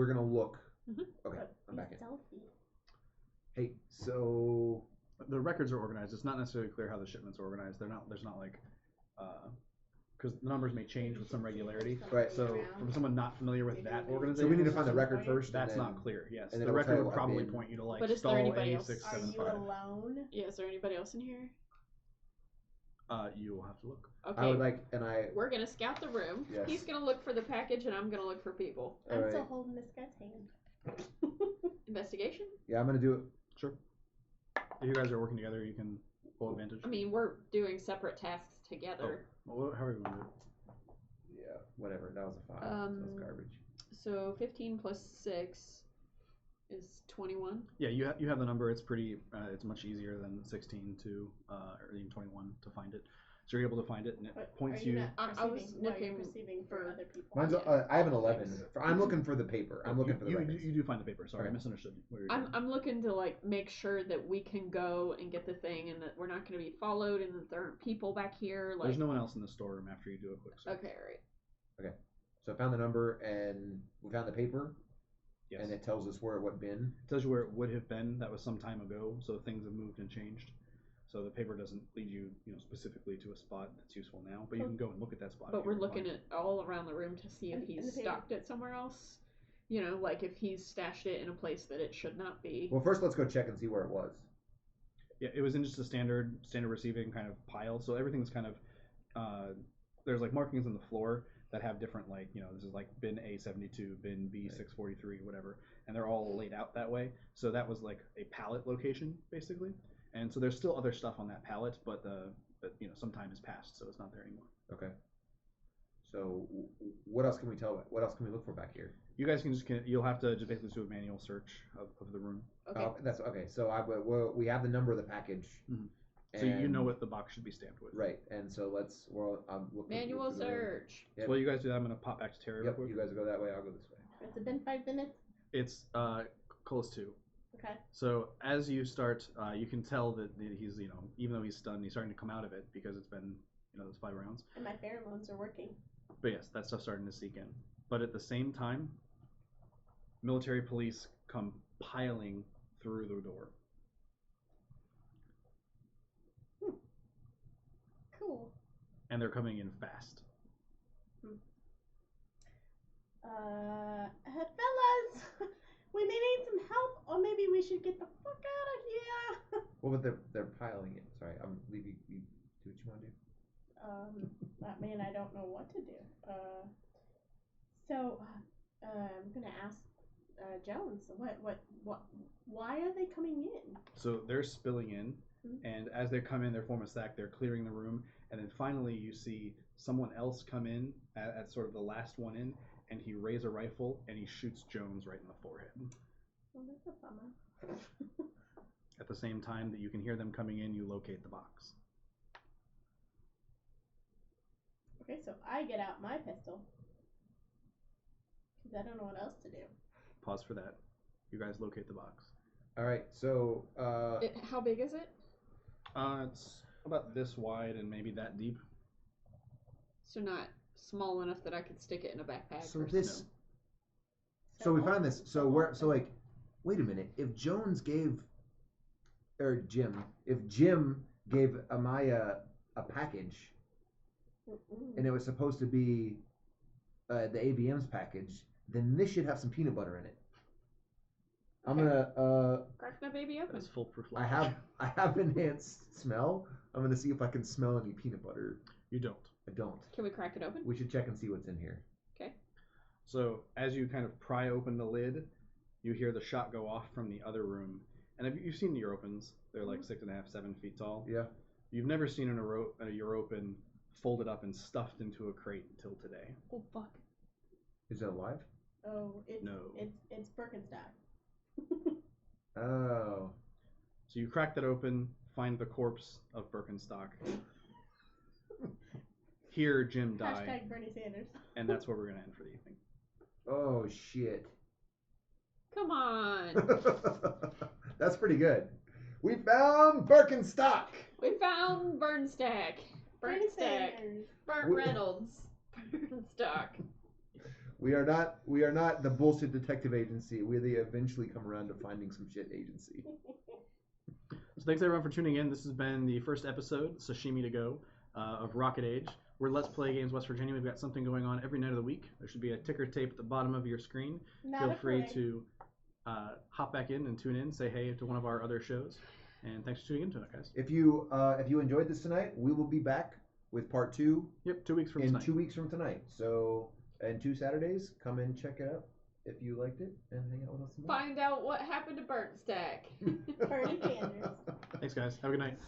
gonna look. Mhm. Okay. But I'm be back in. stealthy. Hey. So. The records are organized. It's not necessarily clear how the shipments are organized. There's not like, because the numbers may change with some regularity. Right. So from someone not familiar with that organization, So we need to find the record first. That's and then, not clear. Yes, and then the it'll record tell you would what probably bin. point you to like But is there stall anybody else? Are you A675. alone? Yeah, is there anybody else in here? You will have to look. Okay. I would like, and I. We're gonna scout the room. Yes. He's gonna look for the package, and I'm gonna look for people. All I'm right. still holding this guy's hand. Investigation. Yeah, I'm gonna do it. Sure. If you guys are working together, you can full advantage. I mean, we're doing separate tasks together. Well, however you want to do it. Yeah, whatever. That was a 5. So that's garbage. So 15 plus 6 is 21. Yeah, you have the number. It's pretty. It's much easier than 16 to or even 21 to find it. So you're able to find it, and it But points are you you. not I was perceiving- no, you're looking perceiving for for- other people. Mine's. I have an 11. I'm looking for the paper. I'm looking for the you, records. you do find the paper. Sorry, I Okay. misunderstood what you were I'm doing. I'm looking to like make sure that we can go and get the thing, and that we're not going to be followed, and that there aren't people back here. Like, There's no one else in the storeroom after you do a quick search. Okay, all right. So I found the number and we found the paper, Yes. and it tells us where what bin. It tells you where it would have been. That was some time ago, so things have moved and changed. So the paper doesn't lead you, specifically to a spot that's useful now, but you can go and look at that spot. But if you we're were looking fine. at all around the room to see if And the he's paper- stocked it somewhere else. Like if he's stashed it in a place that it should not be. Well, first let's go check and see where it was. Yeah, it was in just a standard receiving kind of pile. So everything's kind of there's like markings on the floor that have different this is like bin A72, bin B643, whatever, and they're all laid out that way. So that was like a pallet location basically, and so there's still other stuff on that pallet, but some time has passed, so it's not there anymore. Okay. So what else can we tell? What else can we look for back here? You guys you'll have to just basically do a manual search of the room, Okay. That's okay. So we have the number of the package. Mhm. so you and- know what the box should be stamped with. Right, and so I'm looking. Manual look through the room. search. Yep. So while you guys do that, I'm gonna pop back to Terry real Yep. quick. You guys go that way. I'll go this way. Has it been 5 minutes? It's close to. Okay. So as you start, you can tell that he's, even though he's stunned, he's starting to come out of it because it's been, those 5 rounds. And my pheromones are working. But yes, that stuff's starting to seep in. But at the same time, military police come piling through the door. Cool. And they're coming in fast. Fellas, we may need some help, or maybe we should get the fuck out of here. Well, but they're piling it. Sorry, I'm leaving. You do what you want to do. That mean I don't know what to do. So I'm gonna ask Jones. Why are they coming in? So they're spilling in, Mhm. and as they come in, they form a stack. They're clearing the room, and then finally you see someone else come in at sort of the last one in, and he raises a rifle and he shoots Jones right in the forehead. Well, that's a bummer. At the same time that you can hear them coming in, you locate the box. Okay, so I get out my pistol because I don't know what else to do. Pause for that. You guys locate the box. All right, so How big is it? It's about this wide and maybe that deep. So not small enough that I could stick it in a backpack. so or this, something. so we found this. So we're so like, wait a minute. If Jones gave, or Jim, if Jim gave Amaya a package, and it was supposed to be the ABM's package, then this should have some peanut butter in it. I'm gonna Crack my baby open. That's foolproof. I have enhanced smell. I'm gonna see if I can smell any peanut butter. You don't. I don't. Can we crack it open? We should check and see what's in here. Okay. So as you kind of pry open the lid, you hear the shot go off from the other room. And you've seen the Europans. They're like 6.5, 7 feet tall. Yeah. You've never seen a Europan folded up and stuffed into a crate until today. Oh fuck. Is it alive? Oh, No. It's Birkenstock. Oh. So you crack that open, find the corpse of Birkenstock. Hear Jim die. Hashtag Bernie Sanders. And that's where we're going to end for the evening. Oh shit. Come on. That's pretty good. We found Birkenstock. We found Burnstack. Bernie Burnstack. Sanders. Burnt Reynolds. Burnstock. We are not the bullshit detective agency. We eventually come around to finding some shit agency. So thanks everyone for tuning in. This has been the first episode, Sashimi To Go, of Rocket Age. We're Let's Play Games West Virginia. We've got something going on every night of the week. There should be a ticker tape at the bottom of your screen. Feel free to hop back in and tune in, say hey to one of our other shows. And thanks for tuning in to it, guys. If you enjoyed this tonight, we will be back with part 2. Yep, 2 weeks from in tonight. 2 weeks from tonight. So, and 2 Saturdays, come and check it out if you liked it and hang out with us tomorrow. Find out what happened to Burnstack. Bernie Sanders. Thanks, guys. Have a good night.